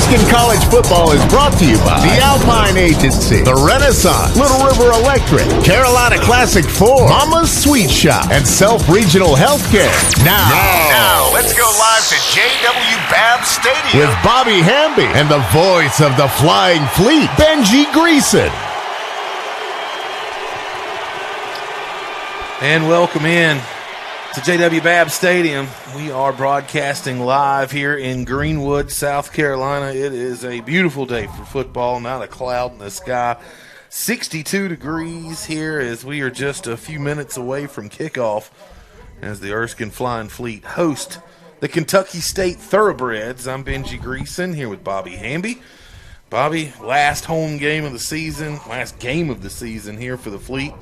Erskine College football is brought to you by the Alpine Agency, the Renaissance, Little River Electric, Carolina Classic 4, Mama's Sweet Shop, and Self Regional Healthcare. Now, let's go live to J.W. Babb Stadium with Bobby Hamby and the voice of the Flying Fleet, Benji Greason. And welcome in to J.W. Babb Stadium. We are broadcasting live here in Greenwood, South Carolina. It is a beautiful day for football, not a cloud in the sky. 62 degrees here as we are just a few minutes away from kickoff as the Erskine Flying Fleet host the Kentucky State Thoroughbreds. I'm Benji Greason here with Bobby Hamby. Bobby, last home game of the season, last game of the season here for the Fleet.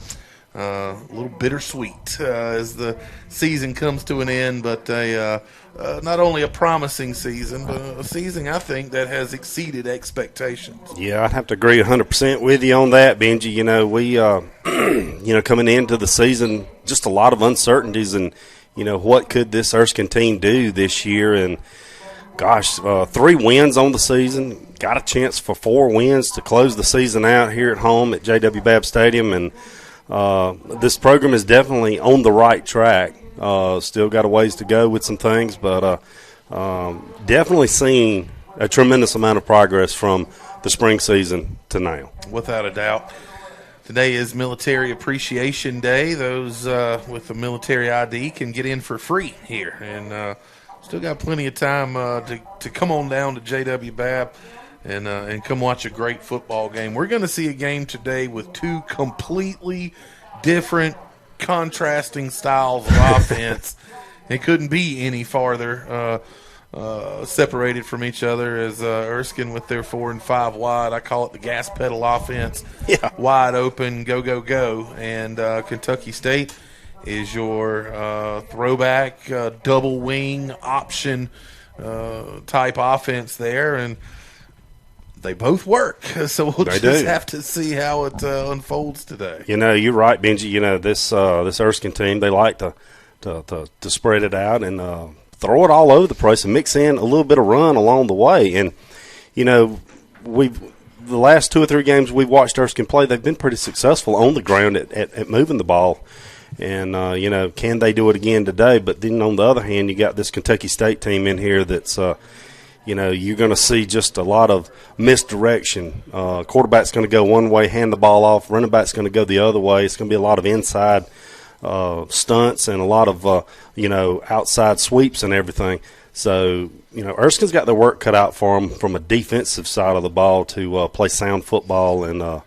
A little bittersweet as the season comes to an end, but not only a promising season, but a season, I think, that has exceeded expectations. Yeah, I'd have to agree 100% with you on that, Benji. You know, we, coming into the season, just a lot of uncertainties and, what could this Erskine team do this year? And, gosh, 3 wins on the season, got a chance for 4 wins to close the season out here at home at J.W. Babb Stadium, and this program is definitely on the right track. Still got a ways to go with some things, but definitely seeing a tremendous amount of progress from the spring season to now. Without a doubt. Today is Military Appreciation Day. Those with the military ID can get in for free here, and still got plenty of time to come on down to J.W. Babb and come watch a great football game. We're going to see a game today with 2 completely different, contrasting styles of offense. It couldn't be any farther separated from each other as Erskine with their 4 and 5 wide. I call it the gas pedal offense. Yeah. Wide open, go, go, go. And Kentucky State is your throwback, double wing option type offense there. And they both work, so we'll just have to see how it unfolds today. You're right, Benji. This Erskine team, they like to spread it out and throw it all over the place and mix in a little bit of run along the way. And the last 2 or 3 games we've watched Erskine play, they've been pretty successful on the ground at moving the ball. And can they do it again today? But then on the other hand, you got this Kentucky State team in here that's you're going to see just a lot of misdirection. Quarterback's going to go one way, hand the ball off. Running back's going to go the other way. It's going to be a lot of inside stunts and a lot of, outside sweeps and everything. So, Erskine's got their work cut out for them from a defensive side of the ball to play sound football and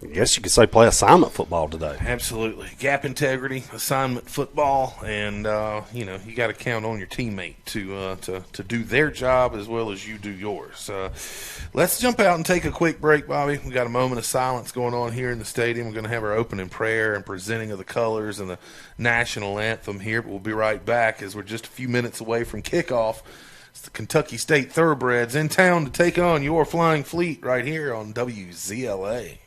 I guess you could say play assignment football today. Absolutely. Gap integrity, assignment football, and, you got to count on your teammate to do their job as well as you do yours. Let's jump out and take a quick break, Bobby. We got a moment of silence going on here in the stadium. We're going to have our opening prayer and presenting of the colors and the national anthem here, but we'll be right back as we're just a few minutes away from kickoff. It's the Kentucky State Thoroughbreds in town to take on your Flying Fleet right here on WZLA.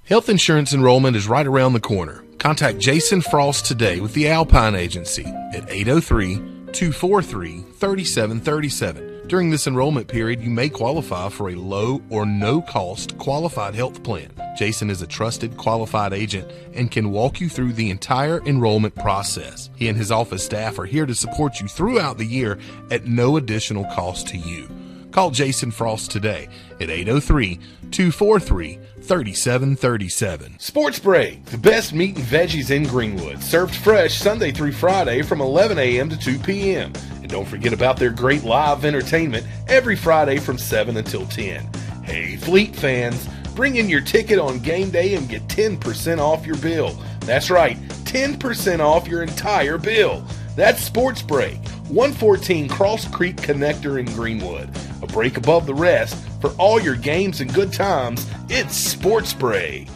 Health insurance enrollment is right around the corner. Contact Jason Frost today with the Alpine Agency at 803-243-3737. During this enrollment period, you may qualify for a low or no-cost qualified health plan. Jason is a trusted, qualified agent and can walk you through the entire enrollment process. He and his office staff are here to support you throughout the year at no additional cost to you. Call Jason Frost today at 803-243-3737. Sports Break, the best meat and veggies in Greenwood, served fresh Sunday through Friday from 11 a.m. to 2 p.m. And don't forget about their great live entertainment every Friday from 7 until 10. Hey, Fleet fans, bring in your ticket on game day and get 10% off your bill. That's right, 10% off your entire bill. That's Sports Break, 114 Cross Creek Connector in Greenwood. A break above the rest for all your games and good times. It's Sports Break.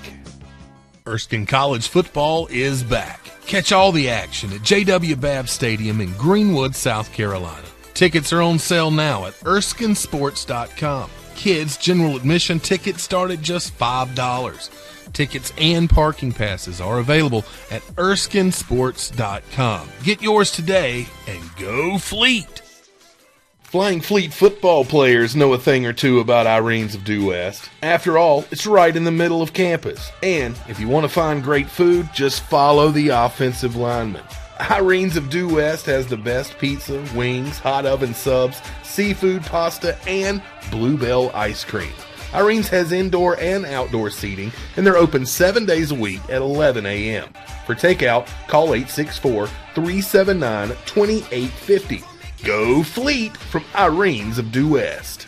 Erskine College football is back. Catch all the action at J.W. Babb Stadium in Greenwood, South Carolina. Tickets are on sale now at ErskineSports.com. Kids general admission tickets start at just $5. Tickets and parking passes are available at ErskineSports.com. Get yours today and go Fleet! Flying Fleet football players know a thing or two about Irene's of Due West. After all, it's right in the middle of campus. And if you want to find great food, just follow the offensive lineman. Irene's of Due West has the best pizza, wings, hot oven subs, seafood pasta, and Bluebell ice cream. Irene's has indoor and outdoor seating, and they're open 7 days a week at 11 a.m. For takeout, call 864-379-2850. Go Fleet from Irene's of Due West.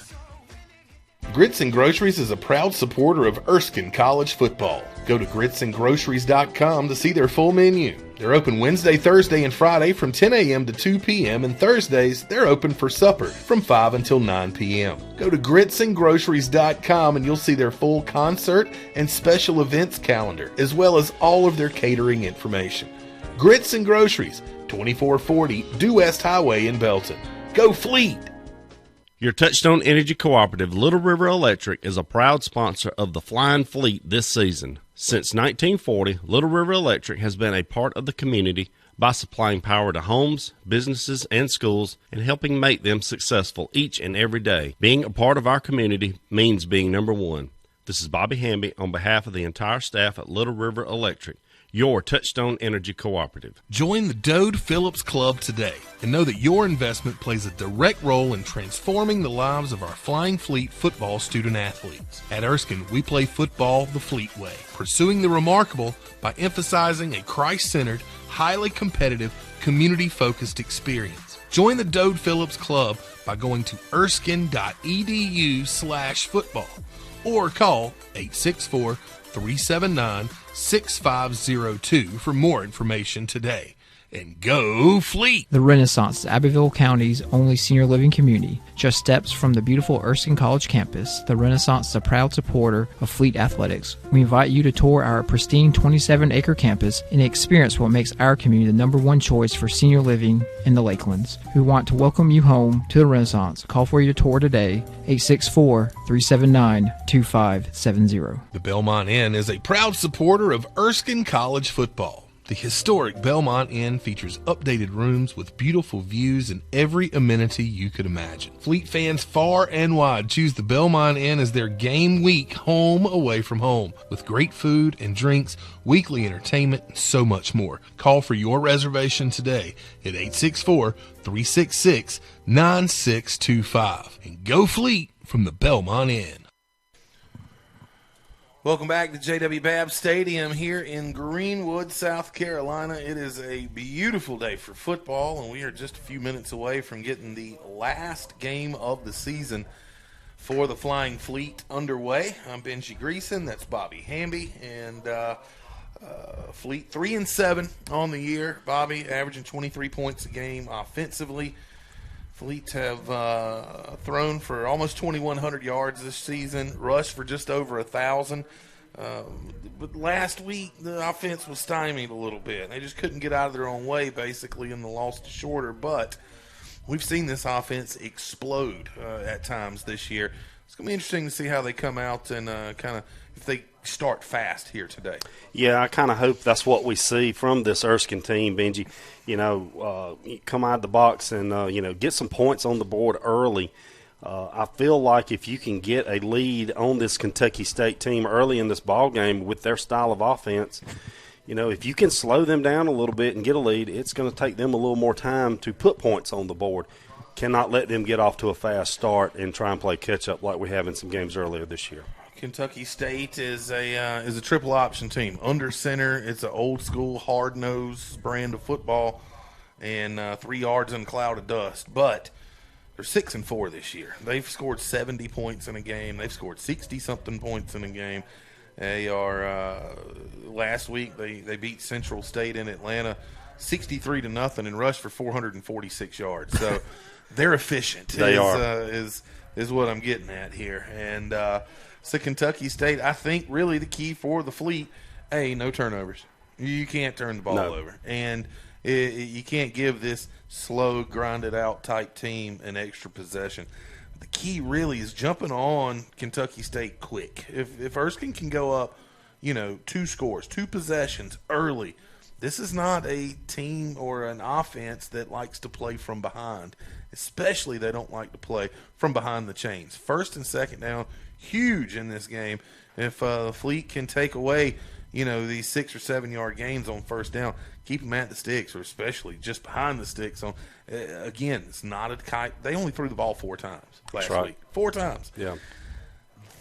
Grits and Groceries is a proud supporter of Erskine College football. Go to gritsandgroceries.com to see their full menu. They're open Wednesday, Thursday, and Friday from 10 a.m. to 2 p.m. and Thursdays they're open for supper from 5 until 9 p.m. Go to gritsandgroceries.com and you'll see their full concert and special events calendar, as well as all of their catering information. Grits and Groceries, 2440 Due West Highway in Belton. Go Fleet! Your Touchstone Energy Cooperative, Little River Electric, is a proud sponsor of the Flying Fleet this season. Since 1940, Little River Electric has been a part of the community by supplying power to homes, businesses, and schools and helping make them successful each and every day. Being a part of our community means being number one. This is Bobby Hamby on behalf of the entire staff at Little River Electric, your Touchstone Energy Cooperative. Join the Dode Phillips Club today and know that your investment plays a direct role in transforming the lives of our Flying Fleet football student athletes. At Erskine, we play football the Fleet way, pursuing the remarkable by emphasizing a Christ-centered, highly competitive, community-focused experience. Join the Dode Phillips Club by going to erskine.edu/football or call 864-379-6502 for more information today. And go Fleet! The Renaissance is Abbeville County's only senior living community. Just steps from the beautiful Erskine College campus, the Renaissance is a proud supporter of Fleet athletics. We invite you to tour our pristine 27-acre campus and experience what makes our community the number one choice for senior living in the Lakelands. We want to welcome you home to the Renaissance. Call for your tour today, 864-379-2570. The Belmont Inn is a proud supporter of Erskine College football. The historic Belmont Inn features updated rooms with beautiful views and every amenity you could imagine. Fleet fans far and wide choose the Belmont Inn as their game week home away from home, with great food and drinks, weekly entertainment, and so much more. Call for your reservation today at 864-366-9625. And go Fleet from the Belmont Inn. Welcome back to J.W. Babb Stadium here in Greenwood, South Carolina. It is a beautiful day for football, and we are just a few minutes away from getting the last game of the season for the Flying Fleet underway. I'm Benji Greason. That's Bobby Hamby, and Fleet 3-7 on the year. Bobby averaging 23 points a game offensively. Fleet have thrown for almost 2,100 yards this season, rushed for just over 1,000. But last week, the offense was stymied a little bit. They just couldn't get out of their own way, basically, in the loss to Shorter. But we've seen this offense explode at times this year. It's going to be interesting to see how they come out and kind of if they start fast here today. Yeah, I kind of hope that's what we see from this Erskine team, Benji. You know, come out of the box and, get some points on the board early. I feel like if you can get a lead on this Kentucky State team early in this ball game with their style of offense, if you can slow them down a little bit and get a lead, it's going to take them a little more time to put points on the board. Cannot let them get off to a fast start and try and play catch-up like we have in some games earlier this year. Kentucky State is a triple option team. Under center, it's an old school, hard nosed brand of football, and 3 yards in a cloud of dust. But they're 6-4 this year. They've scored 70 points in a game. They've scored 60-something points in a game. They are last week they beat Central State in Atlanta 63-0 and rushed for 446 yards. So they're efficient. They are is what I'm getting at here. And so Kentucky State, I think really the key for the Fleet, no turnovers. You can't turn the ball over. And you can't give this slow, grinded-out type team an extra possession. The key really is jumping on Kentucky State quick. If Erskine can go up, 2 scores, 2 possessions early, this is not a team or an offense that likes to play from behind. Especially they don't like to play from behind the chains. First and second down, huge in this game. If Fleet can take away, these 6 or 7 yard gains on first down, keep them at the sticks, or especially just behind the sticks. Again, it's not a kite. They only threw the ball 4 times last week. 4 times. Yeah.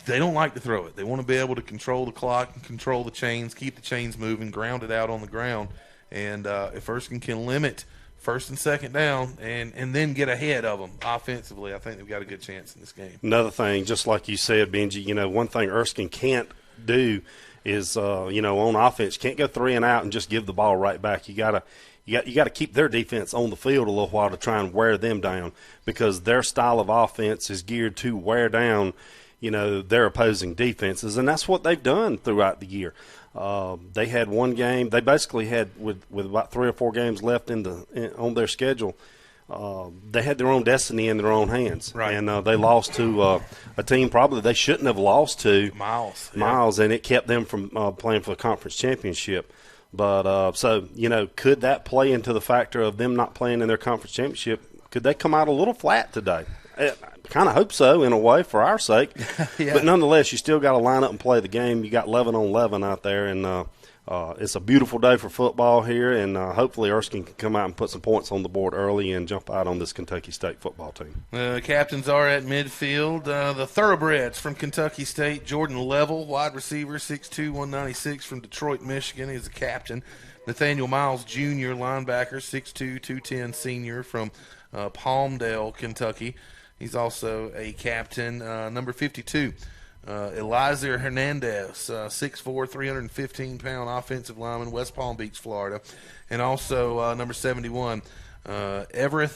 They don't like to throw it. They want to be able to control the clock and control the chains, keep the chains moving, ground it out on the ground. And if Erskine can limit first and second down and then get ahead of them offensively, I think they've got a good chance in this game. Another thing, just like you said, Benji, one thing Erskine can't do is, on offense, can't go 3 and out and just give the ball right back. You got to keep their defense on the field a little while to try and wear them down, because their style of offense is geared to wear down, their opposing defenses, and that's what they've done throughout the year. They had one game. They basically had with about 3 or 4 games left on their schedule. They had their own destiny in their own hands, right. And they lost to a team probably they shouldn't have lost to, Miles, and it kept them from playing for the conference championship. But could that play into the factor of them not playing in their conference championship? Could they come out a little flat today? I kind of hope so, in a way, for our sake. Yeah. But nonetheless, you still got to line up and play the game. You got 11 on 11 out there, and it's a beautiful day for football here, and hopefully Erskine can come out and put some points on the board early and jump out on this Kentucky State football team. Captains are at midfield. The Thoroughbreds from Kentucky State, Jordan Level, wide receiver, 6'2", 196 from Detroit, Michigan. He's the captain. Nathaniel Miles Jr., linebacker, 6'2", 210 senior from Palmdale, Kentucky. He's also a captain. Number 52, Eliezer Hernandez, 6'4", 315-pound offensive lineman, West Palm Beach, Florida. And also number 71, Everett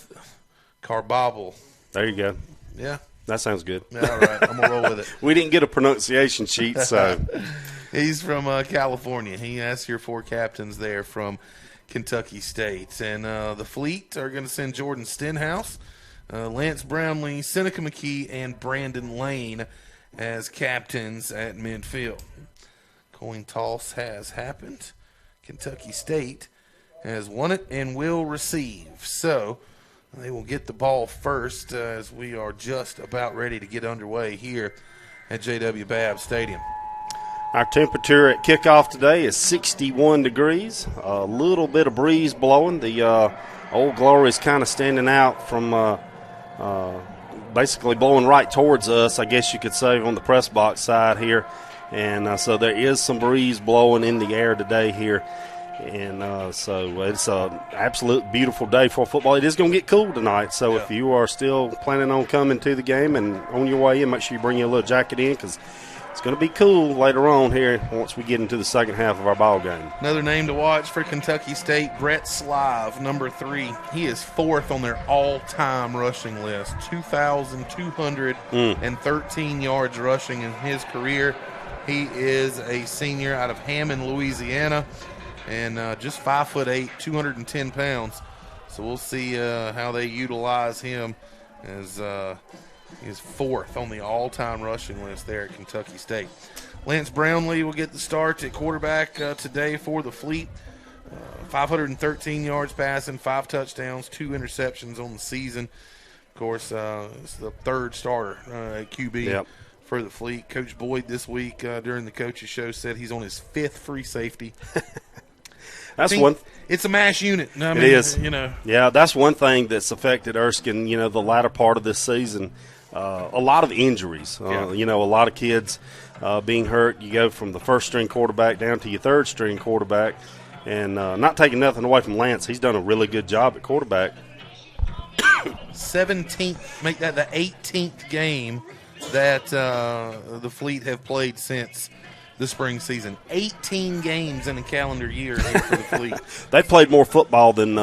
Carbabble. There you go. Yeah. That sounds good. Yeah, all right. I'm going to roll with it. We didn't get a pronunciation sheet, so. He's from California. He has your 4 captains there from Kentucky State. And the Fleet are going to send Jordan Stenhouse, Lance Brownlee, Seneca McKee, and Brandon Lane as captains at midfield. Coin toss has happened. Kentucky State has won it and will receive. So they will get the ball first as we are just about ready to get underway here at J.W. Babb Stadium. Our temperature at kickoff today is 61 degrees. A little bit of breeze blowing. The Old Glory is kind of standing out from basically blowing right towards us, I guess you could say, on the press box side here. And so there is some breeze blowing in the air today here. And so it's an absolute beautiful day for football. It is going to get cool tonight. So if you are still planning on coming to the game and on your way in, make sure you bring your little jacket in, because it's going to be cool later on here once we get into the second half of our ball game. Another name to watch for Kentucky State, Brett Slive, number 3. He is 4th on their all-time rushing list, 2,213 yards rushing in his career. He is a senior out of Hammond, Louisiana, and just 5'8", 210 pounds. So we'll see how they utilize him as is 4th on the all-time rushing list there at Kentucky State. Lance Brownlee will get the start at quarterback today for the Fleet. 513 yards passing, 5 touchdowns, 2 interceptions on the season. Of course, it's the 3rd starter at QB for the Fleet. Coach Boyd this week during the coaches show said he's on his 5th free safety. It's a mash unit. I mean, it is. Yeah, that's one thing that's affected Erskine, the latter part of this season. A lot of injuries. A lot of kids being hurt. You go from the first-string quarterback down to your third-string quarterback. And not taking nothing away from Lance, he's done a really good job at quarterback. 17th, make that the 18th game that the Fleet have played since the spring season. 18 games in a calendar year here for the Fleet. They played more football than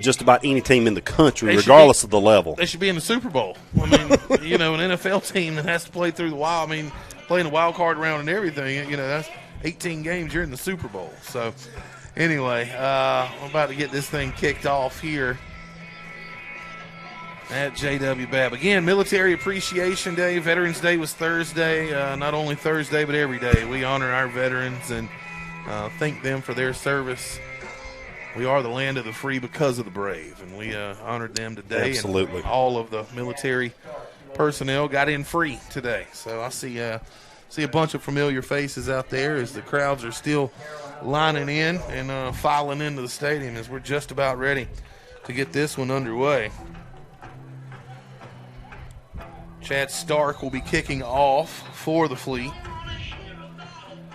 just about any team in the country, regardless of the level. They should be in the Super Bowl. I mean, an NFL team that has to play through the wild. I mean, playing the wild card round and everything. That's 18 games. You're in the Super Bowl. So, anyway, I'm about to get this thing kicked off here at J.W. Babb. Again, Military Appreciation Day. Veterans Day was Thursday. Not only Thursday, but every day. We honor our veterans and thank them for their service we are the land of the free because of the brave, and we honored them today. Absolutely. And all of the military personnel got in free today. So I see a bunch of familiar faces out there as the crowds are still lining in and filing into the stadium as we're just about ready to get this one underway. Chad Stark will be kicking off for the Fleet.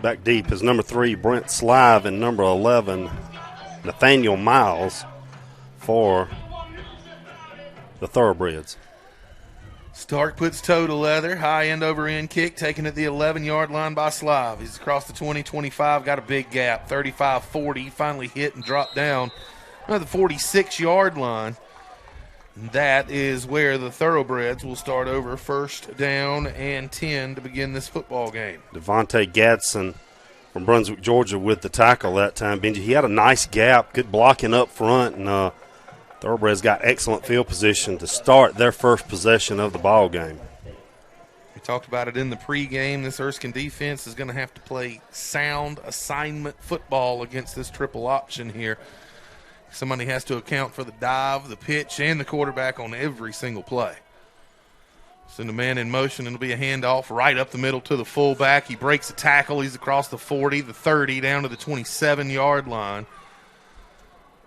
Back deep is number 3, Brent Slive, and number 11, Nathaniel Miles for the Thoroughbreds. Stark puts toe to leather, high end over end kick, taken at the 11-yard line by Slive. He's across the 20-25, got a big gap, 35-40, finally hit and dropped down at the 46-yard line. And that is where the Thoroughbreds will start over, first down and 10 to begin this football game. Devontae Gadsden from Brunswick, Georgia, with the tackle that time. Benji, he had a nice gap, good blocking up front, and Thoroughbreds got excellent field position to start their first possession of the ball game. We talked about it in the pregame. This Erskine defense is going to have to play sound assignment football against this triple option here. Somebody has to account for the dive, the pitch, and the quarterback on every single play. Send a man in motion, and it'll be a handoff right up the middle to the fullback. He breaks a tackle. He's across the 40, the 30, down to the 27-yard line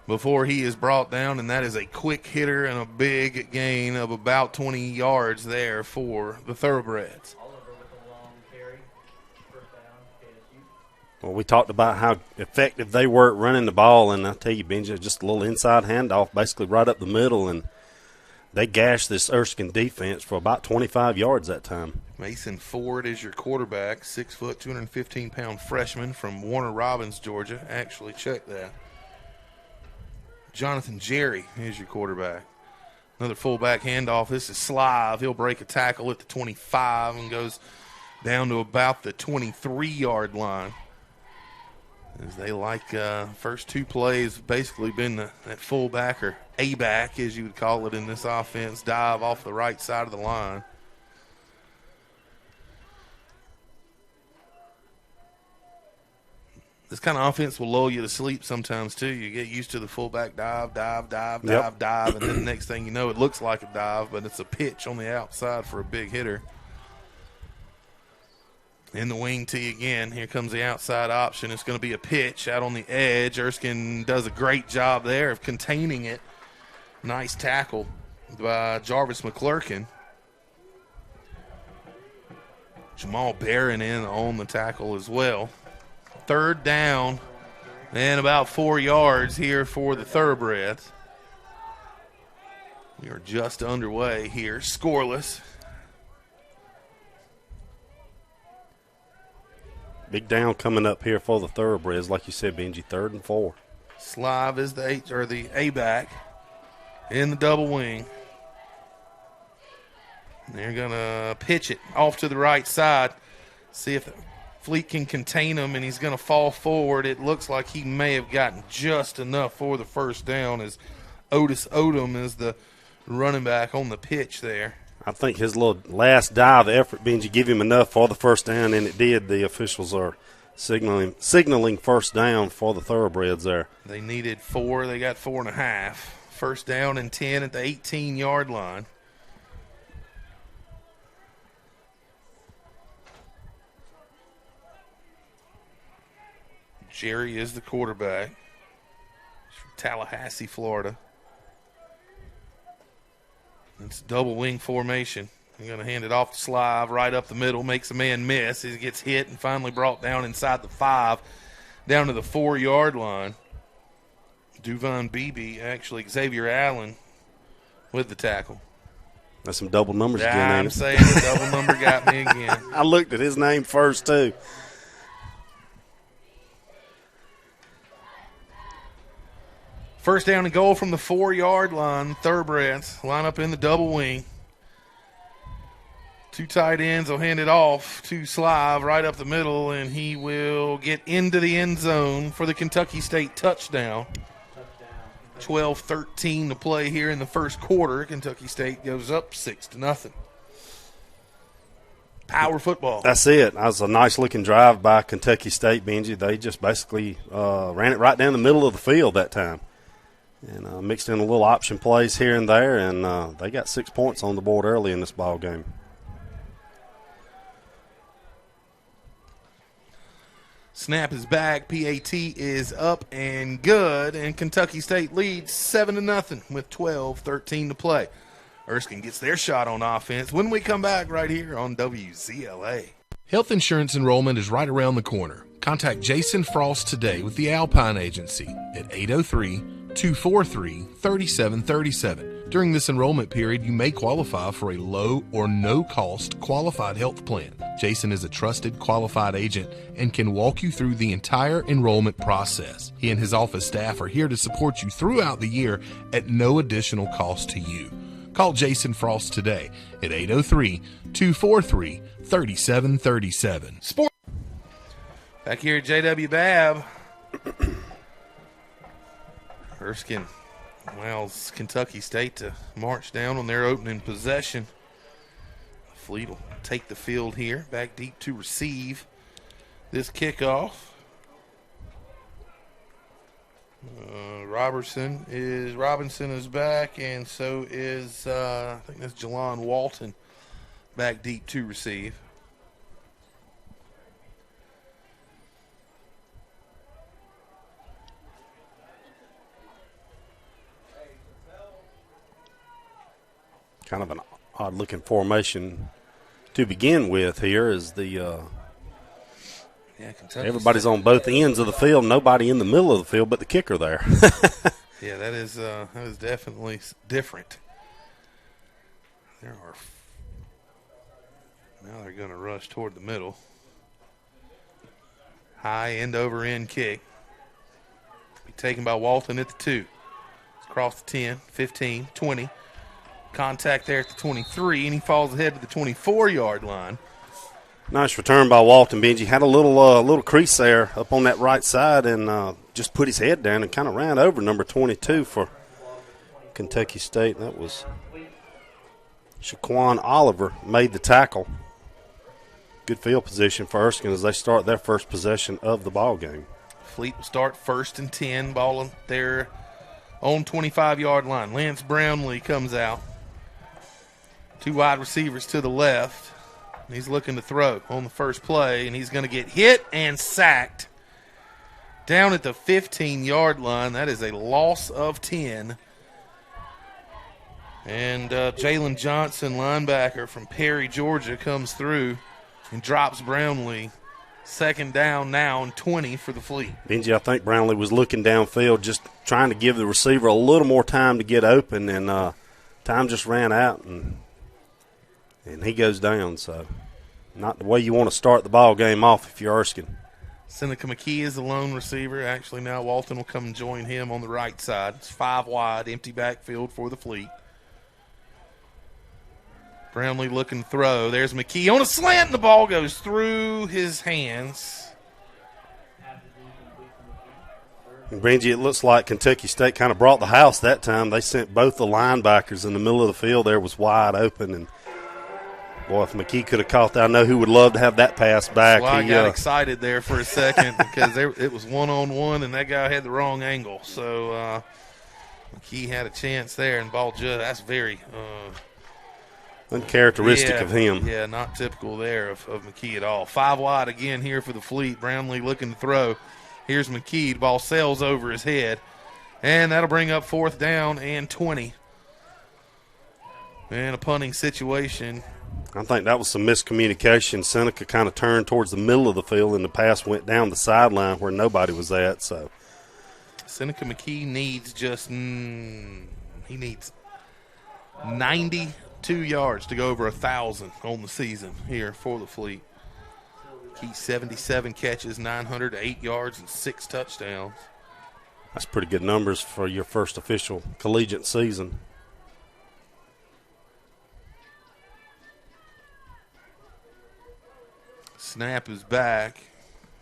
before he is brought down, and that is a quick hitter and a big gain of about 20 yards there for the Thoroughbreds. Well, we talked about how effective they were at running the ball, and I tell you, Benji, just a little inside handoff, basically right up the middle, and they gashed this Erskine defense for about 25 yards that time. Mason Ford is your quarterback, 6 foot, 215-pound freshman from Warner Robins, Georgia. Actually, check that. Jonathan Jerry is your quarterback. Another fullback handoff. This is Slive. He'll break a tackle at the 25 and goes down to about the 23-yard line. As they first two plays basically been that fullback or A-back, as you would call it in this offense, dive off the right side of the line. This kind of offense will lull you to sleep sometimes, too. You get used to the fullback dive, and then the next thing you know, it looks like a dive, but it's a pitch on the outside for a big hitter. In the wing tee again. Here comes the outside option. It's going to be a pitch out on the edge. Erskine does a great job there of containing it. Nice tackle by Jarvis McClurkin. Jamal Barron in on the tackle as well. Third down and about 4 yards here for the Thoroughbreds. We are just underway here, scoreless. Big down coming up here for the Thoroughbreds, like you said, Benji, 3rd and 4. Slive is the A-back in the double wing. They're going to pitch it off to the right side. See if the Fleet can contain him, and he's going to fall forward. It looks like he may have gotten just enough for the first down as Otis Odom is the running back on the pitch there. I think his little last dive effort, Benji, give him enough for the first down, and it did. The officials are signaling first down for the Thoroughbreds there. They needed 4. They got 4.5. First down and 10 at the 18-yard line. Jerry is the quarterback. He's from Tallahassee, Florida. It's double wing formation. I'm going to hand it off to Slive right up the middle, makes a man miss. He gets hit and finally brought down inside the 5, down to the 4-yard line. Duvon Beebe, actually Xavier Allen with the tackle. That's some double numbers again, I'm ain't it? saying the double number got me again. I looked at his name first, too. First down and goal from the 4-yard line. Thoroughbreds line up in the double wing. 2 tight ends will hand it off to Slive right up the middle, and he will get into the end zone for the Kentucky State touchdown. 12-13 to play here in the first quarter. Kentucky State goes up 6-0. Power football. That's it. That was a nice-looking drive by Kentucky State, Benji. They just basically ran it right down the middle of the field that time and mixed in a little option plays here and there, and they got 6 points on the board early in this ball game. Snap is back. PAT is up and good, and Kentucky State leads 7-0 with 12:13 to play. Erskine gets their shot on offense when we come back right here on WZLA. Health insurance enrollment is right around the corner. Contact Jason Frost today with the Alpine Agency at 803-243-3737. During this enrollment period, you may qualify for a low or no-cost qualified health plan. Jason is a trusted, qualified agent and can walk you through the entire enrollment process. He and his office staff are here to support you throughout the year at no additional cost to you. Call Jason Frost today at 803-243-3737. Sport. Back here at JW Babb. Erskine allows Kentucky State to march down on their opening possession. Fleet will take the field here, back deep to receive this kickoff. Robinson is back, and so is I think that's Jelon Walton back deep to receive. Kind of an odd-looking formation to begin with here is the everybody's on both ends of the field, nobody in the middle of the field but the kicker there. Yeah, that is definitely different. Now they're going to rush toward the middle. High end-over-end kick. Be taken by Walton at the 2. Across the 10, 15, 20. Contact there at the 23, and he falls ahead to the 24-yard line. Nice return by Walton. Benji had a little crease there up on that right side and just put his head down and kind of ran over number 22 for Kentucky State. That was Shaquan Oliver made the tackle. Good field position for Erskine as they start their first possession of the ball game. Fleet will start 1st and 10, ball on their own 25-yard line. Lance Brownlee comes out. 2 wide receivers to the left. He's looking to throw on the first play, and he's going to get hit and sacked down at the 15-yard line. That is a loss of 10. And Jalen Johnson, linebacker from Perry, Georgia, comes through and drops Brownlee. 2nd down now and 20 for the Fleet. Benji, I think Brownlee was looking downfield, just trying to give the receiver a little more time to get open, and time just ran out, and he goes down. So not the way you want to start the ball game off if you're Erskine. Seneca McKee is the lone receiver. Actually, now Walton will come and join him on the right side. It's 5 wide, empty backfield for the Fleet. Brownlee looking to throw. There's McKee on a slant, and the ball goes through his hands. And Benji, it looks like Kentucky State kind of brought the house that time. They sent both the linebackers in the middle of the field. There was wide open, and boy, if McKee could have caught that, I know who would love to have that pass back. Well, I got excited there for a second because it was one-on-one, and that guy had the wrong angle. So McKee had a chance there, and ball just that's very uncharacteristic of him. Yeah, not typical there of McKee at all. 5 wide again here for the Fleet. Brownlee looking to throw. Here's McKee. The ball sails over his head, and that'll bring up 4th down and 20. And a punting situation. I think that was some miscommunication. Seneca kind of turned towards the middle of the field, and the pass went down the sideline where nobody was at. So Seneca McKee needs he needs 92 yards to go over 1,000 on the season here for the Fleet. McKee 77 catches, 908 yards, and 6 touchdowns. That's pretty good numbers for your first official collegiate season. Snap is back.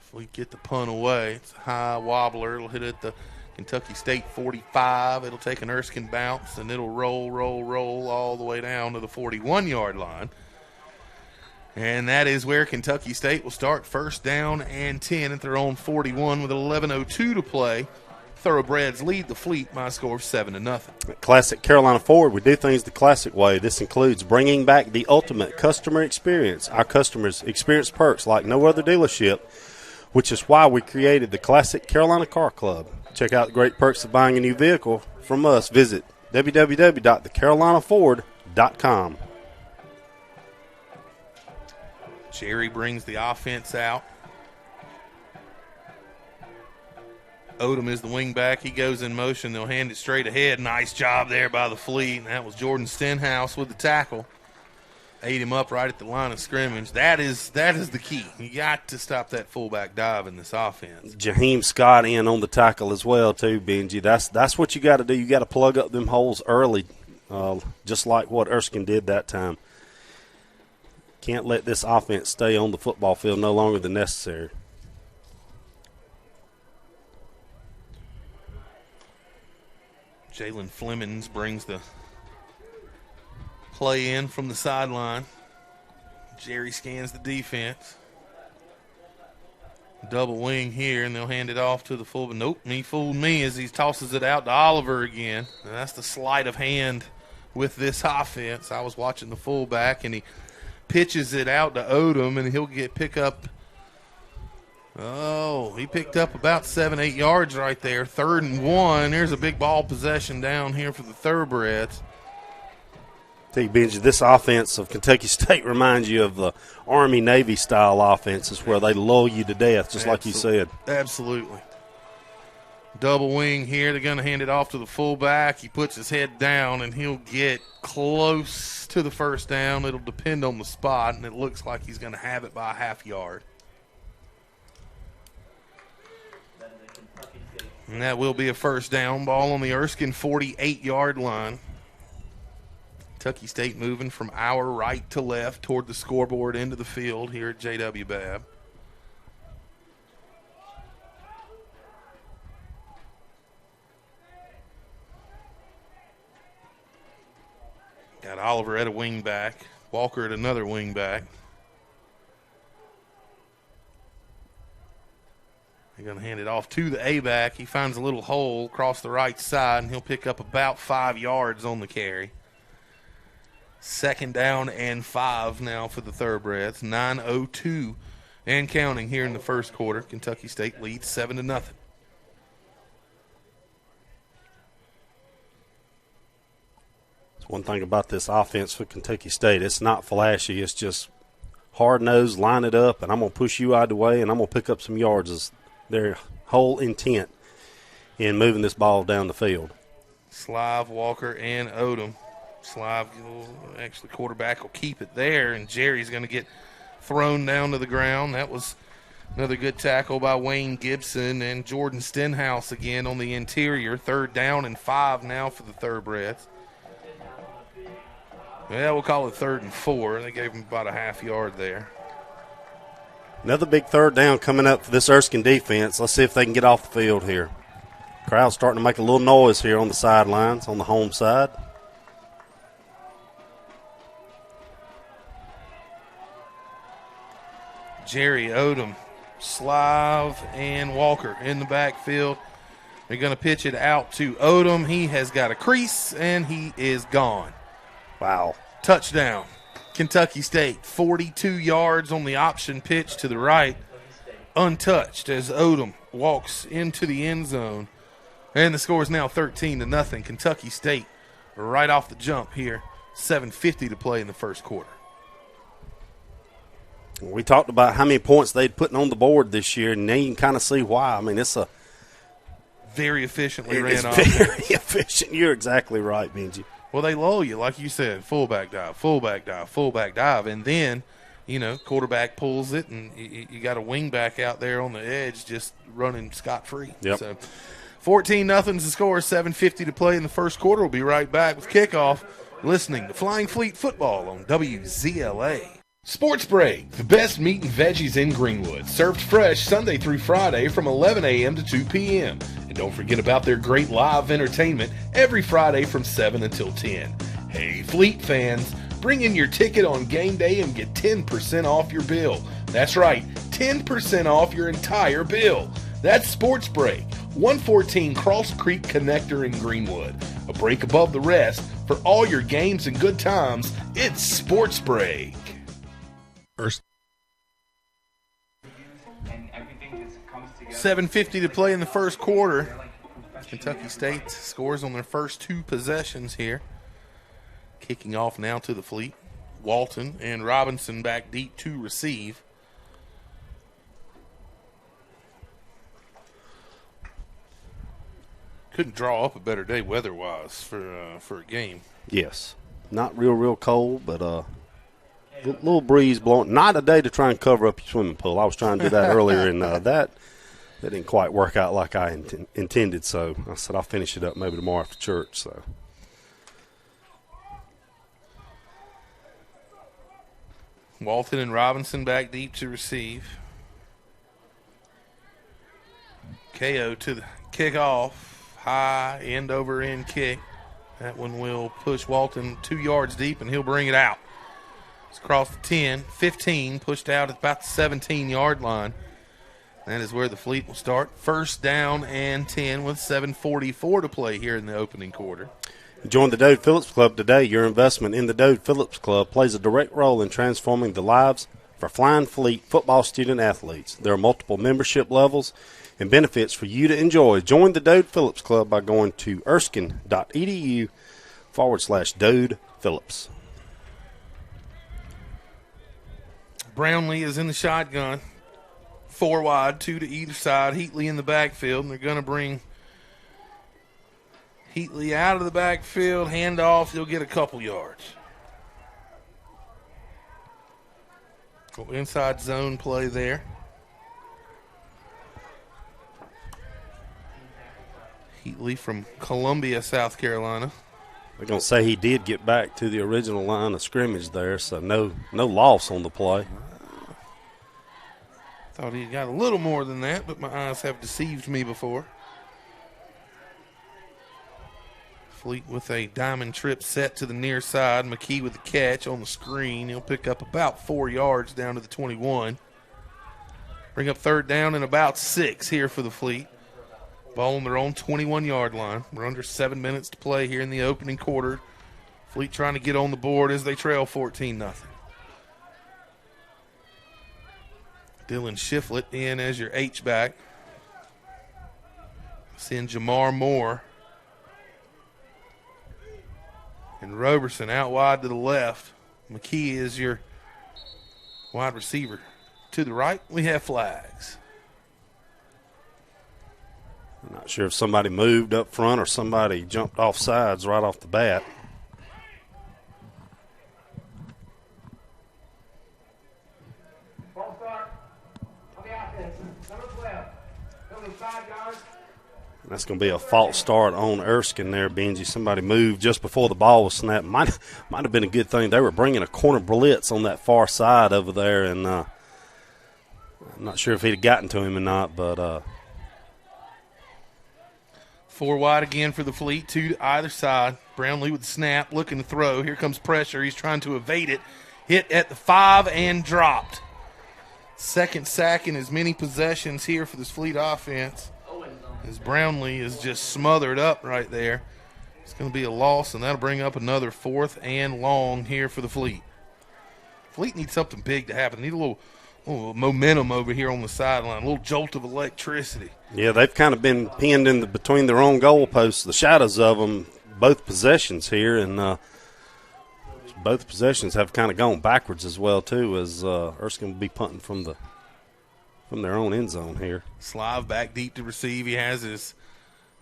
If we get the punt away, it's a high wobbler. It'll hit at the Kentucky State 45. It'll take an Erskine bounce, and it'll roll all the way down to the 41-yard line. And that is where Kentucky State will start, first down and 10 at their own 41 with 11:02 to play. Thoroughbreds lead the Fleet by a score of 7-0. Classic Carolina Ford, we do things the classic way. This includes bringing back the ultimate customer experience. Our customers experience perks like no other dealership, which is why we created the Classic Carolina Car Club. Check out the great perks of buying a new vehicle from us. Visit www.thecarolinaford.com. Jerry brings the offense out. Odom is the wingback. He goes in motion. They'll hand it straight ahead. Nice job there by the Fleet. And that was Jordan Stenhouse with the tackle. Ate him up right at the line of scrimmage. That is the key. You got to stop that fullback dive in this offense. Jaheim Scott in on the tackle as well, too, Benji. That's what you got to do. You got to plug up them holes early, just like what Erskine did that time. Can't let this offense stay on the football field no longer than necessary. Jalen Flemings brings the play in from the sideline. Jerry scans the defense. Double wing here, and they'll hand it off to the fullback. Nope, he fooled me as he tosses it out to Oliver again. And that's the sleight of hand with this offense. I was watching the fullback, and he pitches it out to Odom, and he'll pick up. Oh, he picked up about 7-8 yards right there. 3rd and 1. There's a big ball possession down here for the Thoroughbreds. Tell you, Benji, this offense of Kentucky State reminds you of the Army-Navy style offenses where they lull you to death, just like you said. Absolutely. Double wing here. They're going to hand it off to the fullback. He puts his head down, and he'll get close to the first down. It'll depend on the spot, and it looks like he's going to have it by a half yard. And that will be a first down. Ball on the Erskine 48-yard line. Kentucky State moving from our right to left toward the scoreboard into the field here at J.W. Babb. Got Oliver at a wing back. Walker at another wing back. They're going to hand it off to the A-back. He finds a little hole across the right side, and he'll pick up about 5 yards on the carry. 2nd down and 5 now for the Thoroughbreds. 9:02 and counting here in the first quarter. Kentucky State leads 7-0. One thing about this offense for Kentucky State, it's not flashy. It's just hard-nosed, line it up, and I'm going to push you out of the way, and I'm going to pick up some yards. Is their whole intent in moving this ball down the field. Slive, Walker, and Odom. Slive, actually, quarterback will keep it there, and Jerry's going to get thrown down to the ground. That was another good tackle by Wayne Gibson, and Jordan Stenhouse again on the interior. 3rd down and 5 now for the Thoroughbreds. Yeah, we'll call it 3rd and 4. They gave him about a half yard there. Another big 3rd down coming up for this Erskine defense. Let's see if they can get off the field here. Crowd's starting to make a little noise here on the sidelines, on the home side. Jerry, Odom, Slive, and Walker in the backfield. They're going to pitch it out to Odom. He has got a crease, and he is gone. Wow. Touchdown. Kentucky State, 42 yards on the option pitch to the right, untouched as Odom walks into the end zone. And the score is now 13-0. Kentucky State right off the jump here. 7:50 to play in the first quarter. We talked about how many points they'd put on the board this year, and now you can kind of see why. I mean, it's a very efficiently ran off. It's very efficient. You're exactly right, Benji. Well, they lull you, like you said, fullback dive, fullback dive, fullback dive, and then, quarterback pulls it, and you got a wing back out there on the edge just running scot-free. Yep. So 14-0 is the score, 7:50 to play in the first quarter. We'll be right back with kickoff, listening to Flying Fleet Football on WZLA. Sports Break, the best meat and veggies in Greenwood, served fresh Sunday through Friday from 11 a.m. to 2 p.m. And don't forget about their great live entertainment every Friday from 7 until 10. Hey, Fleet fans, Bring in your ticket on game day and get 10% off your bill. That's right, 10% off your entire bill. That's Sports Break, 114 Cross Creek Connector in Greenwood. A break above the rest. For all your games and good times, it's Sports Break. 7:50 to play in the first quarter. Kentucky State scores on their first two possessions here. Kicking off now to the Fleet. Walton and Robinson back deep to receive. Couldn't draw up a better day weather-wise for a game. Yes. Not real cold, but little breeze blowing. Not a day to try and cover up your swimming pool. I was trying to do that earlier, and that didn't quite work out like I intended. So I said I'll finish it up maybe tomorrow after church. So Walton and Robinson back deep to receive. KO to the kickoff. High end over end kick. That one will push Walton 2 yards deep, and he'll bring it out. It's across the 10, 15, pushed out at about the 17-yard line. That is where the Fleet will start. First down and 10 with 7:44 to play here in the opening quarter. Join the Dode Phillips Club today. Your investment in the Dode Phillips Club plays a direct role in transforming the lives for Flying Fleet football student athletes. There are multiple membership levels and benefits for you to enjoy. Join the Dode Phillips Club by going to erskine.edu/Dode Phillips. Brownlee is in the shotgun. 4 wide, 2 to either side. Heatley in the backfield, and they're going to bring Heatley out of the backfield. Handoff, he'll get a couple yards. Inside zone play there. Heatley from Columbia, South Carolina. They're going to say he did get back to the original line of scrimmage there, so no loss on the play. Thought he got a little more than that, but my eyes have deceived me before. Fleet with a diamond trip set to the near side. McKee with the catch on the screen. He'll pick up about 4 yards down to the 21. Bring up third down and about 6 here for the Fleet. Ball on their own 21-yard line. We're under 7 minutes to play here in the opening quarter. Fleet trying to get on the board as they trail 14-0. Dylan Shiflett in as your H-back. Send Jamar Moore. And Roberson out wide to the left. McKee is your wide receiver. To the right, we have flags. I'm not sure if somebody moved up front or somebody jumped off sides right off the bat. That's going to be a false start on Erskine there, Benji. Somebody moved just before the ball was snapped. Might have been a good thing. They were bringing a corner blitz on that far side over there, and I'm not sure if he'd have gotten to him or not, but 4 wide again for the Fleet, 2 to either side. Brownlee with the snap, looking to throw. Here comes pressure. He's trying to evade it. Hit at the 5 and dropped. Second sack in as many possessions here for this Fleet offense. As Brownlee is just smothered up right there. It's going to be a loss, and that'll bring up another 4th and long here for the Fleet. Fleet needs something big to happen. They need a little momentum over here on the sideline, a little jolt of electricity. Yeah, they've kind of been pinned in between their own goalposts, the shadows of them, both possessions here, and both possessions have kind of gone backwards as well, too, as Erskine will be punting from their own end zone here. Slive back deep to receive. He has his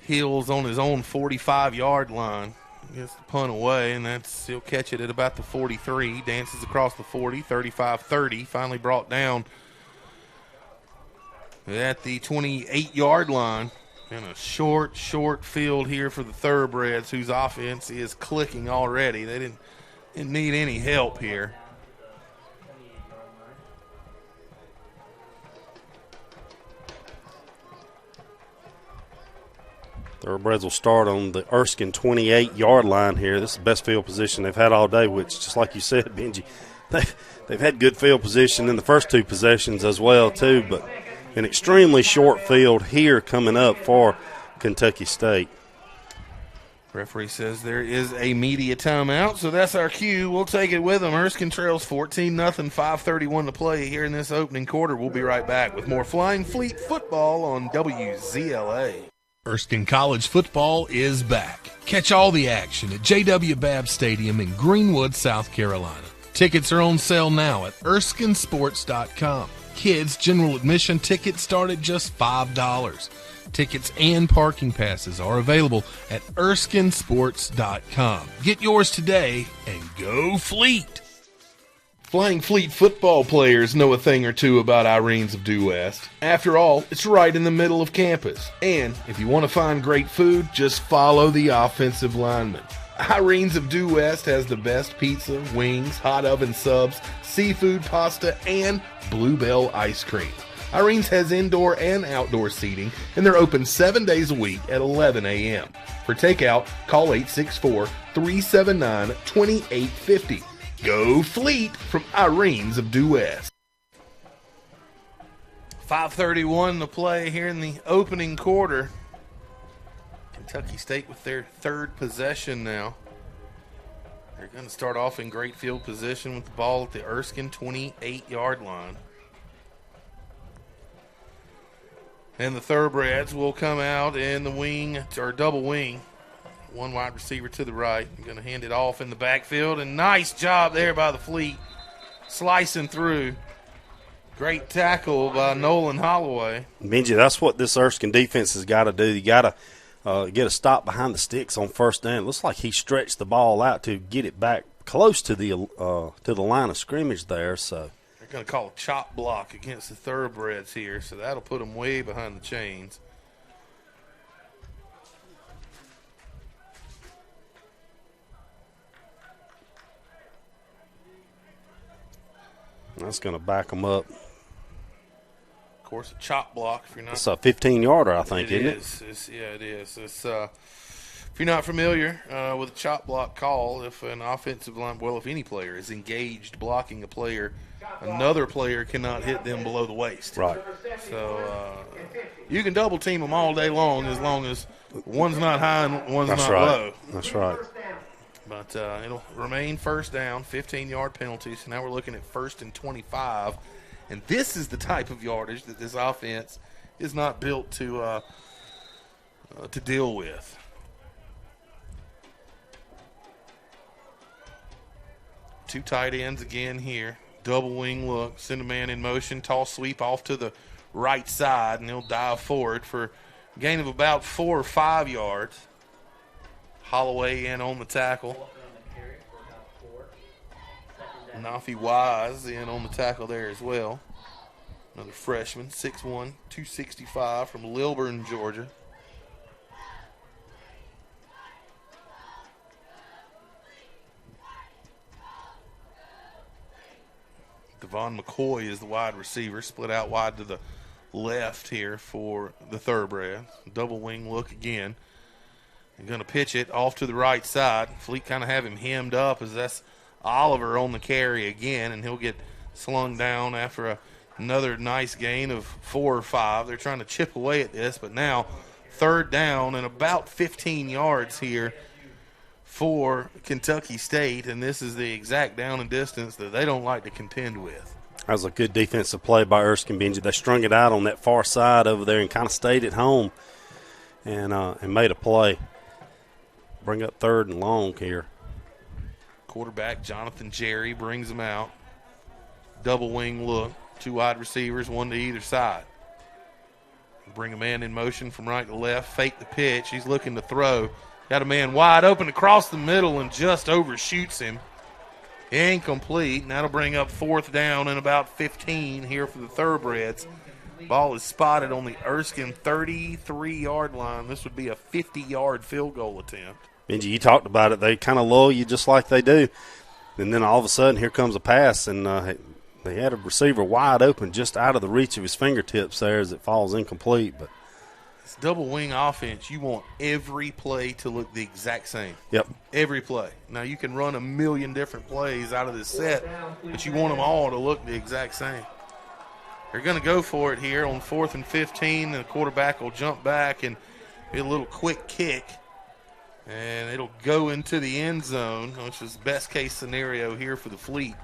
heels on his own 45-yard line. Gets the punt away, and he'll catch it at about the 43. Dances across the 40, 35-30. Finally brought down at the 28-yard line. And a short field here for the Thoroughbreds, whose offense is clicking already. They didn't need any help here. Thoroughbreds will start on the Erskine 28-yard line here. This is the best field position they've had all day, which, just like you said, Benji, they've had good field position in the first two possessions as well, too, but an extremely short field here coming up for Kentucky State. Referee says there is a media timeout, so that's our cue. We'll take it with them. Erskine trails 14-0, 5:31 to play here in this opening quarter. We'll be right back with more Flying Fleet football on WZLA. Erskine College football is back. Catch all the action at J.W. Babb Stadium in Greenwood, South Carolina. Tickets are on sale now at ErskineSports.com. Kids general admission tickets start at just $5. Tickets and parking passes are available at ErskineSports.com. Get yours today and go Fleet! Flying Fleet football players know a thing or two about Irene's of Due West. After all, it's right in the middle of campus. And if you want to find great food, just follow the offensive lineman. Irene's of Due West has the best pizza, wings, hot oven subs, seafood pasta, and Bluebell ice cream. Irene's has indoor and outdoor seating, and they're open 7 days a week at 11 a.m. For takeout, call 864-379-2850. Go Fleet from Irene's of Due West. 5:31 to play here in the opening quarter. Kentucky State with their third possession now. They're going to start off in great field position with the ball at the Erskine 28-yard line. And the Thoroughbreds will come out in the wing, or double wing. One wide receiver to the right. I'm going to hand it off in the backfield. And nice job there by the Fleet. Slicing through. Great tackle by Nolan Holloway. Benji, that's what this Erskine defense has got to do. You got to get a stop behind the sticks on first down. It looks like he stretched the ball out to get it back close to the line of scrimmage there. So they're going to call a chop block against the Thoroughbreds here, so that'll put them way behind the chains. That's going to back them up. Of course, a chop block. If you're not, it's a 15-yarder, I think, isn't it? It is. It's if you're not familiar with a chop block call, if an offensive line, well, if any player is engaged blocking a player, another player cannot hit them below the waist. Right. So you can double team them all day long as one's not high and one's not low. That's right. But it'll remain first down, 15-yard penalty. So now we're looking at 1st and 25. And this is the type of yardage that this offense is not built to deal with. Two tight ends again here. Double wing look. Send a man in motion. Toss sweep off to the right side, and he'll dive forward for a gain of about 4 or 5 yards. Holloway in on the tackle. Nafi Wise in on the tackle there as well. Another freshman, 6'1", 265 from Lilburn, Georgia. Devon McCoy is the wide receiver, split out wide to the left here for the Thoroughbreds. Double wing look again. They're going to pitch it off to the right side. Fleet kind of have him hemmed up as that's Oliver on the carry again, and he'll get slung down after another nice gain of 4 or 5. They're trying to chip away at this, but now third down and about 15 yards here for Kentucky State, and this is the exact down and distance that they don't like to contend with. That was a good defensive play by Erskine, Benji. They strung it out on that far side over there and kind of stayed at home and made a play. Bring up 3rd and long here. Quarterback Jonathan Jerry brings them out. Double wing look. 2 wide receivers, 1 to either side. Bring a man in motion from right to left. Fake the pitch. He's looking to throw. Got a man wide open across the middle and just overshoots him. Incomplete. And that'll bring up 4th down and about 15 here for the Thoroughbreds. Ball is spotted on the Erskine 33-yard line. This would be a 50-yard field goal attempt. Benji, you talked about it. They kind of lull you just like they do. And then all of a sudden, here comes a pass, and they had a receiver wide open just out of the reach of his fingertips there as it falls incomplete. But This double wing offense, you want every play to look the exact same. Yep. Every play. Now, you can run a million different plays out of this set, but you want them all to look the exact same. They're going to go for it here on 4th and 15, and the quarterback will jump back and get a little quick kick, and it'll go into the end zone, which is best case scenario here for the Fleet.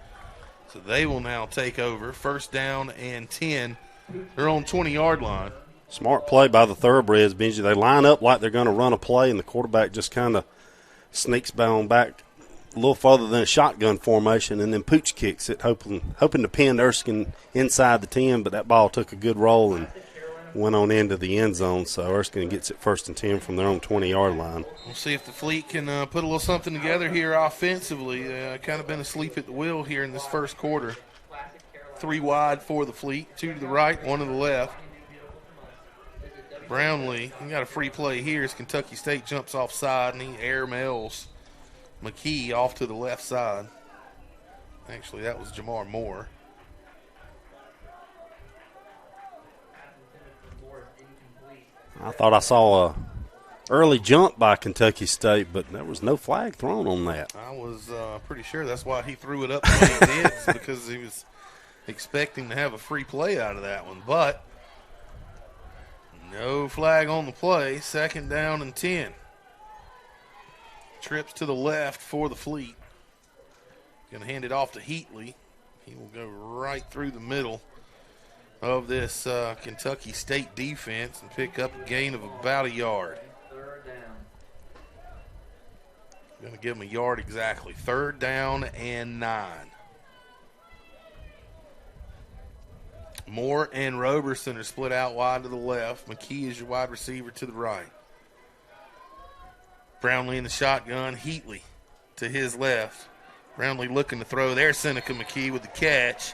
So they will now take over. 1st down and 10. They're on 20-yard line. Smart play by the Thoroughbreds, Benji. They line up like they're going to run a play, and the quarterback just kind of sneaks back a little further than a shotgun formation, and then pooch kicks it, hoping to pin Erskine inside the 10, but that ball took a good roll and went on into the end zone, so Erskine gets it 1st and 10 from their own 20-yard line. We'll see if the Fleet can put a little something together here offensively. Kind of been asleep at the wheel here in this first quarter. 3 wide for the Fleet, 2 to the right, 1 to the left. Brownlee, he got a free play here as Kentucky State jumps offside, and he airmails McKee off to the left side. Actually, that was Jamar Moore. I thought I saw a early jump by Kentucky State, but there was no flag thrown on that. I was pretty sure that's why he threw it up when he did, because he was expecting to have a free play out of that one. But no flag on the play. 2nd down and 10. Trips to the left for the Fleet. Going to hand it off to Heatley. He will go right through the middle of this Kentucky State defense and pick up a gain of about a yard. Going to give him a yard exactly. 3rd down and 9. Moore and Roberson are split out wide to the left. McKee is your wide receiver to the right. Brownlee in the shotgun. Heatley to his left. Brownlee looking to throw. There's Seneca McKee with the catch.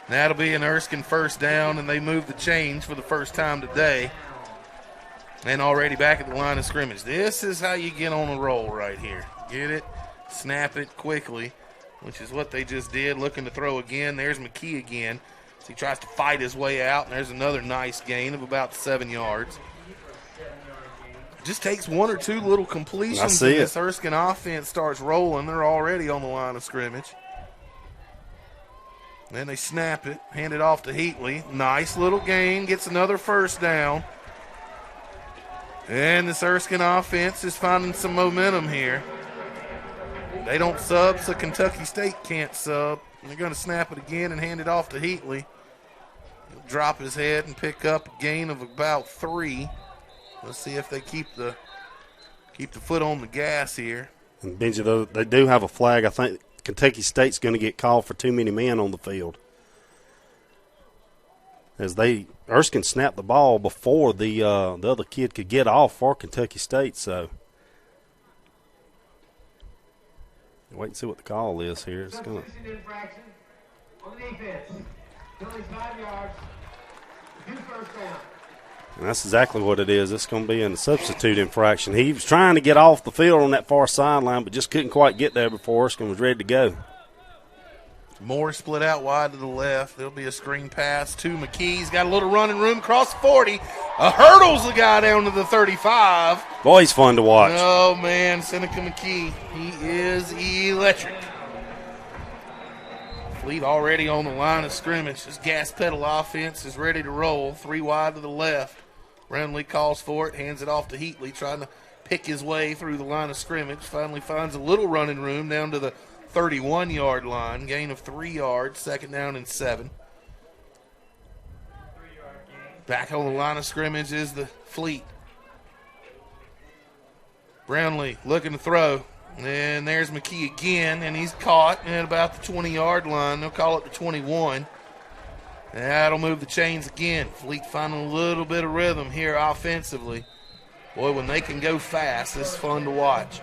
That'll be an Erskine 1st down, and they move the chains for the first time today. And already back at the line of scrimmage. This is how you get on a roll right here. Get it, snap it quickly, which is what they just did. Looking to throw again. There's McKee again. So he tries to fight his way out, and there's another nice gain of about 7 yards. Just takes 1 or 2 little completions, and this Erskine offense starts rolling. They're already on the line of scrimmage. Then they snap it, hand it off to Heatley. Nice little gain, gets another 1st down. And this Erskine offense is finding some momentum here. They don't sub, so Kentucky State can't sub. They're going to snap it again and hand it off to Heatley. He'll drop his head and pick up a gain of about 3. Let's see if they keep the foot on the gas here. And Benji, though, they do have a flag. I think Kentucky State's going to get called for too many men on the field. As Erskine snapped the ball before the other kid could get off for Kentucky State, so wait and see what the call is here. It's going to. And that's exactly what it is. It's going to be a substitute infraction. He was trying to get off the field on that far sideline, but just couldn't quite get there before Erskine was ready to go. Moore split out wide to the left. There'll be a screen pass to McKee. He's got a little running room across the 40. Hurdles the guy down to the 35. Boy, he's fun to watch. Oh, man, Seneca McKee. He is electric. Fleet already on the line of scrimmage. This gas pedal offense is ready to roll. 3 wide to the left. Brownlee calls for it, hands it off to Heatley, trying to pick his way through the line of scrimmage. Finally finds a little running room down to the 31-yard line. Gain of 3 yards, 2nd down and 7. Back on the line of scrimmage is the Fleet. Brownlee looking to throw. And there's McKee again, and he's caught at about the 20-yard line. They'll call it the 21. That'll move the chains again. Fleet finding a little bit of rhythm here offensively. Boy, when they can go fast, this is fun to watch.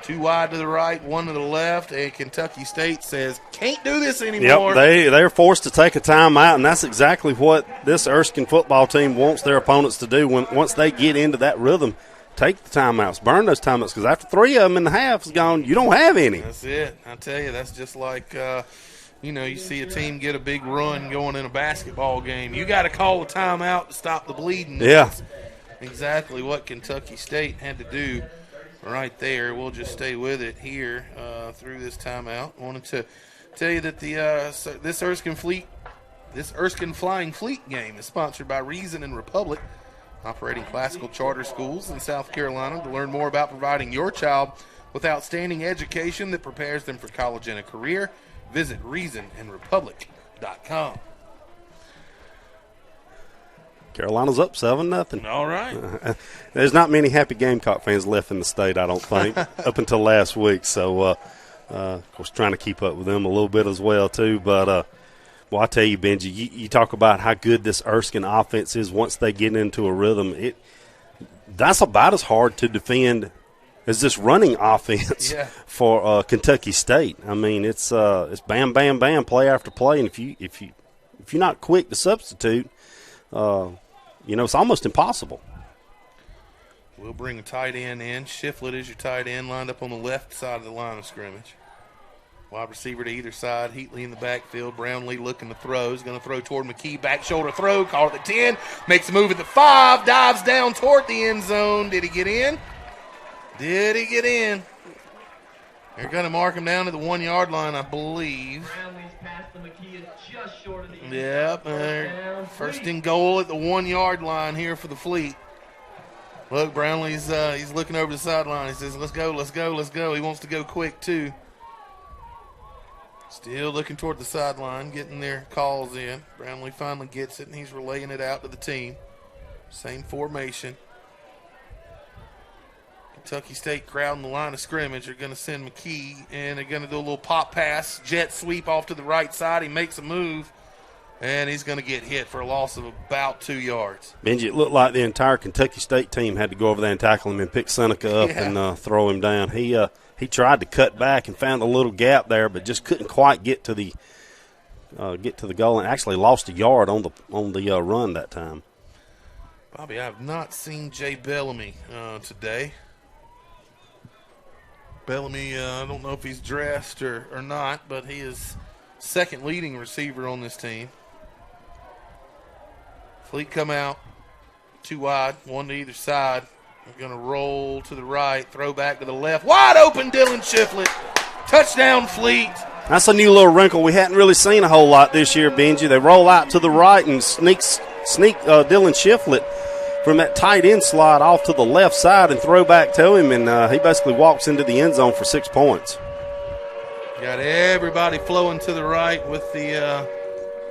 2 wide to the right, 1 to the left, and Kentucky State says, can't do this anymore. Yep, they're forced to take a timeout, and that's exactly what this Erskine football team wants their opponents to do once they get into that rhythm. Take the timeouts, burn those timeouts, because after 3 of them in the half is gone, you don't have any. That's it. I tell you, that's just like, you see a team get a big run going in a basketball game. You got to call a timeout to stop the bleeding. Yeah. exactly what Kentucky State had to do right there. We'll just stay with it here through this timeout. I wanted to tell you that this Erskine Flying Fleet game is sponsored by Reason and Republic, operating classical charter schools in South Carolina. To learn more about providing your child with outstanding education that prepares them for college and a career, visit reasonandrepublic.com. Carolina's up 7-0. All right. There's not many happy Gamecock fans left in the state, I don't think, up until last week. So, of course, trying to keep up with them a little bit as well, too. But, well, I tell you, Benji, you talk about how good this Erskine offense is once they get into a rhythm. That's about as hard to defend as this running offense for Kentucky State. I mean, it's bam, bam, bam, play after play, and if you're not quick to substitute, it's almost impossible. We'll bring a tight end in. Shiflett is your tight end, lined up on the left side of the line of scrimmage. Wide receiver to either side. Heatley in the backfield. Brownlee looking to throw. He's going to throw toward McKee. Back shoulder throw. Call it the 10. Makes a move at the 5. Dives down toward the end zone. Did he get in? Did he get in? They're going to mark him down to the 1 yard line, I believe. Brownlee's pass to McKee is just short of the end. Yep. First and goal at the 1 yard line here for the Fleet. Look, Brownlee's he's looking over the sideline. He says, let's go, let's go, let's go. He wants to go quick, too. Still looking toward the sideline, getting their calls in. Brownlee finally gets it, and he's relaying it out to the team. Same formation. Kentucky State crowding the line of scrimmage. They're going to send McKee, and they're going to do a little pop pass, jet sweep off to the right side. He makes a move, and he's going to get hit for a loss of about 2 yards. Benji, it looked like the entire Kentucky State team had to go over there and tackle him and pick Seneca up and throw him down. He tried to cut back and found a little gap there, but just couldn't quite get to the goal, and actually lost a yard on the run that time. Bobby, I have not seen Jay Bellamy today. Bellamy, I don't know if he's dressed or not, but he is second leading receiver on this team. Fleet come out, 2 wide, 1 to either side. They're going to roll to the right, throw back to the left. Wide open, Dylan Shiflett. Touchdown, Fleet. That's a new little wrinkle we hadn't really seen a whole lot this year, Benji. They roll out to the right and sneak Dylan Shiflett from that tight end slot off to the left side and throw back to him, and he basically walks into the end zone for 6 points. Got everybody flowing to the right with the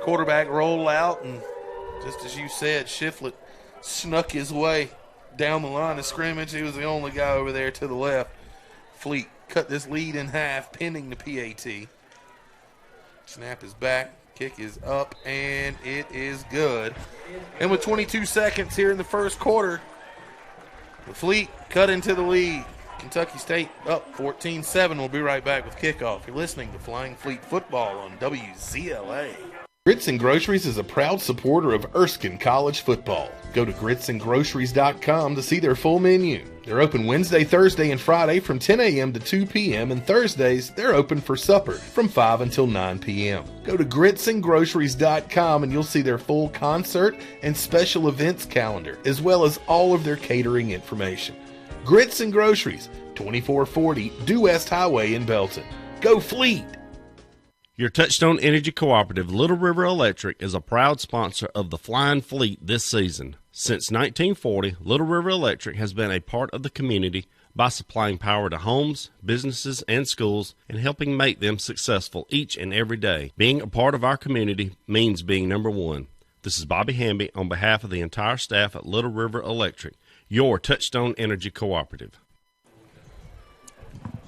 quarterback roll out, and just as you said, Shiflett snuck his way down the line of scrimmage. He was the only guy over there to the left. Fleet cut this lead in half, pending the PAT. Snap is back. Kick is up, and it is good. And with 22 seconds here in the first quarter, the Fleet cut into the lead. Kentucky State up 14-7. We'll be right back with kickoff. You're listening to Flying Fleet Football on WZLA. Grits and Groceries is a proud supporter of Erskine College football. Go to gritsandgroceries.com to see their full menu. They're open Wednesday, Thursday, and Friday from 10 a.m. to 2 p.m. and Thursdays, they're open for supper from 5 until 9 p.m. Go to gritsandgroceries.com and you'll see their full concert and special events calendar, as well as all of their catering information. Grits and Groceries, 2440 Due West Highway in Belton. Go Fleet! Your Touchstone Energy Cooperative, Little River Electric, is a proud sponsor of the Flying Fleet this season. Since 1940, Little River Electric has been a part of the community by supplying power to homes, businesses, and schools and helping make them successful each and every day. Being a part of our community means being number one. This is Bobby Hamby on behalf of the entire staff at Little River Electric, your Touchstone Energy Cooperative.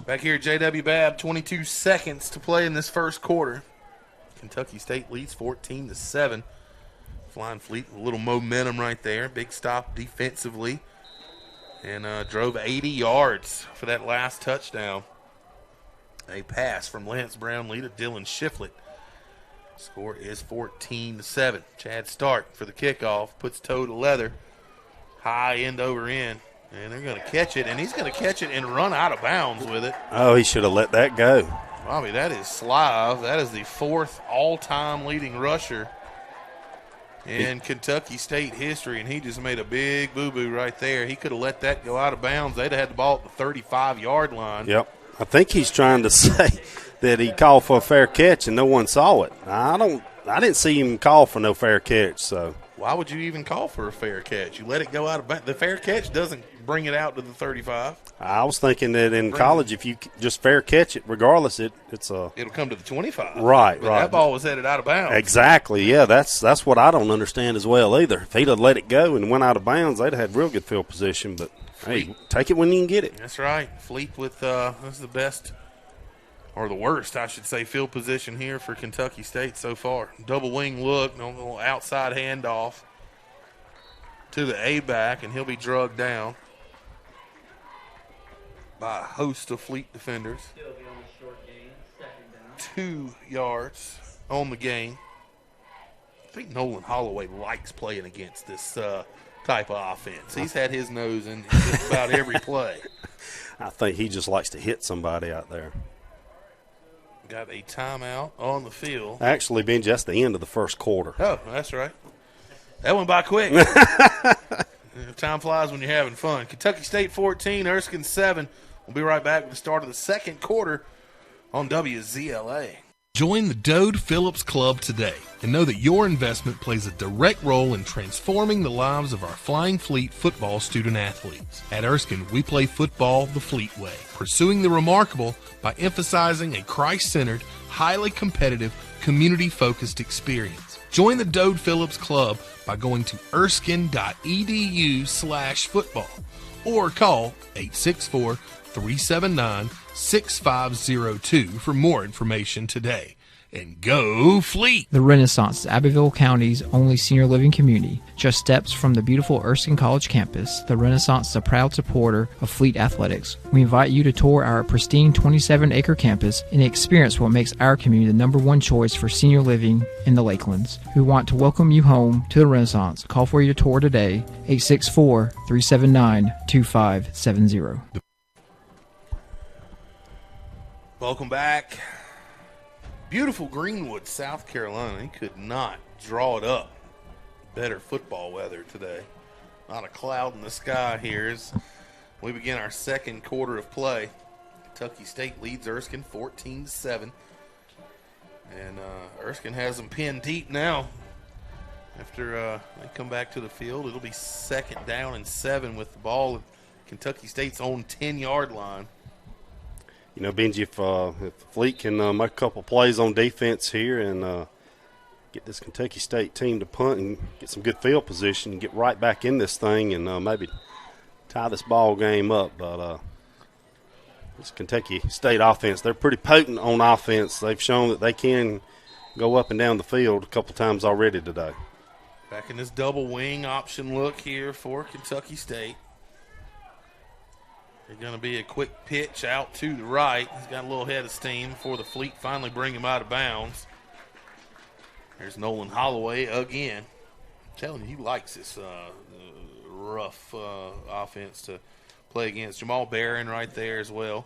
Back here at J.W. Babb, 22 seconds to play in this first quarter. Kentucky State leads 14-7. Flying Fleet, a little momentum right there. Big stop defensively. And drove 80 yards for that last touchdown. A pass from Lance Brownlee to Dylan Shiflett. Score is 14-7. Chad Stark for the kickoff. Puts toe to leather. High end over end. And they're going to catch it, and he's going to catch it and run out of bounds with it. Oh, he should have let that go. Bobby, that is Slive. That is the 4th all-time leading rusher in Kentucky State history, and he just made a big boo-boo right there. He could have let that go out of bounds. They'd have had the ball at the 35-yard line. Yep. I think he's trying to say that he called for a fair catch and no one saw it. I didn't see him call for no fair catch. So why would you even call for a fair catch? You let it go out of bounds. The fair catch doesn't bring it out to the 35. I was thinking that in college, if you just fair catch it, regardless, it'll come to the 25. Right, but right. That ball was headed out of bounds. Exactly. Yeah, that's what I don't understand as well either. If he'd have let it go and went out of bounds, they'd have had real good field position. But hey, take it when you can get it. That's right. Fleet with that's the best, or the worst, I should say, field position here for Kentucky State so far. Double wing look, no little outside handoff to the A-back, and he'll be drugged down by a host of Fleet defenders. 2 yards on the gain. I think Nolan Holloway likes playing against this type of offense. He's had his nose in just about every play. I think he just likes to hit somebody out there. Got a timeout on the field. Actually, been just the end of the first quarter. Oh, that's right. That went by quick. Time flies when you're having fun. Kentucky State 14, Erskine 7. We'll be right back with the start of the second quarter on WZLA. Join the Dode Phillips Club today and know that your investment plays a direct role in transforming the lives of our Flying Fleet football student athletes. At Erskine, we play football the Fleet way, pursuing the remarkable by emphasizing a Christ-centered, highly competitive, community-focused experience. Join the Dode Phillips Club by going to erskine.edu/football or call 864-379-6502 for more information today. And go Fleet! The Renaissance is Abbeville County's only senior living community. Just steps from the beautiful Erskine College campus, the Renaissance is a proud supporter of Fleet athletics. We invite you to tour our pristine 27-acre campus and experience what makes our community the #1 choice for senior living in the Lakelands. We want to welcome you home to the Renaissance. Call for your tour today, 864-379-2570. Welcome back. Beautiful Greenwood, South Carolina. He could not draw it up. Better football weather today. Not a cloud in the sky here as we begin our second quarter of play. Kentucky State leads Erskine 14-7. And Erskine has them pinned deep now. After they come back to the field, it'll be 2nd down and 7 with the ball at Kentucky State's own 10-yard line. You know, Benji, if Fleet can make a couple plays on defense here and get this Kentucky State team to punt and get some good field position and get right back in this thing and maybe tie this ball game up. But this Kentucky State offense, they're pretty potent on offense. They've shown that they can go up and down the field a couple times already today. Back in this double wing option look here for Kentucky State. There's going to be a quick pitch out to the right. He's got a little head of steam before the Fleet finally bring him out of bounds. There's Nolan Holloway again. I'm telling you, he likes this rough offense to play against. Jamal Barron right there as well.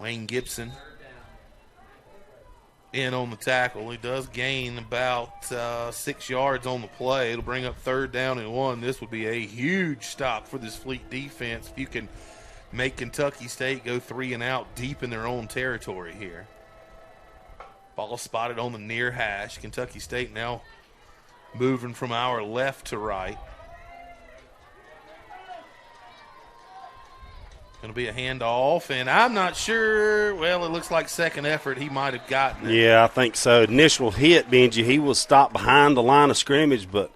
Wayne Gibson in on the tackle. He does gain about 6 yards on the play. It'll bring up 3rd down and 1. This would be a huge stop for this Fleet defense if you can make Kentucky State go 3 and out deep in their own territory here. Ball spotted on the near hash. Kentucky State now moving from our left to right. Going to be a handoff, and I'm not sure. Well, it looks like second effort. He might have gotten it. Yeah, I think so. Initial hit, Benji, he was stopped behind the line of scrimmage, but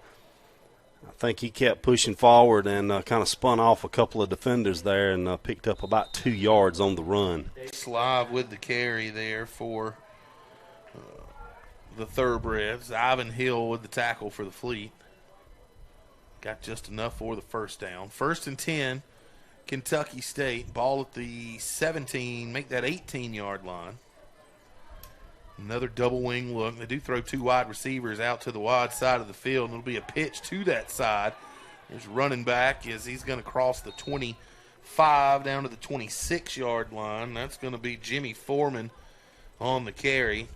I think he kept pushing forward and kind of spun off a couple of defenders there and picked up about 2 yards on the run. Slive with the carry there for the Thoroughbreds. Ivan Hill with the tackle for the Fleet. Got just enough for the 1st down. 1st and 10, Kentucky State. Ball at the 17, make that 18-yard line. Another double wing look. They do throw 2 wide receivers out to the wide side of the field, and it'll be a pitch to that side. There's running back as he's going to cross the 25 down to the 26-yard line. That's going to be Jimmy Foreman on the carry.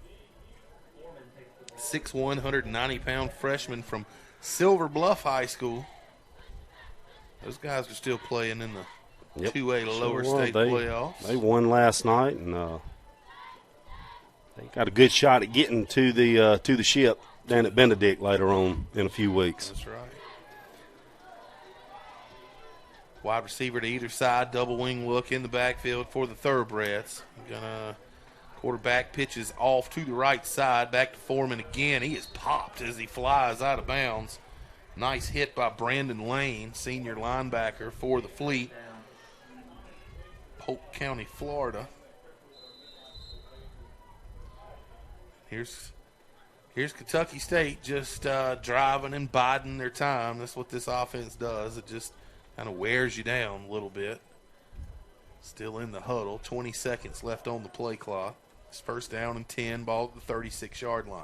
6'1", 190-pound freshman from Silver Bluff High School. Those guys are still playing in the 2A lower state playoffs. They won last night, and they got a good shot at getting to the ship down at Benedict later on in a few weeks. That's right. Wide receiver to either side, double wing look in the backfield for the Thoroughbreds. Quarterback pitches off to the right side, back to Foreman again. He is popped as he flies out of bounds. Nice hit by Brandon Lane, senior linebacker for the Fleet. Polk County, Florida. Here's Kentucky State just driving and biding their time. That's what this offense does. It just kind of wears you down a little bit. Still in the huddle. 20 seconds left on the play clock. It's first down and 10, ball at the 36-yard line.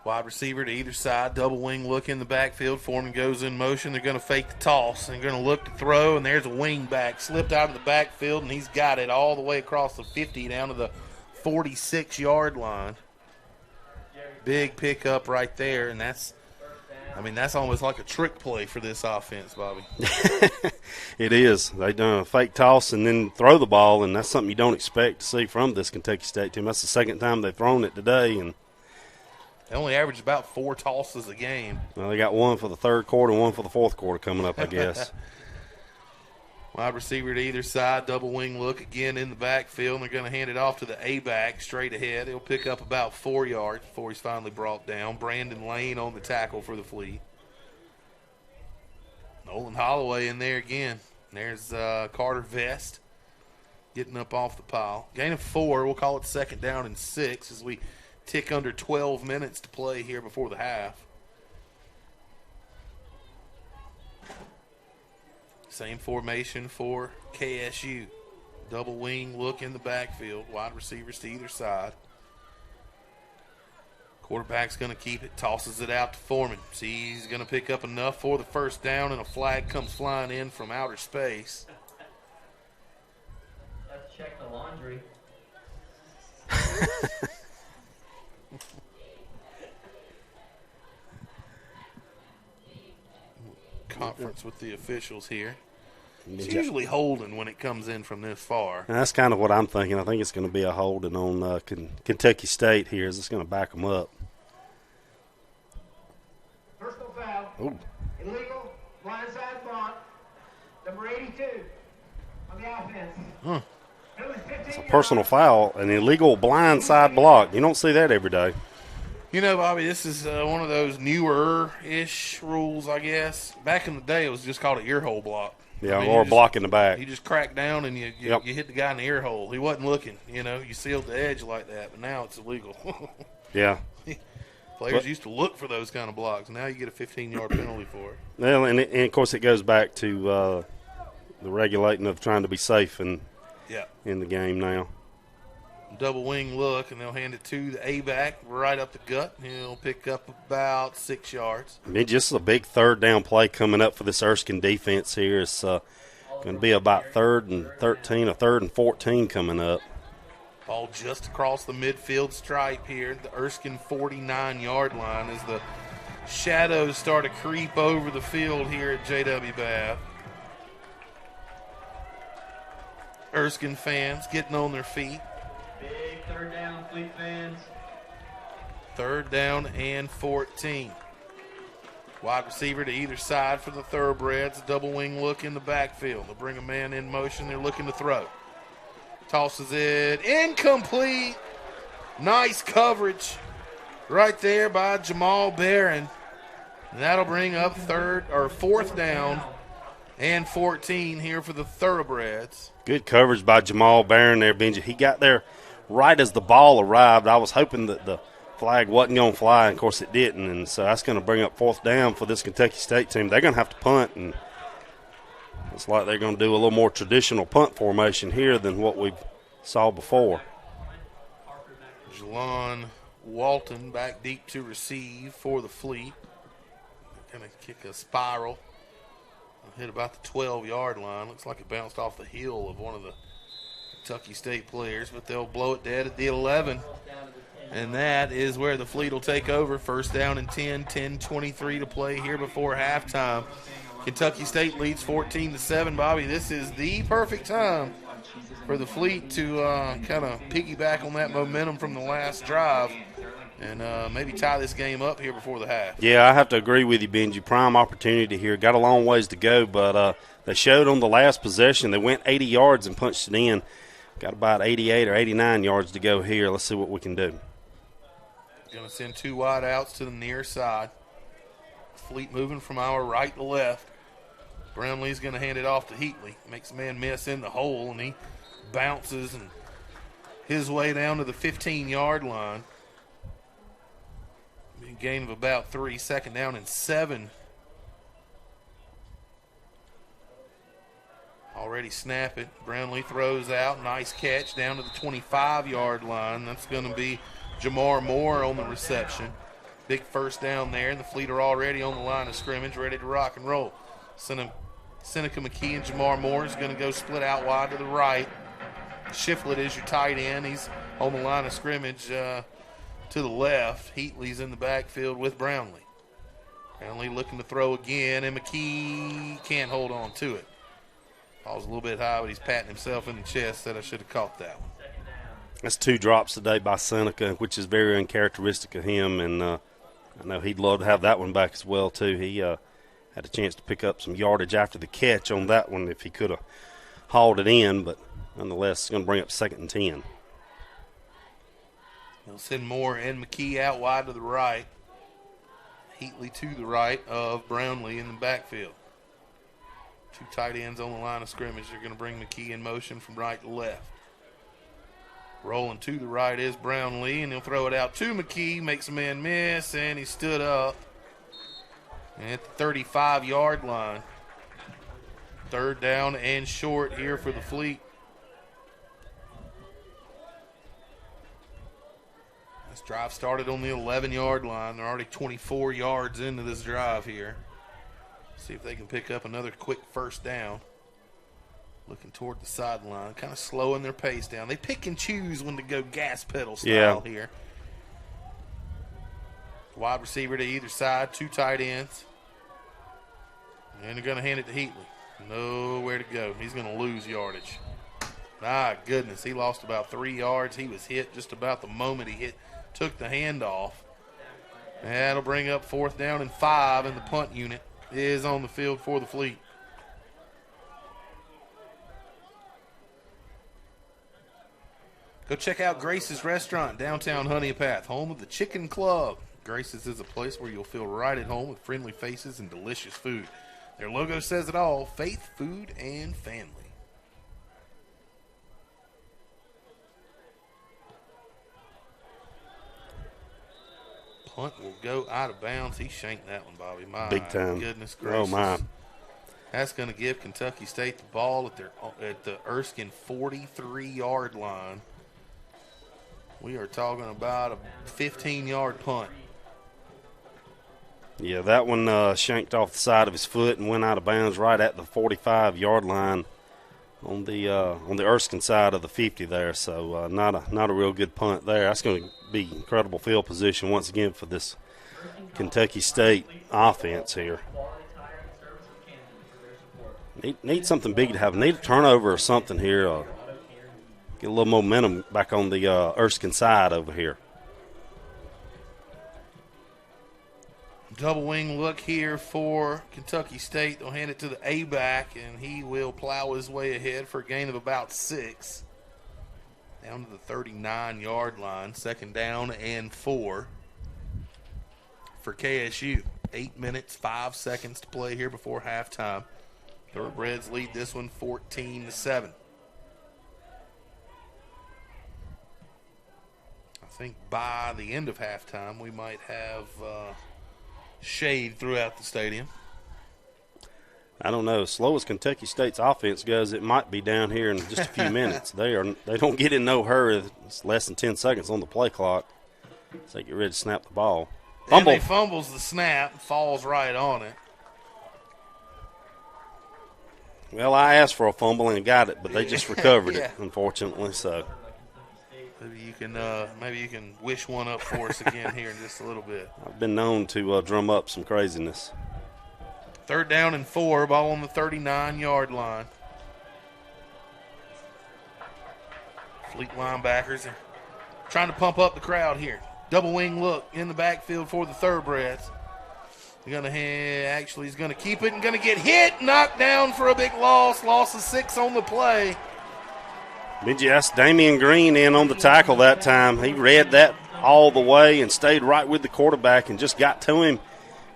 Wide receiver to either side, double wing look in the backfield. Foreman goes in motion. They're going to fake the toss. They're going to look to throw, and there's a wing back. Slipped out of the backfield, and he's got it all the way across the 50 down to the 46-yard line. Big pickup right there, and that's almost like a trick play for this offense, Bobby. It is. They done a fake toss and then throw the ball, and that's something you don't expect to see from this Kentucky State team. That's the second time they've thrown it today, and they only average about 4 tosses a game. Well, they got one for the third quarter and one for the fourth quarter coming up, I guess. Wide receiver to either side, double wing look again in the backfield, and they're going to hand it off to the A-back straight ahead. He'll pick up about 4 yards before he's finally brought down. Brandon Lane on the tackle for the Fleet. Nolan Holloway in there again. There's Carter Vest getting up off the pile. Gain of 4. We'll call it second down and 6 as we tick under 12 minutes to play here before the half. Same formation for KSU. Double wing look in the backfield. Wide receivers to either side. Quarterback's going to keep it. Tosses it out to Foreman. See, he's going to pick up enough for the first down, and a flag comes flying in from outer space. Let's check the laundry. Conference with the officials here. It's usually holding when it comes in from this far. And that's kind of what I'm thinking. I think it's going to be a holding on Kentucky State here. Is it's going to back them up. Personal foul. Ooh. Illegal. Blindside block. Number 82 on the offense. Huh. It was 15 It's a personal foul, an illegal blindside block. You don't see that every day. You know, Bobby, this is one of those newer-ish rules, I guess. Back in the day, it was just called an ear hole block. Yeah, or a block in the back. You just crack down and you hit the guy in the ear hole. He wasn't looking. You sealed the edge like that, but now it's illegal. Yeah. Players used to look for those kind of blocks. Now you get a 15-yard penalty for it. Well, and of course it goes back to the regulating of trying to be safe in the game now. Double wing look, and they'll hand it to the A-back right up the gut. He'll pick up about 6 yards. I mean, just a big third down play coming up for this Erskine defense here. It's going to be about 3rd and 13, or 3rd and 14 coming up. Ball just across the midfield stripe here, the Erskine 49-yard line, as the shadows start to creep over the field here at J.W. Bath. Erskine fans getting on their feet. Big third down, Fleet fans. 3rd down and 14. Wide receiver to either side for the Thoroughbreds. Double wing look in the backfield. They'll bring a man in motion. They're looking to throw. Tosses it incomplete. Nice coverage right there by Jamal Barron. And that'll bring up 4th down and 14 here for the Thoroughbreds. Good coverage by Jamal Barron there, Benji. He got there right as the ball arrived. I was hoping that the flag wasn't going to fly, and of course it didn't. And so that's going to bring up 4th down for this Kentucky State team. They're going to have to punt, and it's like they're going to do a little more traditional punt formation here than what we saw before. Jelon Walton back deep to receive for the Fleet. Going to kick a spiral. Hit about the 12-yard line. Looks like it bounced off the heel of one of the Kentucky State players, but they'll blow it dead at the 11. And that is where the Fleet will take over. First down and 10, 10:23 to play here before halftime. Kentucky State leads 14-7. Bobby, this is the perfect time for the Fleet to kind of piggyback on that momentum from the last drive and maybe tie this game up here before the half. Yeah, I have to agree with you, Benji. Prime opportunity here. Got a long ways to go, but they showed on the last possession. They went 80 yards and punched it in. Got about 88 or 89 yards to go here. Let's see what we can do. Going to send two wide outs to the near side. Fleet moving from our right to left. Brownlee's going to hand it off to Heatley. Makes a man miss in the hole, and he bounces and his way down to the 15-yard line. A gain of about 3, second down and 7. Already snap it. Brownlee throws out. Nice catch down to the 25-yard line. That's going to be Jamar Moore on the reception. Big first down there, and the Fleet are already on the line of scrimmage, ready to rock and roll. Seneca McKee and Jamar Moore is going to go split out wide to the right. Shiflett is your tight end. He's on the line of scrimmage to the left. Heatley's in the backfield with Brownlee. Brownlee looking to throw again, and McKee can't hold on to it. Ball's a little bit high, but he's patting himself in the chest. Said I should have caught that one. That's 2 drops today by Seneca, which is very uncharacteristic of him, and I know he'd love to have that one back as well, too. He had a chance to pick up some yardage after the catch on that one if he could have hauled it in, but nonetheless, it's going to bring up 2nd and 10. They'll send Moore and McKee out wide to the right. Heatley to the right of Brownlee in the backfield. 2 tight ends on the line of scrimmage. They're going to bring McKee in motion from right to left. Rolling to the right is Brownlee, and he'll throw it out to McKee. Makes a man miss, and he stood up at the 35-yard line. 3rd down and short here for the Fleet. This drive started on the 11-yard line. They're already 24 yards into this drive here. See if they can pick up another quick first down. Looking toward the sideline, kind of slowing their pace down. They pick and choose when to go gas pedal style here. Wide receiver to either side, 2 tight ends. And they're going to hand it to Heatley. Nowhere to go. He's going to lose yardage. My goodness, he lost about 3 yards. He was hit just about the moment he took the handoff. That'll bring up 4th down and 5, and the punt unit is on the field for the Fleet. Go check out Grace's Restaurant, downtown Honeypath, home of the Chicken Club. Grace's is a place where you'll feel right at home with friendly faces and delicious food. Their logo says it all: faith, food, and family. Punt will go out of bounds. He shanked that one, Bobby. My Big time. Goodness gracious. Oh, my. That's going to give Kentucky State the ball at the Erskine 43-yard line. We are talking about a 15-yard punt. Yeah, that one shanked off the side of his foot and went out of bounds right at the 45-yard line on the Erskine side of the 50 there. So not a real good punt there. That's going to be incredible field position once again for this Kentucky State offense here. Need something big to have. Need a turnover or something here. Get a little momentum back on the Erskine side over here. Double wing look here for Kentucky State. They'll hand it to the A-back, and he will plow his way ahead for a gain of about 6. Down to the 39-yard line. 2nd down and 4 for KSU. 8 minutes, 5 seconds to play here before halftime. Thoroughbreds lead this one 14-7. I think by the end of halftime we might have shade throughout the stadium. I don't know. As slow as Kentucky State's offense goes, it might be down here in just a few minutes. They don't get in no hurry. It's less than 10 seconds on the play clock. So they get ready to snap the ball. Fumble. And he fumbles the snap, falls right on it. Well, I asked for a fumble and got it, but they just recovered Yeah. it, unfortunately. So Maybe you can wish one up for us again here in just a little bit. I've been known to drum up some craziness. 3rd down and 4, ball on the 39-yard line. Fleet linebackers are trying to pump up the crowd here. Double wing look in the backfield for the thoroughbreds. He's going to keep it and going to get hit, knocked down for a big loss. Loss of 6 on the play. Benji, that's Damian Green in on the tackle that time. He read that all the way and stayed right with the quarterback and just got to him.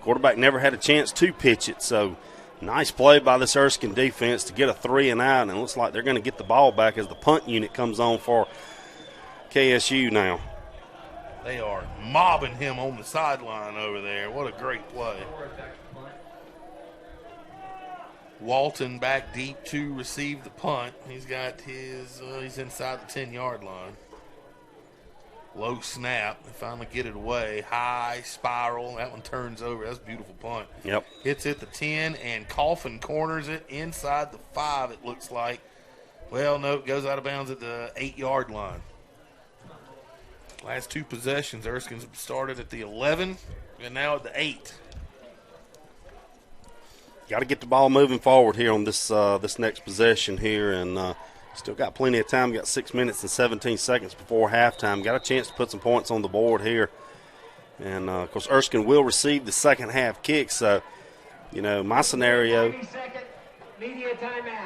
Quarterback never had a chance to pitch it, so nice play by this Erskine defense to get a 3 and out, and it looks like they're going to get the ball back as the punt unit comes on for KSU now. They are mobbing him on the sideline over there. What a great play. Walton back deep to receive the punt. He's got he's inside the 10-yard line. Low snap. They finally get it away. High spiral. That one turns over. That's a beautiful punt. Yep. Hits at the 10 and Coffin corners it inside the 5, it looks like. Well, no, it goes out of bounds at the 8-yard line. Last 2 possessions, Erskine's started at the 11 and now at the 8. Got to get the ball moving forward here on this next possession here, and still got plenty of time. Got 6 minutes and 17 seconds before halftime. Got a chance to put some points on the board here. And, of course, Erskine will receive the second half kick. So, my scenario,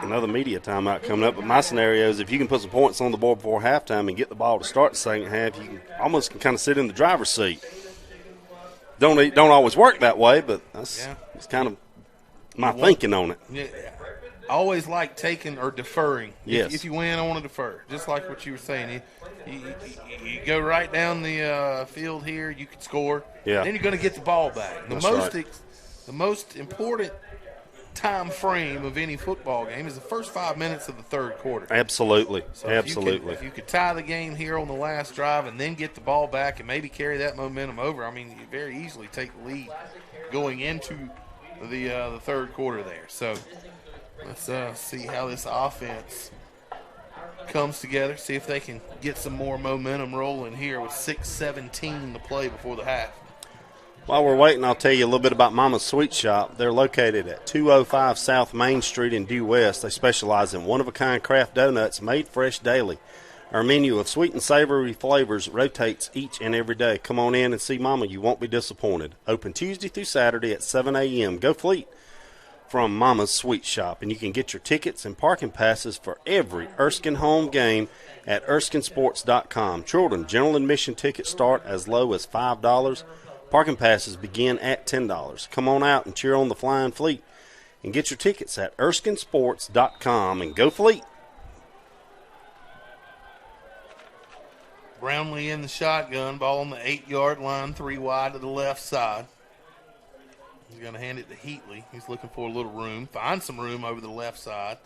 another media timeout coming up, but my scenario is if you can put some points on the board before halftime and get the ball to start the second half, you can almost kind of sit in the driver's seat. Don't always work that way, but that's kind of my thinking on it. Yeah, I always like taking or deferring. Yes. If you win, I want to defer. Just like what you were saying. You go right down the field here, you can score. Yeah. Then you're going to get the ball back. The most important time frame of any football game is the first 5 minutes of the third quarter. Absolutely. So Absolutely. If you could tie the game here on the last drive and then get the ball back and maybe carry that momentum over, I mean, you very easily take the lead going into the third quarter there. So let's see how this offense comes together, see if they can get some more momentum rolling here with 6:17 to play before the half. While we're waiting, I'll tell you a little bit about Mama's Sweet Shop. They're located at 205 South Main Street in Due West. They specialize in one-of-a-kind craft donuts made fresh daily. Our menu of sweet and savory flavors rotates each and every day. Come on in and see Mama. You won't be disappointed. Open Tuesday through Saturday at 7 a.m. Go Fleet from Mama's Sweet Shop. And you can get your tickets and parking passes for every Erskine home game at ErskineSports.com. Children, general admission tickets start as low as $5. Parking passes begin at $10. Come on out and cheer on the Flying Fleet and get your tickets at ErskineSports.com and go Fleet. Brownlee in the shotgun, ball on the 8-yard line, 3 wide to the left side. He's going to hand it to Heatley. He's looking for a little room. Finds some room over the left side.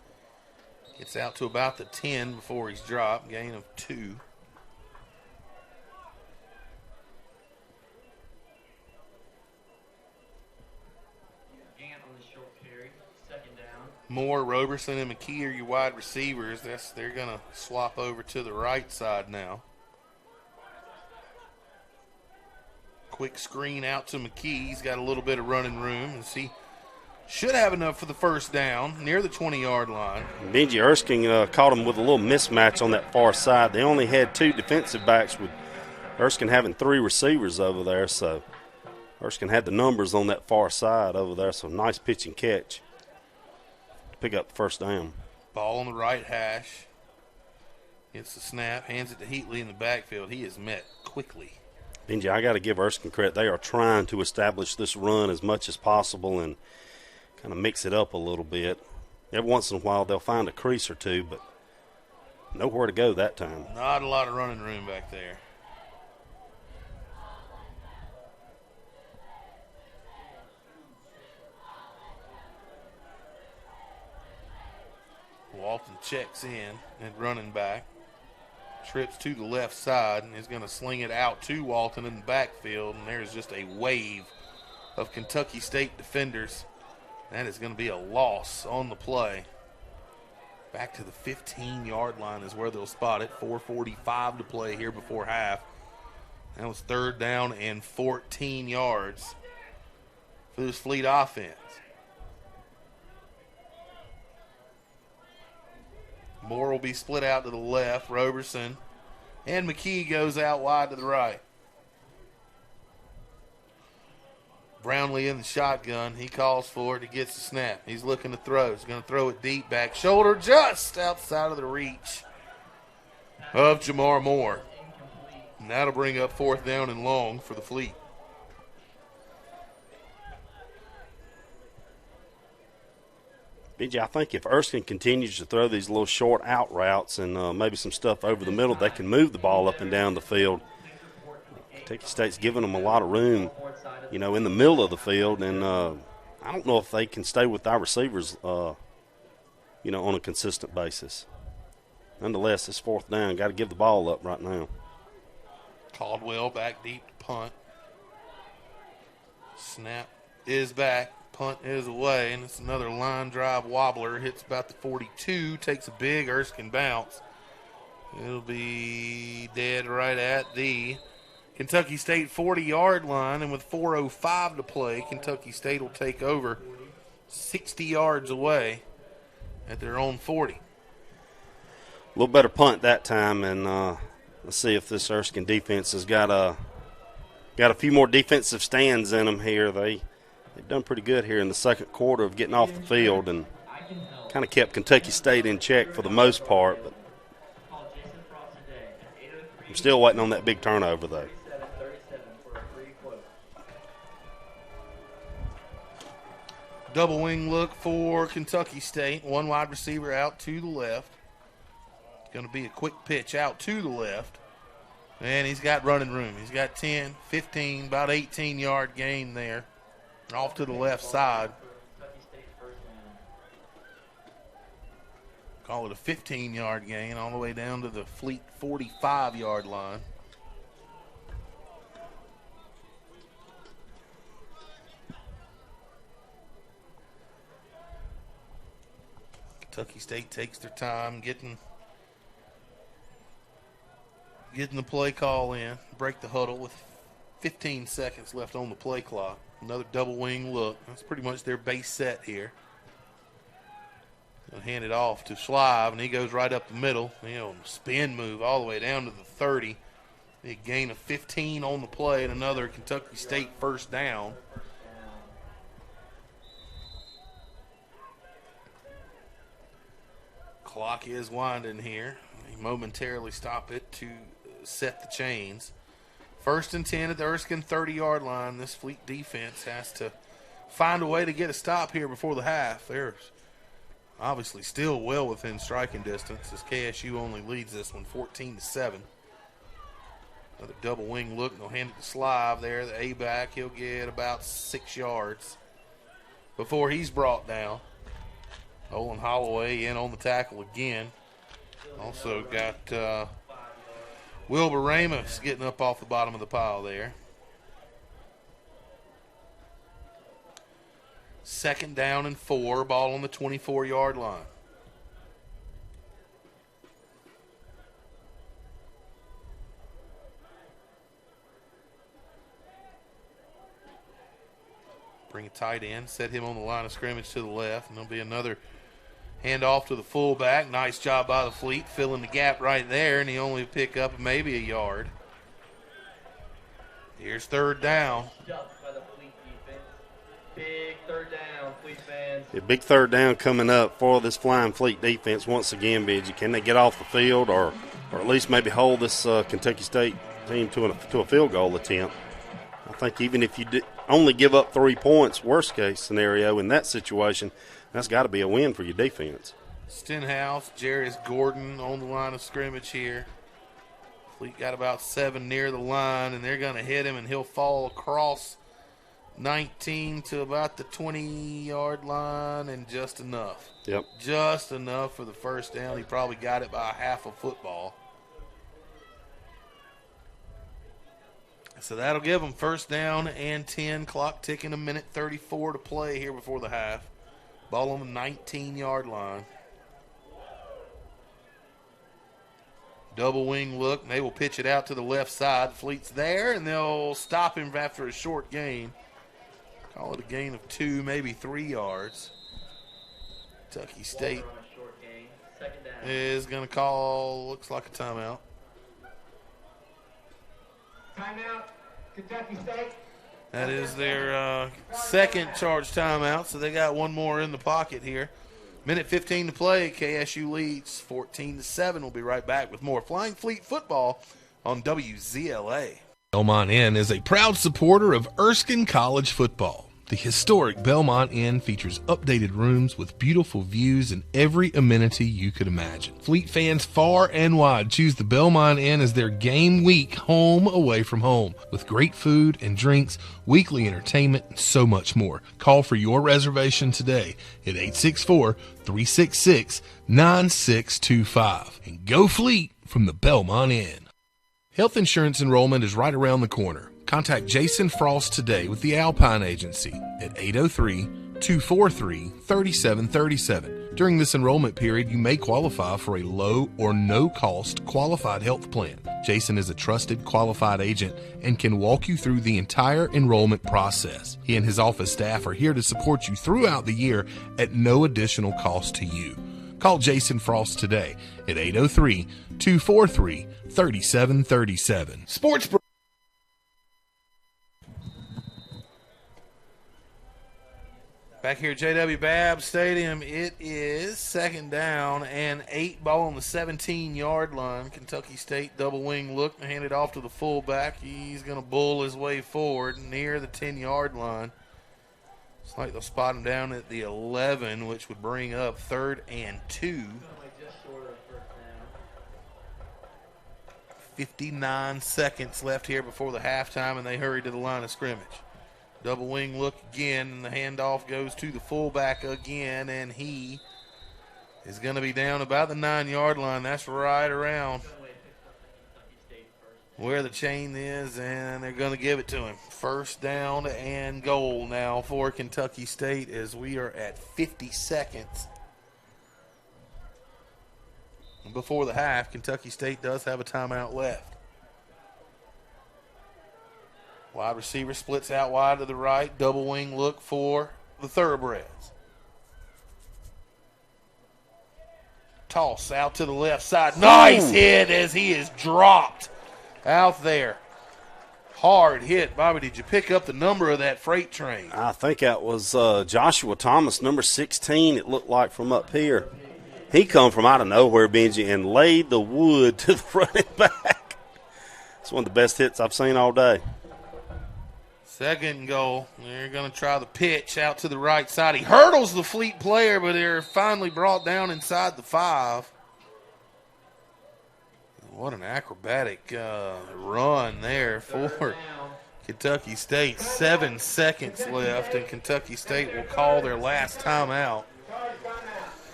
Gets out to about the 10 before he's dropped. Gain of 2. Moore, Roberson, and McKee are your wide receivers. They're going to swap over to the right side now. Quick screen out to McKee. He's got a little bit of running room. And he should have enough for the first down near the 20-yard line. Benji Erskine caught him with a little mismatch on that far side. They only had 2 defensive backs, with Erskine having 3 receivers over there. So Erskine had the numbers on that far side over there. So nice pitch and catch to pick up the first down. Ball on the right hash. Gets the snap. Hands it to Heatley in the backfield. He is met quickly. Benji, I got to give Erskine credit. They are trying to establish this run as much as possible and kind of mix it up a little bit. Every once in a while they'll find a crease or two, but nowhere to go that time. Not a lot of running room back there. Walton checks in at running back. Trips to the left side and is going to sling it out to Walton in the backfield. And there's just a wave of Kentucky State defenders. That is going to be a loss on the play. Back to the 15-yard line is where they'll spot it. 4:45 to play here before half. That was 3rd down and 14 yards for this Fleet offense. Moore will be split out to the left. Roberson and McKee goes out wide to the right. Brownlee in the shotgun. He calls for it. He gets the snap. He's looking to throw. He's going to throw it deep back shoulder just outside of the reach of Jamar Moore. And that'll bring up 4th down and long for the Fleet. BJ, I think if Erskine continues to throw these little short out routes and maybe some stuff over the middle, they can move the ball up and down the field. Kentucky State's giving them a lot of room, in the middle of the field, and I don't know if they can stay with our receivers, on a consistent basis. Nonetheless, it's 4th down. Got to give the ball up right now. Caldwell back deep to punt. Snap is back. Punt is away, and it's another line drive wobbler. Hits about the 42, takes a big Erskine bounce. It'll be dead right at the Kentucky State 40-yard line, and with 4:05 to play, Kentucky State will take over 60 yards away at their own 40. A little better punt that time, and let's see if this Erskine defense has got a few more defensive stands in them here. They've done pretty good here in the second quarter of getting off the field and kind of kept Kentucky State in check for the most part. But I'm still waiting on that big turnover, though. Double wing look for Kentucky State. One wide receiver out to the left. It's going to be a quick pitch out to the left. And he's got running room. He's got 10, 15, about 18-yard gain there. Off to the left side. Call it a 15-yard gain all the way down to the Fleet 45-yard line. Kentucky State takes their time getting the play call in. Break the huddle with 15 seconds left on the play clock. Another double wing look. That's pretty much their base set here. They'll hand it off to Schlive, and he goes right up the middle. Spin move all the way down to the 30. Big gain of 15 on the play, and another Kentucky State first down. Clock is winding here. They momentarily stop it to set the chains. 1st and 10 at the Erskine 30-yard line. This Fleet defense has to find a way to get a stop here before the half. They're obviously still well within striking distance as KSU only leads this one 14-7. Another double wing look, and they'll hand it to Slive there. The A-back, he'll get about 6 yards before he's brought down. Olin Holloway in on the tackle again. Also got Wilbur Ramos getting up off the bottom of the pile there. 2nd down and 4. Ball on the 24-yard line. Bring a tight end. Set him on the line of scrimmage to the left. And there'll be another handoff to the fullback. Nice job by the Fleet, filling the gap right there, and he only pick up maybe a yard. Here's 3rd down. Big 3rd down, Fleet fans. A big 3rd down coming up for this Flying Fleet defense once again, Bidgie. Can they get off the field or at least maybe hold this Kentucky State team to a field goal attempt? I think even if you only give up 3 points, worst case scenario in that situation, that's got to be a win for your defense. Stenhouse, Jarius Gordon on the line of scrimmage here. Fleet got about 7 near the line, and they're going to hit him, and he'll fall across 19 to about the 20-yard line, and just enough. Yep. Just enough for the first down. He probably got it by half a football. So that'll give them 1st down and 10. Clock ticking, 1:34 to play here before the half. Ball on the 19-yard line. Double wing look, and they will pitch it out to the left side. Fleet's there, and they'll stop him after a short gain. Call it a gain of 2, maybe 3 yards. Kentucky State is going to call, looks like a timeout. Timeout, Kentucky State. That is their second charge timeout, so they got one more in the pocket here. Minute 15 to play. KSU leads 14-7. We'll be right back with more Flying Fleet football on WZLA. Belmont Inn is a proud supporter of Erskine College football. The historic Belmont Inn features updated rooms with beautiful views and every amenity you could imagine. Fleet fans far and wide choose the Belmont Inn as their game week home away from home, with great food and drinks, weekly entertainment, and so much more. Call for your reservation today at 864-366-9625. And go Fleet from the Belmont Inn. Health insurance enrollment is right around the corner. Contact Jason Frost today with the Alpine Agency at 803-243-3737. During this enrollment period, you may qualify for a low or no-cost qualified health plan. Jason is a trusted, qualified agent and can walk you through the entire enrollment process. He and his office staff are here to support you throughout the year at no additional cost to you. Call Jason Frost today at 803-243-3737. Sports. Back here at J.W. Babb Stadium, it is second down and 8, ball on the 17-yard line. Kentucky State double wing look and hand it off to the fullback. He's going to bull his way forward near the 10-yard line. It's like they'll spot him down at the 11, which would bring up 3rd and 2. 59 seconds left here before the halftime, and they hurry to the line of scrimmage. Double wing look again, and the handoff goes to the fullback again, and he is going to be down about the 9-yard line. That's right around where the chain is, and they're going to give it to him. First down and goal now for Kentucky State as we are at 50 seconds. Before the half, Kentucky State does have a timeout left. Wide receiver splits out wide to the right. Double wing look for the Thoroughbreds. Toss out to the left side. Nice hit as he is dropped out there. Hard hit. Bobby, did you pick up the number of that freight train? I think that was Joshua Thomas, number 16, it looked like from up here. He come from out of nowhere, Benji, and laid the wood to the running back. It's one of the best hits I've seen all day. Second and goal. They're going to try the pitch out to the right side. He hurdles the Fleet player, but they're finally brought down inside the 5. What an acrobatic run there for Kentucky State. 7 seconds left, and Kentucky State will call their last timeout.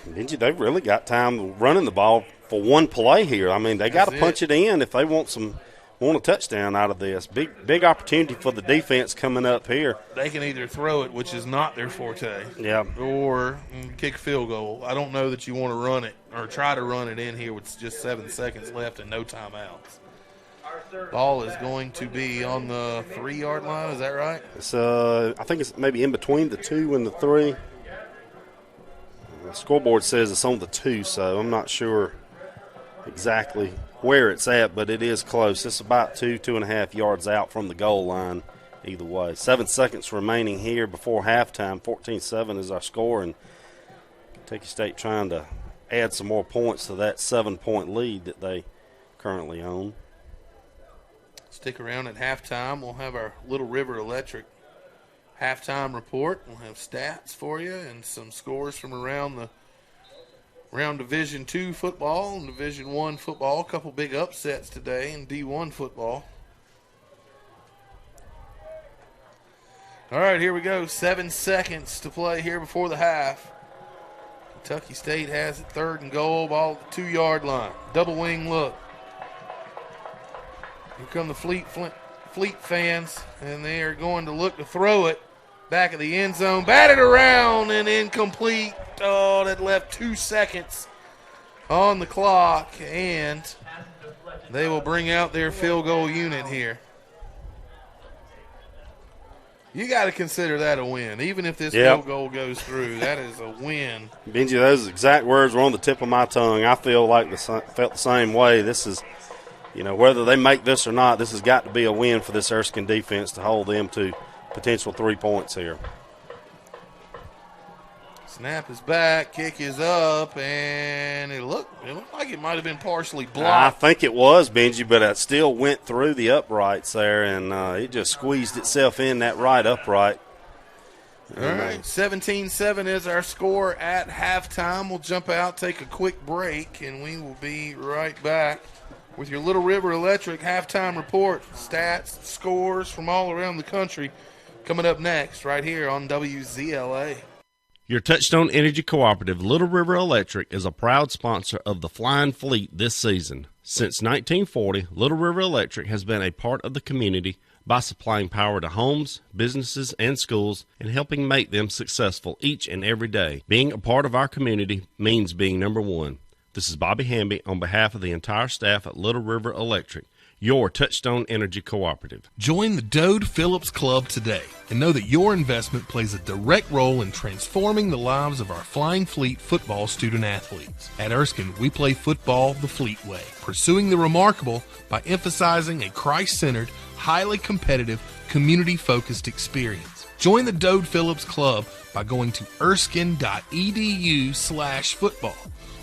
Benji, they've really got time running the ball for one play here. I mean, they got to punch it in if they want a touchdown out of this. Big opportunity for the defense coming up here. They can either throw it, which is not their forte, or kick a field goal. I don't know that you want to run it or try to run it in here with just 7 seconds left and no timeouts. Ball is going to be on the 3-yard line. Is that right? It's I think it's maybe in between the 2 and the 3. The scoreboard says it's on the 2, so I'm not sure exactly where it's at, but it is close. It's about 2.5 yards out from the goal line either way. 7 seconds remaining here before halftime. 14-7 is our score, and Kentucky State trying to add some more points to that 7-point lead that they currently own. Stick around at halftime. We'll have our Little River Electric halftime report. We'll have stats for you and some scores from around Division II football and Division I football. A couple big upsets today in D1 football. All right, here we go. 7 seconds to play here before the half. Kentucky State has it 3rd and goal, ball at the 2-yard line. Double wing look. Here come the Fleet fans, and they are going to look to throw it. Back of the end zone, batted around and incomplete. Oh, that left 2 seconds on the clock, and They will bring out their field goal unit here. You got to consider that a win. Even if this field goal goes through, that is a win. Benji, those exact words were on the tip of my tongue. I feel like felt the same way. This is, whether they make this or not, this has got to be a win for this Erskine defense to hold them to potential 3 points here. Snap is back, kick is up, and it looked like it might have been partially blocked. I think it was, Benji, but it still went through the uprights there, and it just squeezed itself in that right upright. All right, 17-7 is our score at halftime. We'll jump out, take a quick break, and we will be right back with your Little River Electric halftime report, stats, scores from all around the country coming up next right here on WZLA. Your Touchstone Energy Cooperative, Little River Electric, is a proud sponsor of the Flying Fleet this season. Since 1940, Little River Electric has been a part of the community by supplying power to homes, businesses, and schools and helping make them successful each and every day. Being a part of our community means being number one. This is Bobby Hamby on behalf of the entire staff at Little River Electric, your Touchstone Energy Cooperative. Join the Dode Phillips Club today and know that your investment plays a direct role in transforming the lives of our Flying Fleet football student athletes. At Erskine, we play football the Fleet way, pursuing the remarkable by emphasizing a Christ-centered, highly competitive, community-focused experience. Join the Dode Phillips Club by going to erskine.edu/football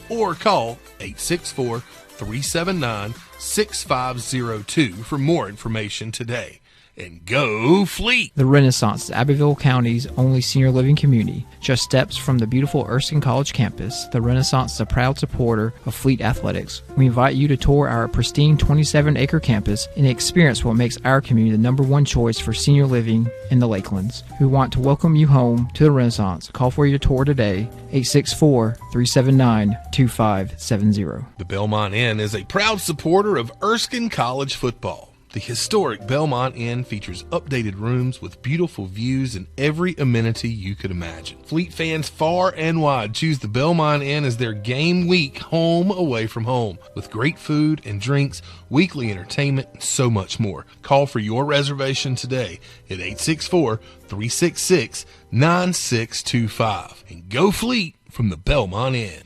or call 864-379-6502 for more information today. And go Fleet! The Renaissance is Abbeville County's only senior living community. Just steps from the beautiful Erskine College campus, the Renaissance is a proud supporter of Fleet athletics. We invite you to tour our pristine 27-acre campus and experience what makes our community the number one choice for senior living in the Lakelands. We want to welcome you home to the Renaissance. Call for your tour today, 864-379-2570. The Belmont Inn is a proud supporter of Erskine College football. The historic Belmont Inn features updated rooms with beautiful views and every amenity you could imagine. Fleet fans far and wide choose the Belmont Inn as their game week home away from home, with great food and drinks, weekly entertainment, and so much more. Call for your reservation today at 864-366-9625. And go Fleet from the Belmont Inn.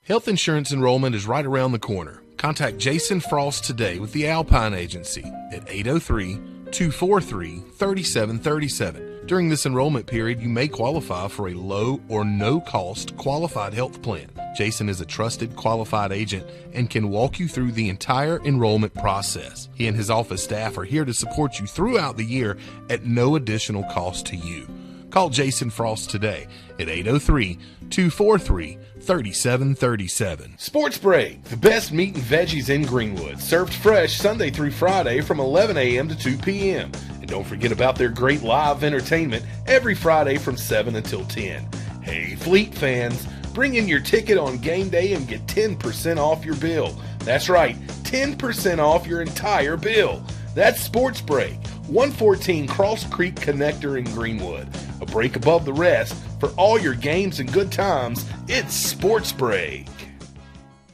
Health insurance enrollment is right around the corner. Contact Jason Frost today with the Alpine Agency at 803-243-3737. During this enrollment period, you may qualify for a low or no-cost qualified health plan. Jason is a trusted, qualified agent and can walk you through the entire enrollment process. He and his office staff are here to support you throughout the year at no additional cost to you. Call Jason Frost today at 803-243-3737. Sports Break, the best meat and veggies in Greenwood. Served fresh Sunday through Friday from 11 a.m. to 2 p.m. And don't forget about their great live entertainment every Friday from 7 until 10. Hey, Fleet fans, bring in your ticket on game day and get 10% off your bill. That's right, 10% off your entire bill. That's Sports Break, 114 Cross Creek Connector in Greenwood. A break above the rest. For all your games and good times, it's Sports Break.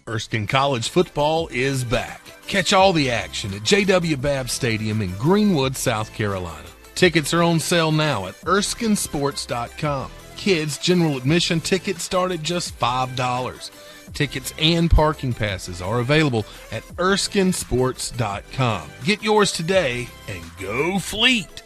Erskine College football is back. Catch all the action at J.W. Babb Stadium in Greenwood, South Carolina. Tickets are on sale now at erskinesports.com. Kids general admission tickets start at just $5. Tickets and parking passes are available at erskinesports.com. Get yours today and go Fleet!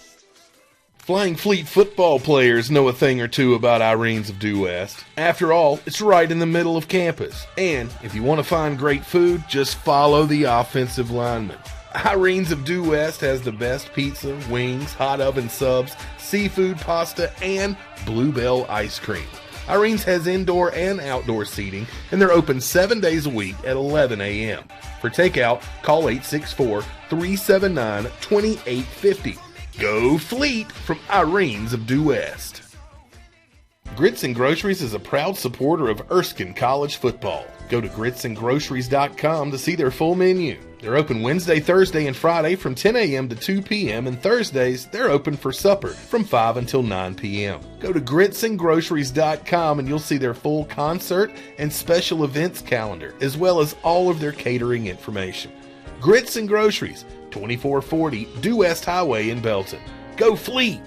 Flying Fleet football players know a thing or two about Irene's of Due West. After all, it's right in the middle of campus. And if you want to find great food, just follow the offensive lineman. Irene's of Due West has the best pizza, wings, hot oven subs, seafood pasta, and Bluebell ice cream. Irene's has indoor and outdoor seating, and they're open 7 days a week at 11 a.m. For takeout, call 864-379-2850. Go Fleet from Irene's of Due West. Grits and Groceries is a proud supporter of Erskine College football. Go to gritsandgroceries.com to see their full menu. They're open Wednesday, Thursday, and Friday from 10 a.m. to 2 p.m. and Thursdays, they're open for supper from 5 until 9 p.m. Go to gritsandgroceries.com and you'll see their full concert and special events calendar, as well as all of their catering information. Grits and Groceries, 2440 Due West Highway in Belton. Go Fleet!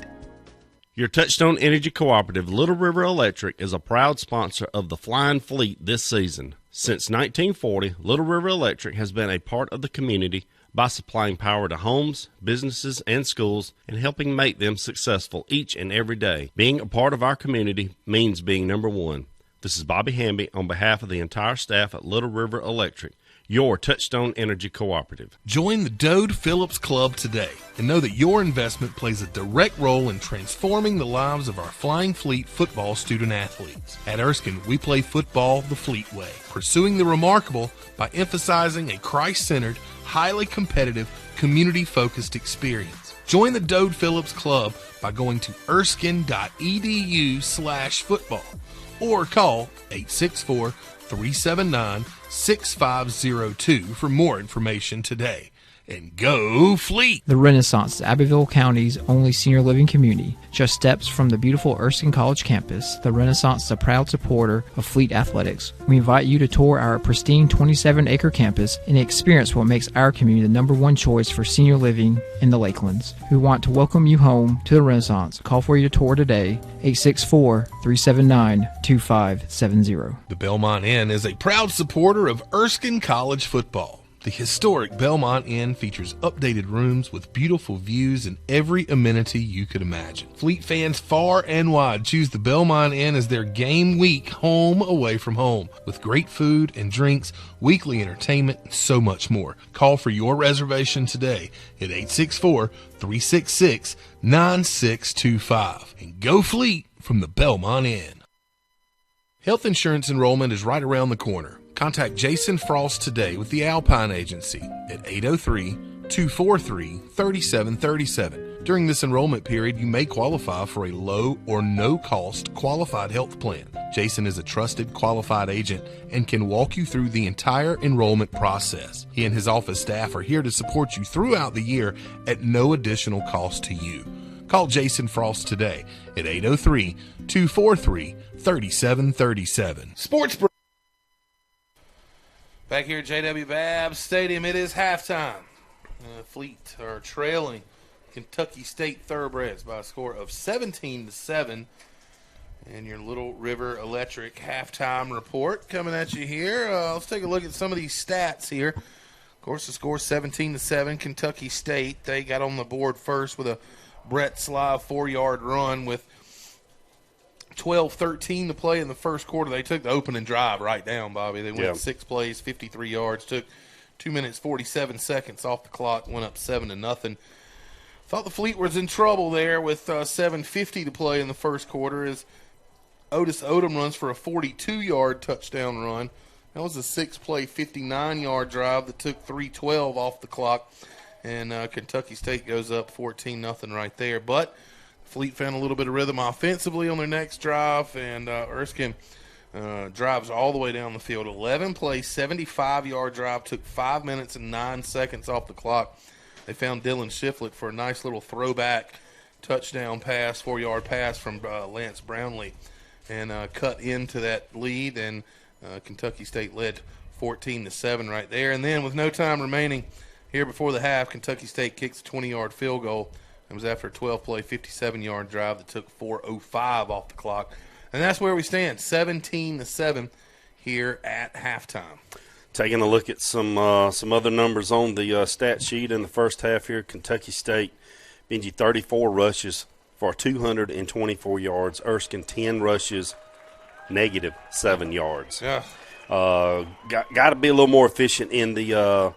Your Touchstone Energy Cooperative, Little River Electric, is a proud sponsor of the Flying Fleet this season. Since 1940, Little River Electric has been a part of the community by supplying power to homes, businesses, and schools and helping make them successful each and every day. Being a part of our community means being number one. This is Bobby Hamby on behalf of the entire staff at Little River Electric, your Touchstone Energy Cooperative. Join the Dode Phillips Club today and know that your investment plays a direct role in transforming the lives of our Flying Fleet football student athletes. At Erskine, we play football the Fleet way, pursuing the remarkable by emphasizing a Christ-centered, highly competitive, community-focused experience. Join the Dode Phillips Club by going to erskine.edu/football or call 864-379-6502 for more information today. And go Fleet! The Renaissance is Abbeville County's only senior living community. Just steps from the beautiful Erskine College campus, the Renaissance is a proud supporter of Fleet athletics. We invite you to tour our pristine 27-acre campus and experience what makes our community the number one choice for senior living in the Lakelands. We want to welcome you home to the Renaissance. Call for your tour today, 864-379-2570. The Belmont Inn is a proud supporter of Erskine College football. The historic Belmont Inn features updated rooms with beautiful views and every amenity you could imagine. Fleet fans far and wide choose the Belmont Inn as their game week home away from home, with great food and drinks, weekly entertainment, and so much more. Call for your reservation today at 864-366-9625. And go Fleet from the Belmont Inn. Health insurance enrollment is right around the corner. Contact Jason Frost today with the Alpine Agency at 803-243-3737. During this enrollment period, you may qualify for a low or no-cost qualified health plan. Jason is a trusted, qualified agent and can walk you through the entire enrollment process. He and his office staff are here to support you throughout the year at no additional cost to you. Call Jason Frost today at 803-243-3737. Sports Back here at JW Babb Stadium, it is halftime. Fleet are trailing Kentucky State Thoroughbreds by a score of 17-7. And your Little River Electric halftime report coming at you here. Let's take a look at some of these stats here. Of course, the score 17-7. Kentucky State, they got on the board first with a Brett Sly 4-yard run with 12-13 to play in the first quarter. They took the opening drive right down, Bobby. They went 6 plays, 53 yards, took 2 minutes, 47 seconds off the clock, went up 7-0. Thought the Fleet was in trouble there with 7:50 to play in the first quarter as Otis Odom runs for a 42-yard touchdown run. That was a 6-play, 59-yard drive that took 3:12 off the clock, and Kentucky State goes up 14-0 right there. But Fleet found a little bit of rhythm offensively on their next drive, and Erskine drives all the way down the field. 11-play, 75-yard drive, took 5 minutes and 9 seconds off the clock. They found Dylan Shiflett for a nice little throwback touchdown pass, 4-yard pass from Lance Brownlee, and cut into that lead, and Kentucky State led 14-7 right there. And then with no time remaining here before the half, Kentucky State kicks a 20-yard field goal. It was after a 12-play, 57-yard drive that took 4:05 off the clock. And that's where we stand, 17-7 here at halftime. Taking a look at some other numbers on the stat sheet in the first half here, Kentucky State, Benji 34 rushes for 224 yards. Erskine 10 rushes, -7 yards. Yeah. Got to be a little more efficient in the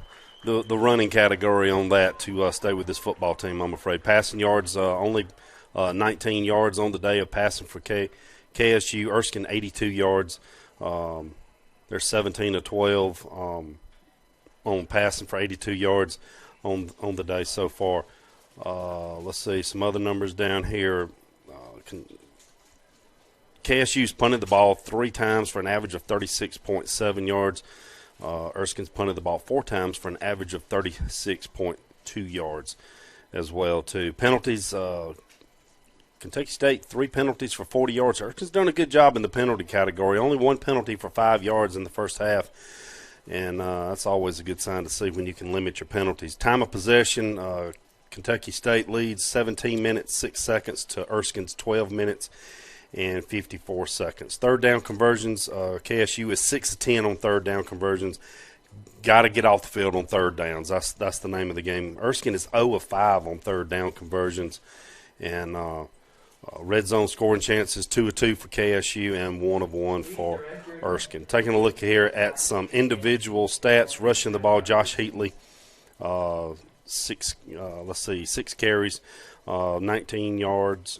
running category on that to stay with this football team, I'm afraid. Passing yards, only 19 yards on the day of passing for KSU. Erskine 82 yards. They're 17-12 on passing for 82 yards on the day so far. Let's see some other numbers down here. KSU's punted the ball 3 times for an average of 36.7 yards. Erskine's punted the ball 4 times for an average of 36.2 yards as well, too. Penalties, Kentucky State, 3 penalties for 40 yards. Erskine's done a good job in the penalty category. Only 1 penalty for 5 yards in the first half. and that's always a good sign to see when you can limit your penalties. Time of possession, Kentucky State leads 17 minutes, 6 seconds to Erskine's 12 minutes and 54 seconds. Third down conversions, KSU is 6 of 10 on third down conversions. Got to get off the field on third downs. That's the name of the game. Erskine is 0 of 5 on third down conversions, and red zone scoring chances 2 of 2 for KSU and 1 of 1 for Erskine. Taking a look here at some individual stats, rushing the ball, Josh Heatley, 6 carries, 19 yards,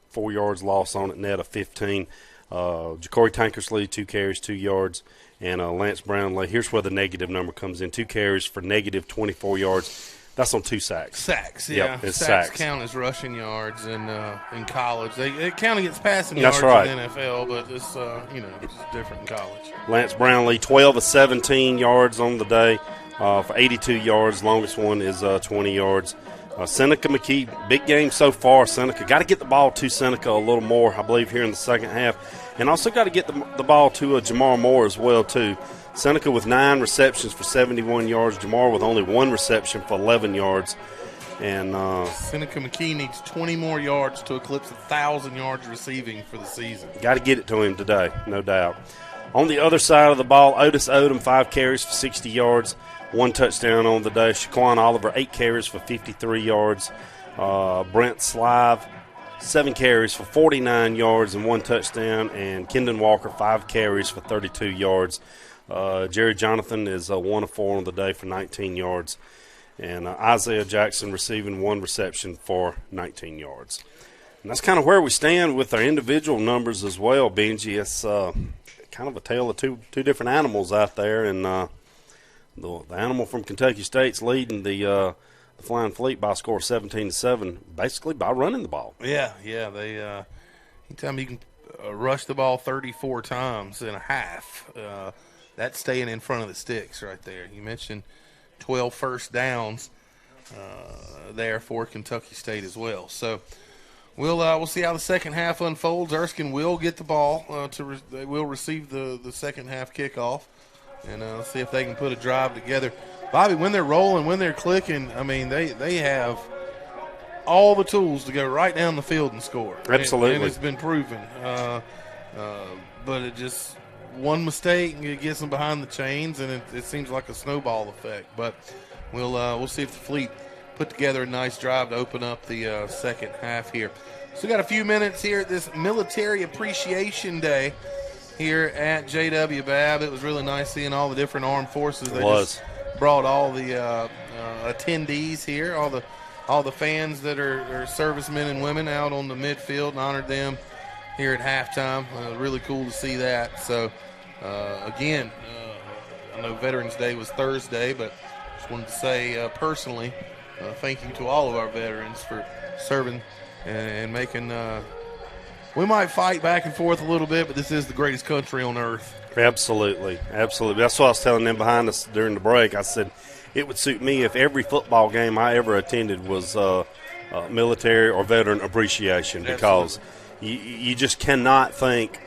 4 yards loss on it, net of 15. Ja'Cory Tankersley, 2 carries, 2 yards, and Lance Brownlee. Here's where the negative number comes in: 2 carries for negative 24 yards. That's on 2 sacks. Sacks, yeah. Yep, it's sacks sacks. count as rushing yards in college. It kind of gets passing That's yards right. in the NFL, but it's it's different in college. Lance Brownlee, 12 of 17 yards on the day for 82 yards. Longest one is 20 yards. Seneca McKee, big game so far. Seneca got to get the ball to Seneca a little more, I believe, here in the second half. And also got to get the ball to Jamar Moore as well, too. Seneca with 9 receptions for 71 yards. Jamar with only 1 reception for 11 yards. And Seneca McKee needs 20 more yards to eclipse 1,000 yards receiving for the season. Got to get it to him today, no doubt. On the other side of the ball, Otis Odom, 5 carries for 60 yards, 1 touchdown on the day. Shaquan Oliver, 8 carries for 53 yards. Brent Slive, 7 carries for 49 yards and 1 touchdown. And Kendon Walker, 5 carries for 32 yards. Jerry Jonathan is 1 of 4 on the day for 19 yards. And Isaiah Jackson receiving 1 reception for 19 yards. And that's kind of where we stand with our individual numbers as well, Benji. It's kind of a tale of two different animals out there. And the animal from Kentucky State's leading the Flying Fleet by a score of 17-7, basically by running the ball. Yeah. They anytime you can rush the ball 34 times in a half, that's staying in front of the sticks right there. You mentioned 12 first downs there for Kentucky State as well. So we'll see how the second half unfolds. Erskine will get the ball. They will receive the second half kickoff, and see if they can put a drive together. Bobby, when they're rolling, when they're clicking, I mean, they have all the tools to go right down the field and score. Absolutely. And it's been proven. But it just one mistake and it gets them behind the chains, and it seems like a snowball effect. But we'll see if the Fleet put together a nice drive to open up the second half here. So we got a few minutes here at this Military Appreciation Day here at JW Babb. It was really nice seeing all the different armed forces. They just brought all the attendees here, all the fans that are servicemen and women out on the midfield, and honored them here at halftime. Really cool to see that. So, again, I know Veterans Day was Thursday, but just wanted to say personally, thank you to all of our veterans for serving and making we might fight back and forth a little bit, but this is the greatest country on earth. Absolutely. That's what I was telling them behind us during the break. I said it would suit me if every football game I ever attended was military or veteran appreciation, because you just cannot thank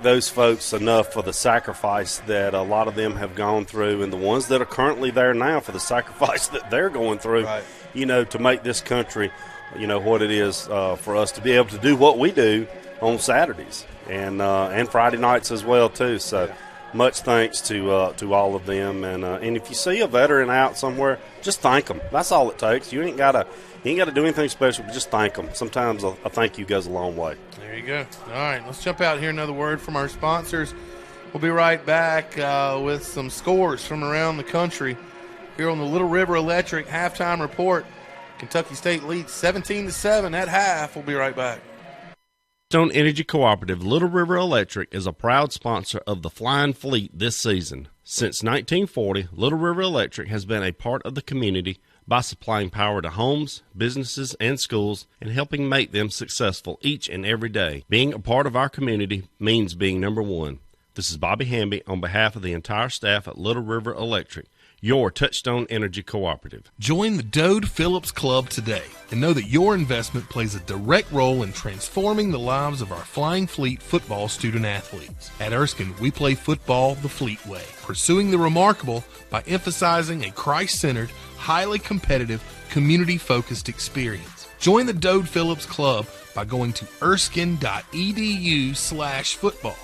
those folks enough for the sacrifice that a lot of them have gone through, and the ones that are currently there now for the sacrifice that they're going through, to make this country, what it is for us to be able to do what we do on Saturdays and Friday nights as well too. So much thanks to all of them. And if you see a veteran out somewhere, just thank them. That's all it takes. You ain't gotta do anything special, but just thank them. Sometimes a thank you goes a long way. There you go. All right, let's jump out here. Another word from our sponsors. We'll be right back with some scores from around the country here on the Little River Electric halftime report. Kentucky State leads 17-7 at half. We'll be right back. Stone Energy Cooperative Little River Electric is a proud sponsor of the Flying Fleet this season. Since 1940, Little River Electric has been a part of the community by supplying power to homes, businesses, and schools and helping make them successful each and every day. Being a part of our community means being number one. This is Bobby Hamby on behalf of the entire staff at Little River Electric. your Touchstone Energy Cooperative. Join the Dode Phillips Club today and know that your investment plays a direct role in transforming the lives of our Flying Fleet football student athletes. At Erskine, we play football the Fleet way, pursuing the remarkable by emphasizing a Christ-centered, highly competitive, community-focused experience. Join the Dode Phillips Club by going to erskine.edu/football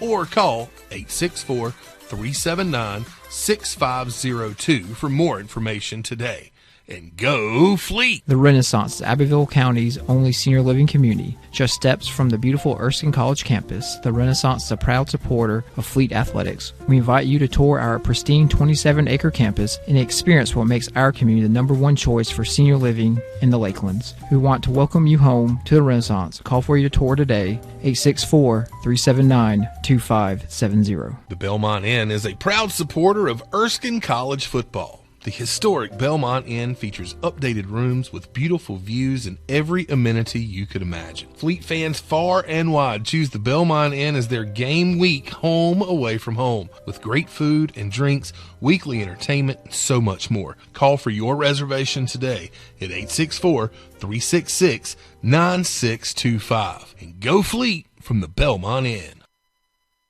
or call 864-379-6502 for more information today. And go Fleet! The Renaissance is Abbeville County's only senior living community. Just steps from the beautiful Erskine College campus, the Renaissance is a proud supporter of Fleet athletics. We invite you to tour our pristine 27-acre campus and experience what makes our community the number one choice for senior living in the Lakelands. We want to welcome you home to the Renaissance. Call for you to tour today, 864-379-2570. The Belmont Inn is a proud supporter of Erskine College football. The historic Belmont Inn features updated rooms with beautiful views and every amenity you could imagine. Fleet fans far and wide choose the Belmont Inn as their game week home away from home, with great food and drinks, weekly entertainment, and so much more. Call for your reservation today at 864-366-9625. And go Fleet from the Belmont Inn.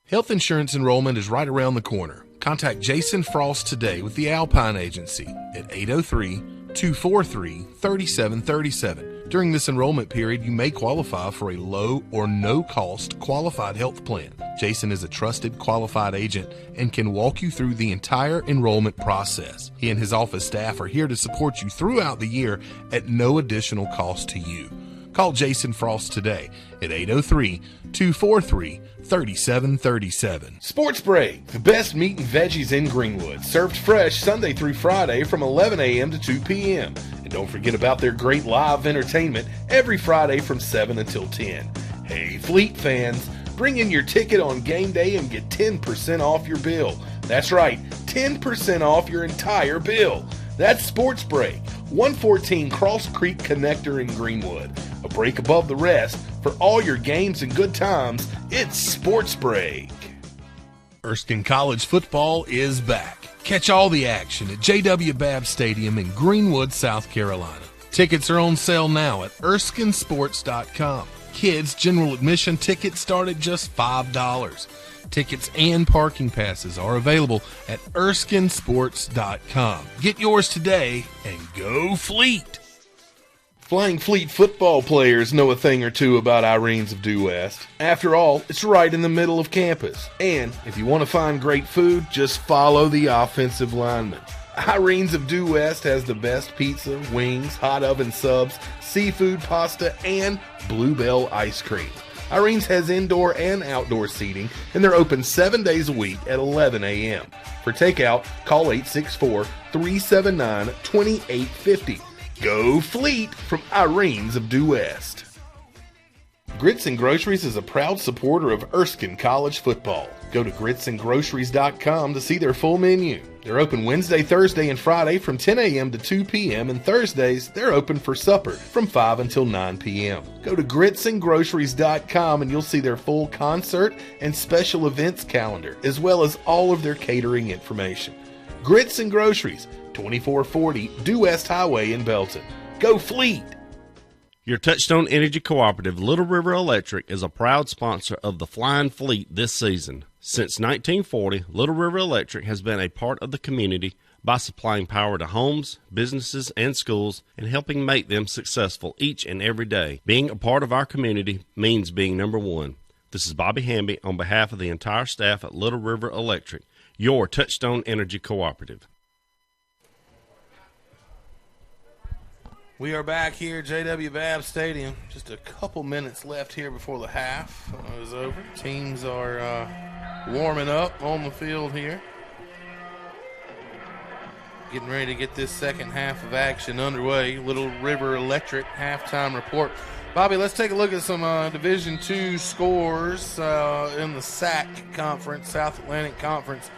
Health insurance enrollment is right around the corner. Contact Jason Frost today with the Alpine Agency at 803-243-3737. During this enrollment period, you may qualify for a low or no-cost qualified health plan. Jason is a trusted, qualified agent and can walk you through the entire enrollment process. He and his office staff are here to support you throughout the year at no additional cost to you. Call Jason Frost today at 803-243-3737. Sports Break, the best meat and veggies in Greenwood, served fresh Sunday through Friday from 11 a.m. to 2 p.m. And don't forget about their great live entertainment every Friday from 7 until 10. Hey, Fleet fans, bring in your ticket on game day and get 10% off your bill. That's right, 10% off your entire bill. That's Sports Break, 114 Cross Creek Connector in Greenwood. A break above the rest. For all your games and good times, it's Sports Break. Erskine College football is back. Catch all the action at J.W. Babb Stadium in Greenwood, South Carolina. Tickets are on sale now at erskinesports.com. Kids general admission tickets start at just $5. Tickets and parking passes are available at erskinesports.com. Get yours today and go Fleet! Flying Fleet football players know a thing or two about Irene's of Due West. After all, it's right in the middle of campus. And if you want to find great food, just follow the offensive lineman. Irene's of Due West has the best pizza, wings, hot oven subs, seafood pasta, and Bluebell ice cream. Irene's has indoor and outdoor seating, and they're open 7 days a week at 11 a.m. For takeout, call 864-379-2850. Go Fleet from Irene's of Due West. Grits and Groceries is a proud supporter of Erskine College football. Go to gritsandgroceries.com to see their full menu. They're open Wednesday, Thursday, and Friday from 10 a.m. to 2 p.m. and Thursdays, they're open for supper from 5 until 9 p.m. Go to gritsandgroceries.com and you'll see their full concert and special events calendar, as well as all of their catering information. Grits and Groceries, 2440 Due West Highway in Belton. Go Fleet! Your Touchstone Energy Cooperative, Little River Electric, is a proud sponsor of the Flying Fleet this season. Since 1940, Little River Electric has been a part of the community by supplying power to homes, businesses, and schools and helping make them successful each and every day. Being a part of our community means being number one. This is Bobby Hamby on behalf of the entire staff at Little River Electric, your Touchstone Energy Cooperative. We are back here at J.W. Babb Stadium. Just a couple minutes left here before the half is over. Teams are warming up on the field here. Getting ready to get this second half of action underway. Little River Electric halftime report. Bobby, let's take a look at some Division II scores in the SAC Conference, South Atlantic Conference.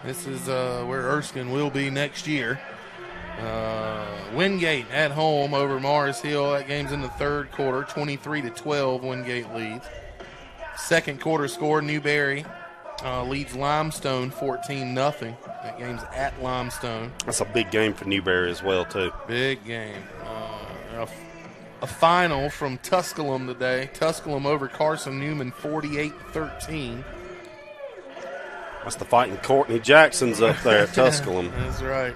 This is where Erskine will be next year. Wingate at home over Mars Hill. That game's in the third quarter, 23-12. Wingate leads. Second quarter score, Newberry leads Limestone 14-0. That game's at Limestone. That's a big game for Newberry as well, too. Big game. A final from Tusculum today. Tusculum over Carson Newman 48-13. That's the fighting Courtney Jackson's up there at Tusculum. That's right.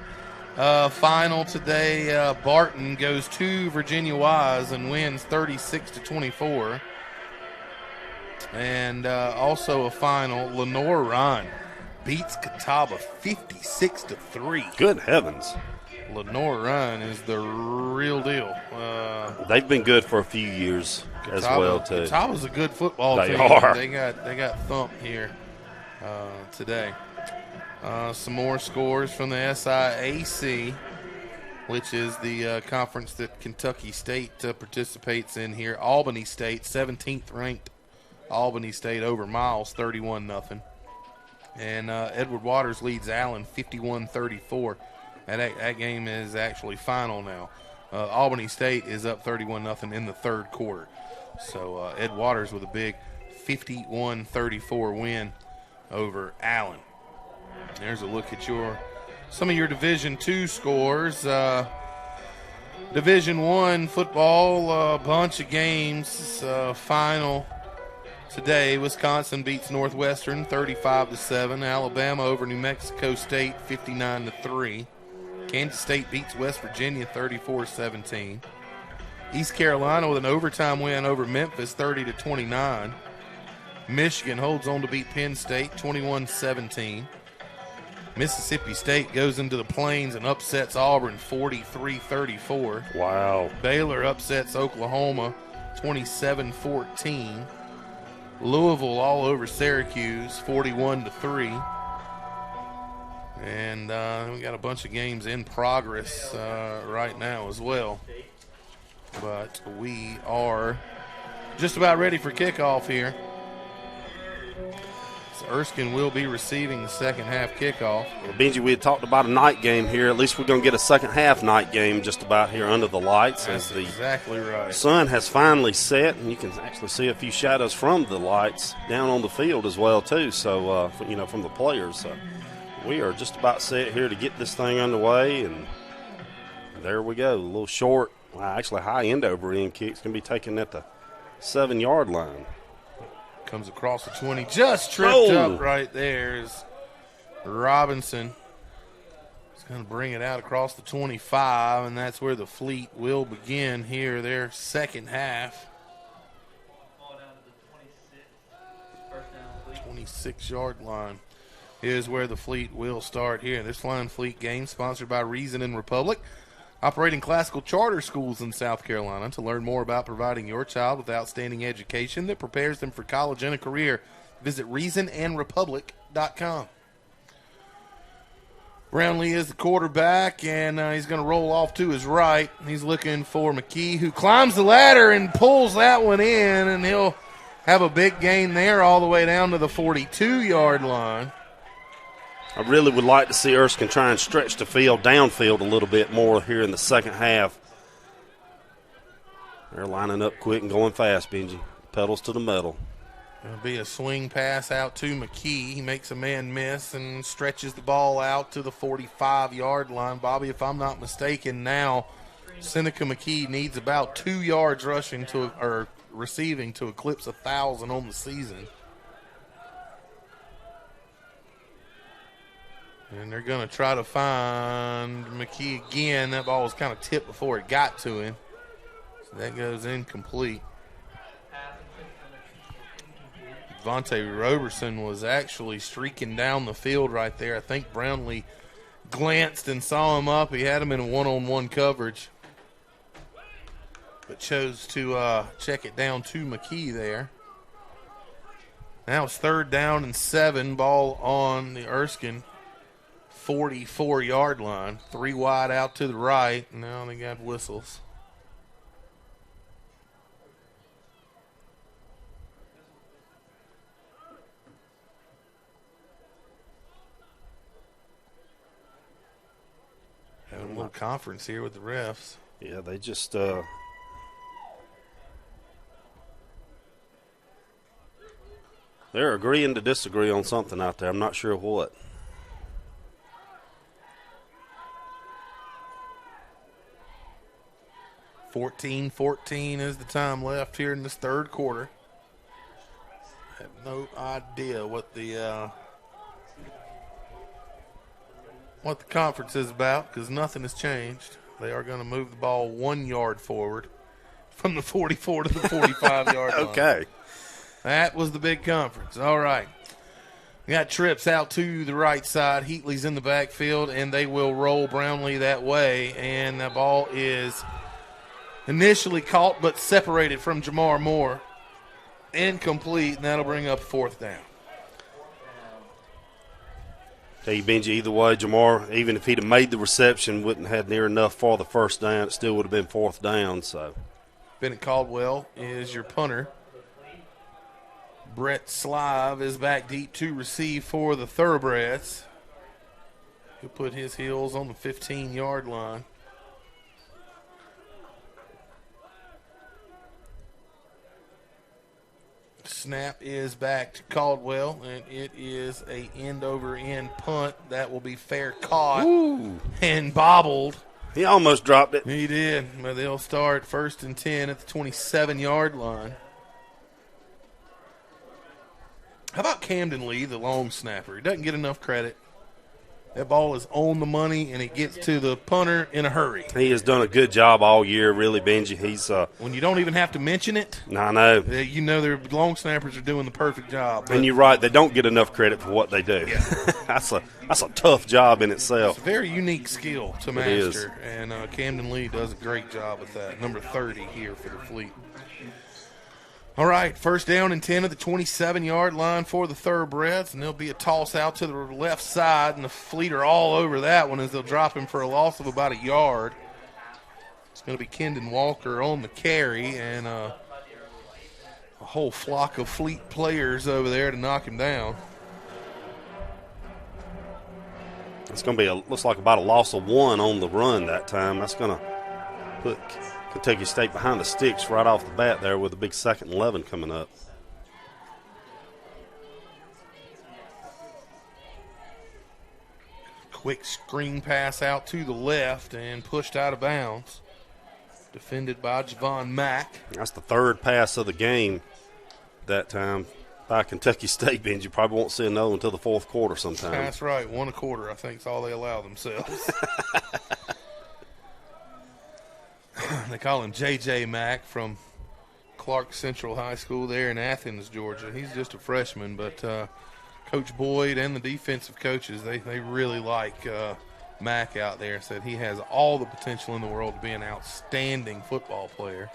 Final today, Barton goes to Virginia Wise and wins 36-24. And also a final, Lenore Ryan beats Catawba 56-3. Good heavens. Lenore Ryan is the real deal. They've been good for a few years as well, too. Catawba's a good football They team. are. They got thumped here today. Some more scores from the SIAC, which is the conference that Kentucky State participates in here. Albany State, 17th ranked Albany State over Miles, 31-0. And Edward Waters leads Allen 51-34. That game is actually final now. Albany State is up 31-0 in the third quarter. So Ed Waters with a big 51-34 win over Allen. There's a look at some of your Division II scores. Division I football, a bunch of games. Final today, Wisconsin beats Northwestern 35-7. Alabama over New Mexico State 59-3. Kansas State beats West Virginia 34-17. East Carolina with an overtime win over Memphis 30-29. Michigan holds on to beat Penn State 21-17. Mississippi State goes into the Plains and upsets Auburn 43-34. Wow. Baylor upsets Oklahoma 27-14. Louisville all over Syracuse 41-3. And we got a bunch of games in progress right now as well. But we are just about ready for kickoff here. So Erskine will be receiving the second half kickoff. Well, Benji, we had talked about a night game here. At least we're going to get a second half night game just about here under the lights. That's exactly right. Sun has finally set, and you can actually see a few shadows from the lights down on the field as well, too. So, from the players. So we are just about set here to get this thing underway, and there we go. A little short, actually high end over end kick. It's going to be taken at the 7-yard line. Comes across the 20, just tripped up right there is Robinson. He's going to bring it out across the 25, and that's where the Fleet will begin here their second half. 26-yard line is where the Fleet will start here. This Flying Fleet game sponsored by Reason and Republic, operating classical charter schools in South Carolina. To learn more about providing your child with outstanding education that prepares them for college and a career, visit reasonandrepublic.com. Brownlee is the quarterback, and he's going to roll off to his right. He's looking for McKee, who climbs the ladder and pulls that one in, and he'll have a big gain there all the way down to the 42-yard line. I really would like to see Erskine try and stretch the field downfield a little bit more here in the second half. They're lining up quick and going fast, Benji. Pedals to the metal. It'll be a swing pass out to McKee. He makes a man miss and stretches the ball out to the 45-yard line. Bobby, if I'm not mistaken, now Seneca McKee needs about 2 yards receiving to eclipse 1,000 on the season. And they're going to try to find McKee again. That ball was kind of tipped before it got to him. So that goes incomplete. Devontae Roberson was actually streaking down the field right there. I think Brownlee glanced and saw him up. He had him in a one-on-one coverage, but chose to check it down to McKee there. Now it's 3rd down and 7. Ball on the Erskine 44-yard line. 3 wide out to the right. Now they got whistles. Having a little conference here with the refs. Yeah, they just They're agreeing to disagree on something out there. I'm not sure what. $14-14 is the time left here in this third quarter. I have no idea what the conference is about because nothing has changed. They are going to move the ball 1 yard forward from the 44 to the 45-yard line. Okay. That was the big conference. All right. We got trips out to the right side. Heatley's in the backfield, and they will roll Brownlee that way. And the ball is initially caught but separated from Jamar Moore. Incomplete, and that'll bring up fourth down. Tell you, Benji, either way, Jamar, even if he'd have made the reception, wouldn't have had near enough for the first down. It still would have been fourth down. So Bennett Caldwell is your punter. Brett Slive is back deep to receive for the Thoroughbreds. He'll put his heels on the 15-yard line. Snap is back to Caldwell, and it is a end-over-end punt. That will be fair caught. Ooh. And bobbled. He almost dropped it. He did, but they'll start 1st and 10 at the 27-yard line. How about Camden Lee, the long snapper? He doesn't get enough credit. That ball is on the money, and it gets to the punter in a hurry. He has done a good job all year, really, Benji. He's when you don't even have to mention it, I know. You know their long snappers are doing the perfect job. And you're right, they don't get enough credit for what they do. Yeah. That's a tough job in itself. It's a very unique skill to It is. master, and Camden Lee does a great job with that. Number 30 here for the Fleet. All right, 1st down and 10 at the 27-yard line for the Thoroughbreds, and there'll be a toss out to the left side, and the Fleet are all over that one as they'll drop him for a loss of about a yard. It's going to be Kendon Walker on the carry, and a whole flock of Fleet players over there to knock him down. It's going to be looks like about a loss of 1 on the run that time. That's going to put Kentucky State behind the sticks right off the bat there with a big 2nd and 11 coming up. Quick screen pass out to the left and pushed out of bounds. Defended by Javon Mack. That's the 3rd pass of the game that time by Kentucky State, Benji. You probably won't see another one until the 4th quarter sometime. That's right, 1 1/4, I think, is all they allow themselves. They call him J.J. Mack from Clark Central High School there in Athens, Georgia. He's just a freshman, but Coach Boyd and the defensive coaches, they really like Mack out there. Said he has all the potential in the world to be an outstanding football player.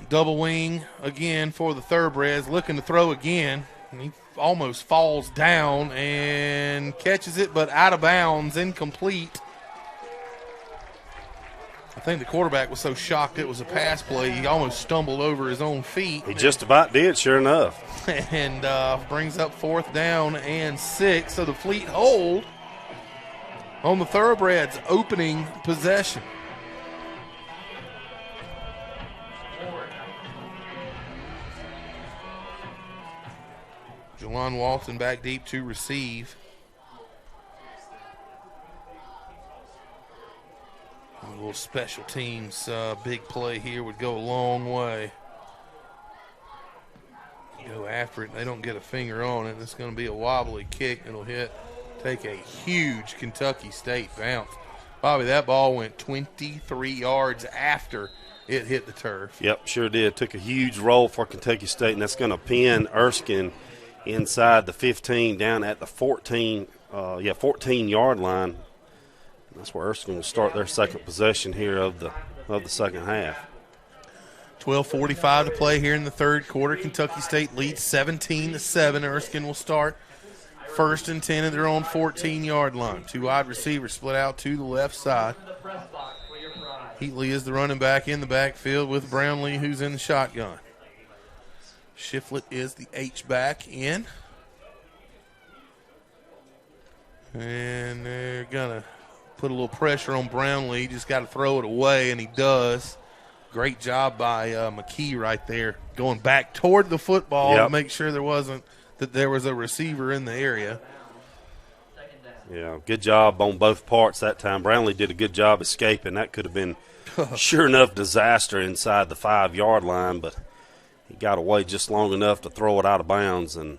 Double wing again for the Thoroughbreds, looking to throw again. And he almost falls down and catches it, but out of bounds, incomplete. I think the quarterback was so shocked it was a pass play, he almost stumbled over his own feet. He just about did, sure enough. And brings up 4th down and 6. So the Fleet hold on the Thoroughbreds' opening possession. Jelon Walton back deep to receive. A little special teams big play here would go a long way. Go after it. They don't get a finger on it. It's going to be a wobbly kick. It'll take a huge Kentucky State bounce. Bobby, that ball went 23 yards after it hit the turf. Yep, sure did. Took a huge roll for Kentucky State, and that's going to pin Erskine inside the 15 down at the 14-yard line. That's where Erskine will start their second possession here of the second half. 12:45 to play here in the third quarter. Kentucky State leads 17-7. Erskine will start 1st and 10 at their own 14-yard line. 2 wide receivers split out to the left side. Heatley is the running back in the backfield with Brownlee, who's in the shotgun. Shiflett is the H-back in. And they're going to put a little pressure on Brownlee. Just got to throw it away, and he does. Great job by McKee right there, going back toward the football to make sure there was a receiver in the area. Yeah, good job on both parts that time. Brownlee did a good job escaping. That could have been sure enough disaster inside the 5-yard line, but he got away just long enough to throw it out of bounds. And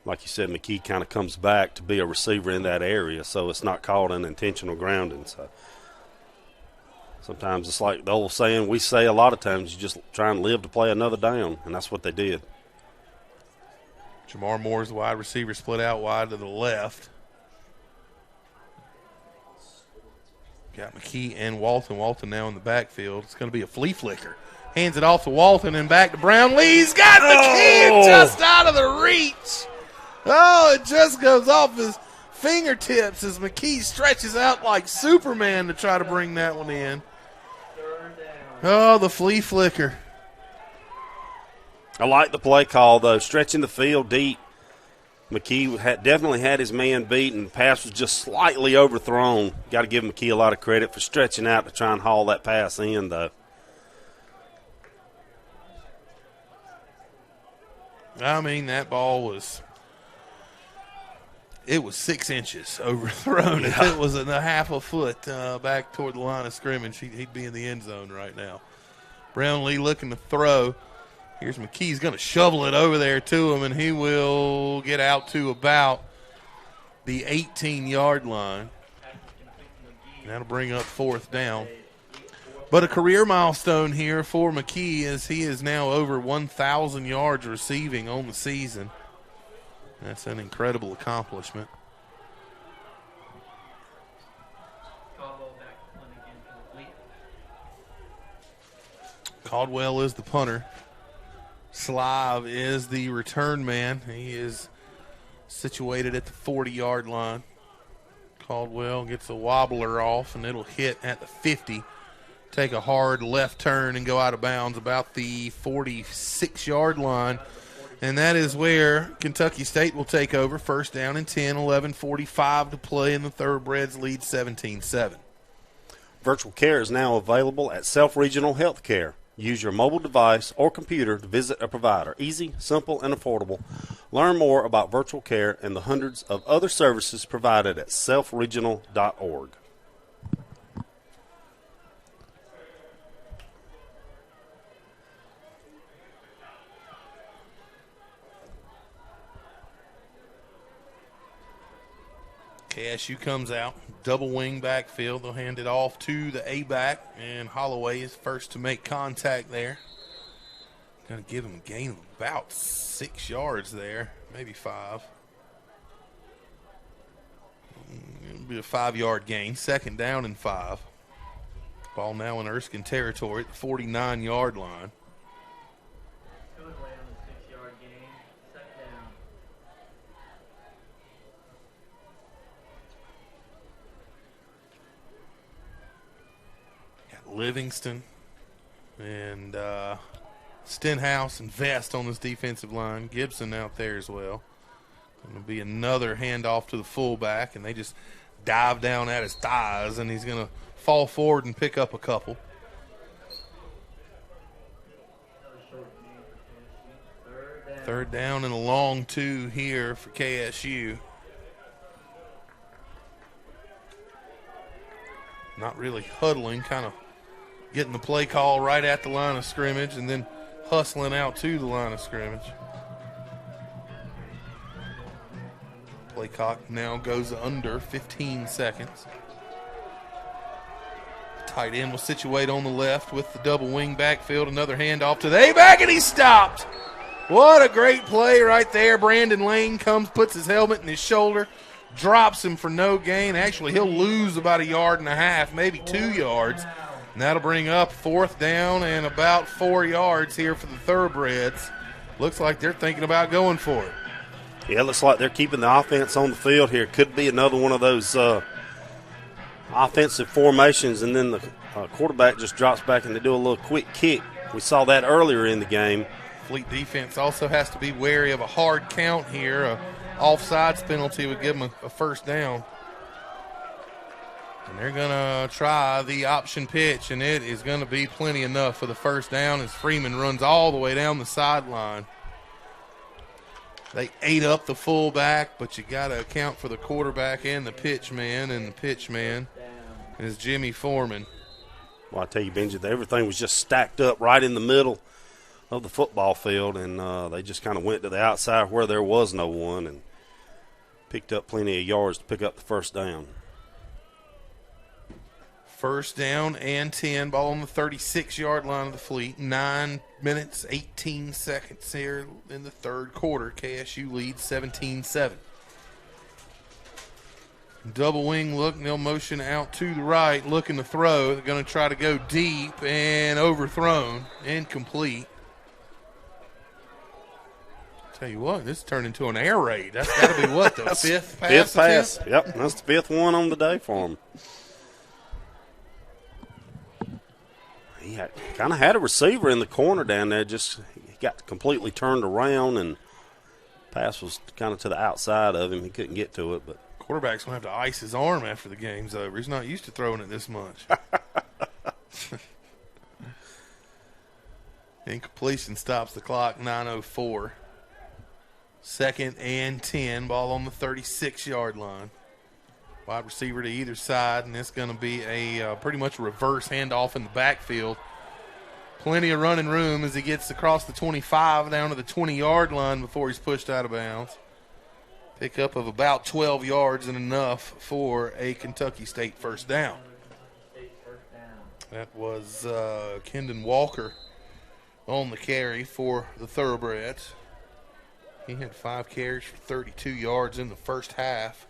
like you said, McKee kind of comes back to be a receiver in that area, so it's not called an intentional grounding. So sometimes it's like the old saying we say a lot of times, you just try and live to play another down, and that's what they did. Jamar Moore's the wide receiver, split out wide to the left. Got McKee and Walton. Walton now in the backfield. It's going to be a flea flicker. Hands it off to Walton and back to Brownlee. He's got McKee just out of the reach. Oh, it just goes off his fingertips as McKee stretches out like Superman to try to bring that one in. Oh, the flea flicker. I like the play call, though, stretching the field deep. McKee definitely had his man beat, and the pass was just slightly overthrown. Got to give McKee a lot of credit for stretching out to try and haul that pass in, though. I mean, that ball was 6 inches overthrown. If it was a half a foot back toward the line of scrimmage, he'd be in the end zone right now. Brownlee looking to throw. Here's McKee. He's going to shovel it over there to him, and he will get out to about the 18-yard line. That'll bring up 4th down. But a career milestone here for McKee as he is now over 1,000 yards receiving on the season. That's an incredible accomplishment. Caldwell is the punter. Slav is the return man. He is situated at the 40-yard line. Caldwell gets a wobbler off, and it'll hit at the 50. Take a hard left turn and go out of bounds about the 46-yard line. And that is where Kentucky State will take over. 1st down and 10, 11:45 to play, and the Thoroughbreds lead 17-7. Virtual care is now available at Self Regional Healthcare. Use your mobile device or computer to visit a provider. Easy, simple, and affordable. Learn more about virtual care and the hundreds of other services provided at selfregional.org. KSU comes out, double wing backfield. They'll hand it off to the A-back, and Holloway is first to make contact there. Going to give him a gain of about 6 yards there, maybe 5. It'll be a 5-yard gain, 2nd down and 5. Ball now in Erskine territory at the 49-yard line. Livingston and Stenhouse and Vest on this defensive line. Gibson out there as well. Going to be another handoff to the fullback, and they just dive down at his thighs, and he's going to fall forward and pick up a couple. Third down and a long 2 here for KSU. Not really huddling, kind of getting the play call right at the line of scrimmage and then hustling out to the line of scrimmage. Play clock now goes under 15 seconds. Tight end will situate on the left with the double wing backfield. Another handoff to the A-back, and he's stopped. What a great play right there. Brandon Lane comes, puts his helmet in his shoulder, drops him for no gain. Actually, he'll lose about 1.5 yards, maybe 2 yards. And that'll bring up 4th down and about 4 yards here for the Thoroughbreds. Looks like they're thinking about going for it. Yeah, it looks like they're keeping the offense on the field here. Could be another one of those offensive formations, and then the quarterback just drops back and they do a little quick kick. We saw that earlier in the game. Fleet defense also has to be wary of a hard count here. A offsides penalty would give them a 1st down. And they're going to try the option pitch, and it is going to be plenty enough for the first down as Freeman runs all the way down the sideline. They ate up the fullback, but you got to account for the quarterback and the pitch man, and the pitch man is Jimmy Foreman. Well, I tell you, Benji, everything was just stacked up right in the middle of the football field, and they just kind of went to the outside where there was no one and picked up plenty of yards to pick up the first down. First down and 10, ball on the 36-yard line of the Fleet. 9 minutes, 18 seconds here in the third quarter. KSU leads 17-7. Double wing look, and they'll motion out to the right, looking to throw. They're going to try to go deep and overthrown, incomplete. Tell you what, this turned into an air raid. That's got to be what, the fifth pass? Fifth pass. Attempt? Yep, that's the fifth one on the day for him. He kind of had a receiver in the corner down there. Just he got completely turned around, and pass was kind of to the outside of him. He couldn't get to it, but quarterback's going to have to ice his arm after the game's over. He's not used to throwing it this much. Incompletion stops the clock, 9:04. Second and 10, ball on the 36-yard line. Wide receiver to either side, and it's going to be a pretty much a reverse handoff in the backfield. Plenty of running room as he gets across the 25 down to the 20-yard line before he's pushed out of bounds. Pickup of about 12 yards and enough for a Kentucky State first down. That was Kendon Walker on the carry for the Thoroughbreds. He had 5 carries for 32 yards in the first half.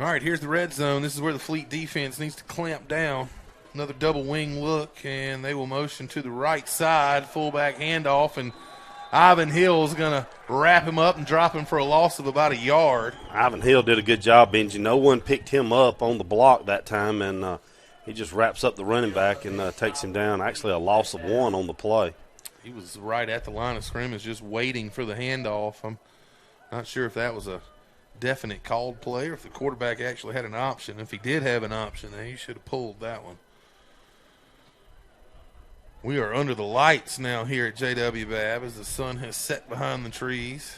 All right, here's the red zone. This is where the Fleet defense needs to clamp down. Another double wing look, and they will motion to the right side. Fullback handoff, and Ivan Hill's going to wrap him up and drop him for a loss of about a yard. Ivan Hill did a good job, Benji. No one picked him up on the block that time, and he just wraps up the running back and takes him down. Actually, a loss of 1 on the play. He was right at the line of scrimmage just waiting for the handoff. I'm not sure if that was a definite called play or if the quarterback actually had an option. If he did have an option, then he should have pulled that one. We are under the lights now here at JW Babb as the sun has set behind the trees.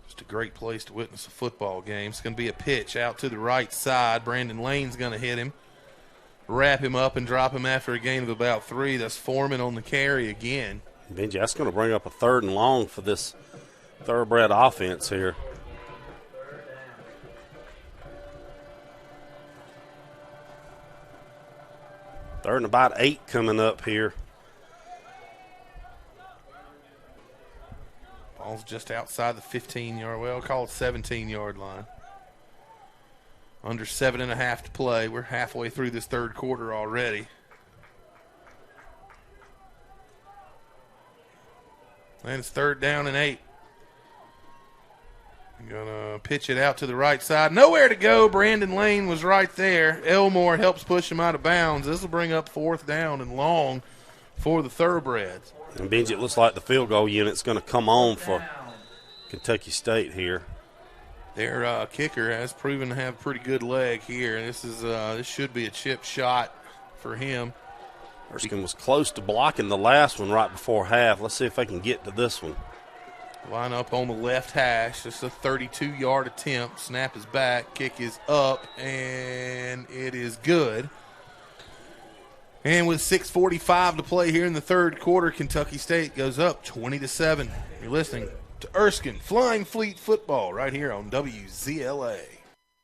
Just a great place to witness a football game. It's going to be a pitch out to the right side. Brandon Lane's going to hit him, wrap him up, and drop him after a gain of about 3. That's Foreman on the carry again. Benji, that's going to bring up a 3rd and long for this Thoroughbred offense here. Third and about 8 coming up here. Ball's just outside the 15-yard, well, call it 17-yard line. Under 7.5 to play. We're halfway through this third quarter already. And it's 3rd down and 8. Gonna pitch it out to the right side. Nowhere to go. Brandon Lane was right there. Elmore helps push him out of bounds. This will bring up 4th down and long for the Thoroughbreds. And Benji, it looks like the field goal unit's going to come on for Kentucky State here. Their kicker has proven to have a pretty good leg here. This should be a chip shot for him. Erskine was close to blocking the last one right before half. Let's see if they can get to this one. Line up on the left hash. Just a 32-yard attempt. Snap is back. Kick is up, and it is good. And with 6:45 to play here in the third quarter, Kentucky State goes up 20-7. You're listening to Erskine Flying Fleet Football right here on WZLA.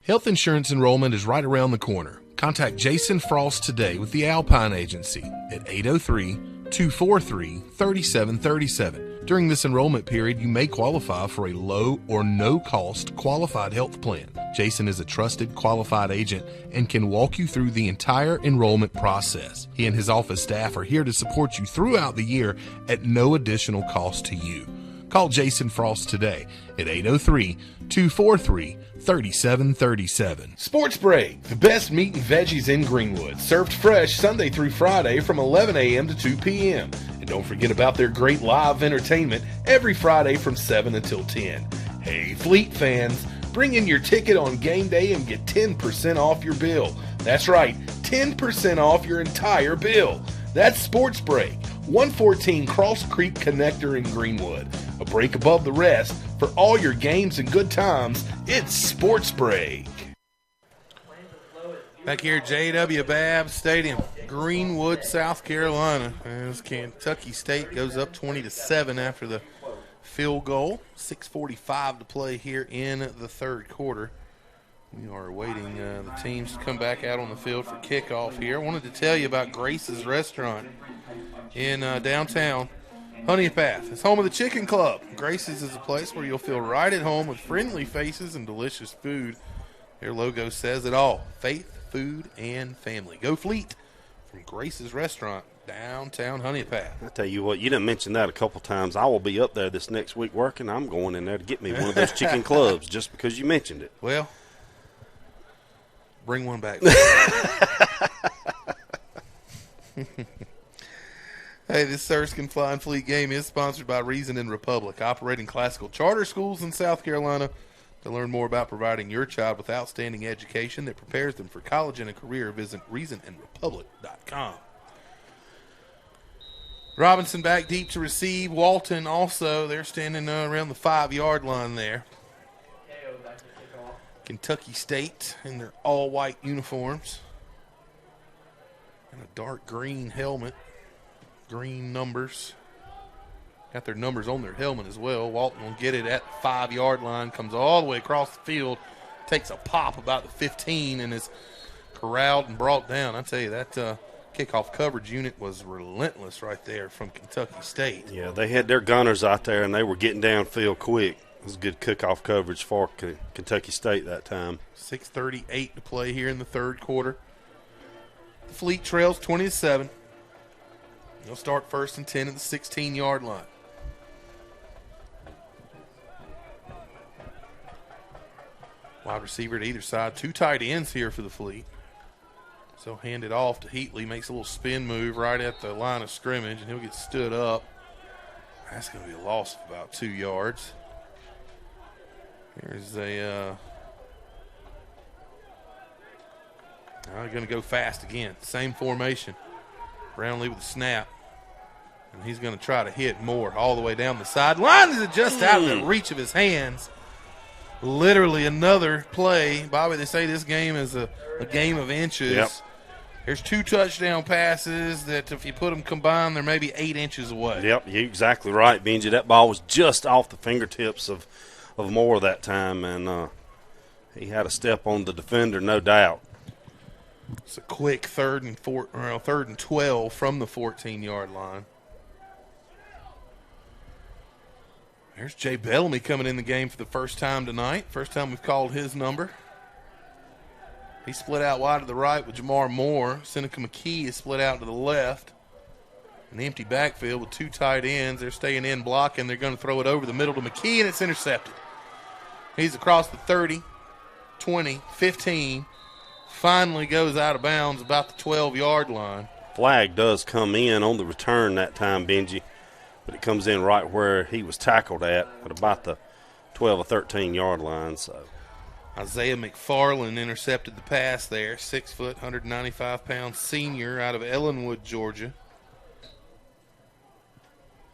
Health insurance enrollment is right around the corner. Contact Jason Frost today with the Alpine Agency at 803-243-3737. During this enrollment period, you may qualify for a low or no-cost qualified health plan. Jason is a trusted, qualified agent and can walk you through the entire enrollment process. He and his office staff are here to support you throughout the year at no additional cost to you. Call Jason Frost today at 803-243-3737. Sports Break, the best meat and veggies in Greenwood. Served fresh Sunday through Friday from 11 a.m. to 2 p.m. And don't forget about their great live entertainment every Friday from 7 until 10. Hey, Fleet fans, bring in your ticket on game day and get 10% off your bill. That's right, 10% off your entire bill. That's Sports Break, 114 Cross Creek Connector in Greenwood. A break above the rest for all your games and good times. It's Sports Break. Back here at J.W. Babb Stadium, Greenwood, South Carolina, as Kentucky State goes up 20-7 after the field goal. 6:45 to play here in the third quarter. We are awaiting the teams to come back out on the field for kickoff here. I wanted to tell you about Grace's Restaurant in downtown Honeypath. It's home of the Chicken Club. Grace's is a place where you'll feel right at home with friendly faces and delicious food. Their logo says it all: faith, food, and family. Go Fleet from Grace's Restaurant, downtown Honeypath. I tell you what, you didn't mention that a couple times. I will be up there this next week working. I'm going in there to get me one of those chicken clubs just because you mentioned it. Well, bring one back. Hey, this Erskine Flying Fleet game is sponsored by Reason and Republic, operating classical charter schools in South Carolina. To learn more about providing your child with outstanding education that prepares them for college and a career, visit reasonandrepublic.com. Robinson back deep to receive. Walton also, they're standing around the 5-yard line there. Kentucky State in their all-white uniforms and a dark green helmet, green numbers. Got their numbers on their helmet as well. Walton will get it at the 5-yard line, comes all the way across the field, takes a pop about the 15 and is corralled and brought down. I tell you, that kickoff coverage unit was relentless right there from Kentucky State. Yeah, they had their gunners out there, and they were getting downfield quick. It was good kickoff coverage for Kentucky State that time. 6:38 to play here in the third quarter. The Fleet trails 20-7. They'll start 1st and 10 at the 16-yard line. Wide receiver to either side. 2 tight ends here for the Fleet. So hand it off to Heatley. Makes a little spin move right at the line of scrimmage, and he'll get stood up. That's going to be a loss of about 2 yards. Here's a going to go fast again. Same formation. Brownlee with the snap. And he's going to try to hit Moore all the way down the sideline. Is it just out of the reach of his hands? Literally another play. Bobby, they say this game is a game of inches. Yep. There's 2 touchdown passes that if you put them combined, they're maybe 8 inches away. Yep, you're exactly right, Benji. That ball was just off the fingertips of Moore that time, and he had a step on the defender, no doubt. It's a quick 3rd and 12 from the 14-yard line. There's Jay Bellamy coming in the game for the first time tonight. First time we've called his number. He split out wide to the right with Jamar Moore. Seneca McKee is split out to the left. An empty backfield with 2 tight ends. They're staying in blocking. They're going to throw it over the middle to McKee, and it's intercepted. He's across the 30, 20, 15. Finally goes out of bounds about the 12-yard line. Flag does come in on the return that time, Benji, but it comes in right where he was tackled at about the 12 or 13-yard line. So Isaiah McFarland intercepted the pass there. 6 foot, 195-pound senior out of Ellenwood, Georgia.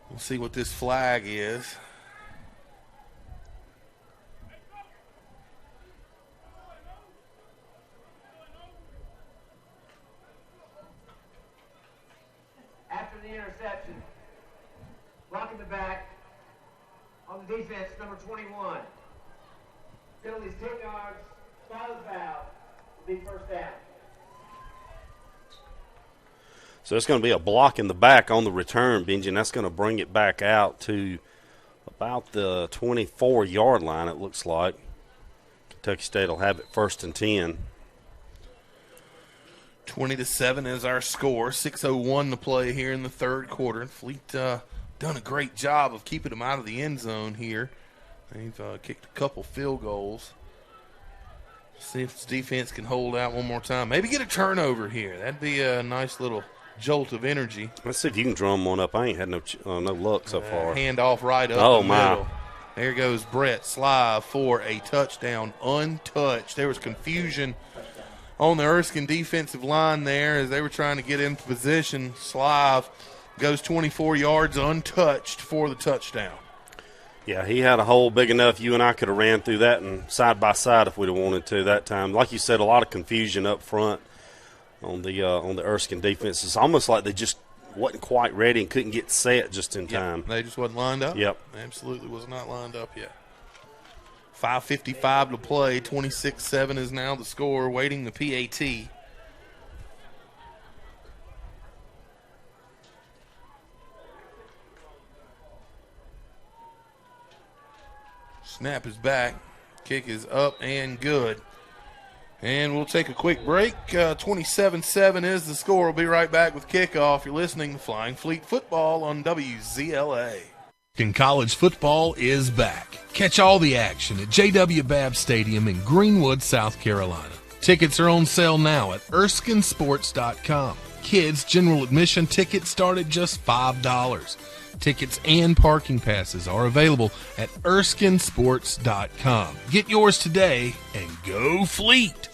We'll see what this flag is. After the interception, blocking the back on the defense, number 21. Penalties 10 yards, follow the foul, will be first down. So it's going to be a block in the back on the return, Benji, and that's going to bring it back out to about the 24-yard line, it looks like. Kentucky State will have it 1st and 10. 20-7 is our score. 6:01 to play here in the third quarter. Fleet done a great job of keeping them out of the end zone here. They've kicked a couple field goals. See if this defense can hold out one more time. Maybe get a turnover here. That'd be a nice little jolt of energy. Let's see if you can drum one up. I ain't had no luck so far. Hand off right up the middle. There goes Brett Slive for a touchdown, untouched. There was confusion on the Erskine defensive line there as they were trying to get into position. Slive goes 24 yards untouched for the touchdown. Yeah, he had a hole big enough you and I could have ran through that and side by side if we'd have wanted to that time. Like you said, a lot of confusion up front on the Erskine defense. It's almost like they just wasn't quite ready and couldn't get set just in time. They just wasn't lined up? Yep. Absolutely was not lined up yet. 5:55 to play. 26-7 is now the score, waiting the PAT. Snap is back. Kick is up and good. And we'll take a quick break. 27-7 is the score. We'll be right back with kickoff. You're listening to Flying Fleet Football on WZLA. And college football is back. Catch all the action at J.W. Babb Stadium in Greenwood, South Carolina. Tickets are on sale now at ERSKINESports.com. Kids general admission tickets start at just $5. Tickets and parking passes are available at ERSKINESports.com. Get yours today and go Fleet!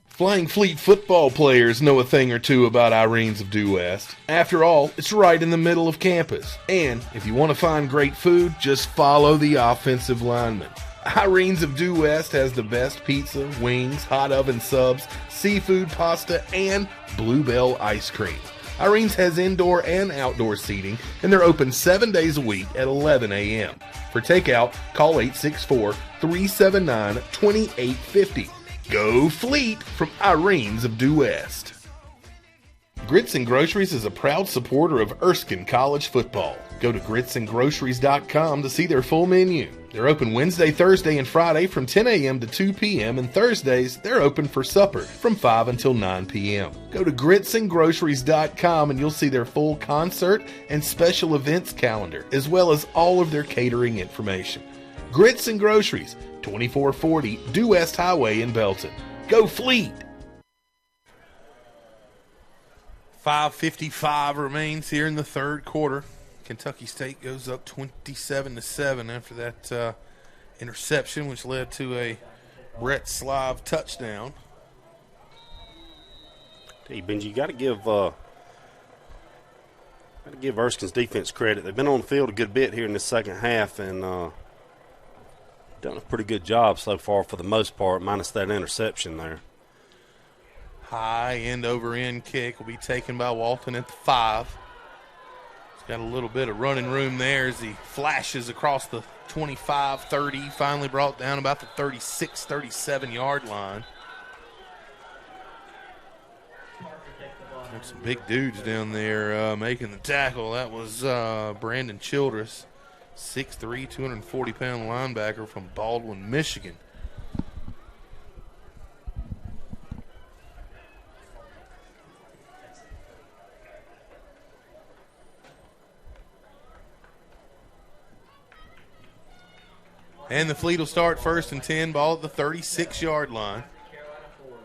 Flying Fleet football players know a thing or two about Irene's of Due West. After all, it's right in the middle of campus. And if you want to find great food, just follow the offensive lineman. Irene's of Due West has the best pizza, wings, hot oven subs, seafood pasta, and Bluebell ice cream. Irene's has indoor and outdoor seating, and they're open 7 days a week at 11 a.m. For takeout, call 864-379-2850. Go Fleet from Irene's of Due West. Grits and Groceries is a proud supporter of Erskine College football. Go to gritsandgroceries.com to see their full menu. They're open Wednesday, Thursday, and Friday from 10 a.m. to 2 p.m. and Thursdays they're open for supper from 5 until 9 p.m. Go to gritsandgroceries.com and you'll see their full concert and special events calendar, as well as all of their catering information. Grits and Groceries, 2440 Due West Highway in Belton. Go Fleet! 5:55 remains here in the third quarter. Kentucky State goes up 27-7 after that interception, which led to a Brett Slive touchdown. Hey, Benji, you got to give Erskine's defense credit. They've been on the field a good bit here in the second half and done a pretty good job so far for the most part, minus that interception there. High end-over-end kick will be taken by Walton at the 5. He's got a little bit of running room there as he flashes across the 25, 30, finally brought down about the 36, 37-yard line. There's some big dudes down there making the tackle. That was Brandon Childress, 6'3", 240-pound linebacker from Baldwin, Michigan. And the Fleet will start first and 10, ball at the 36-yard line. Carolina Ford,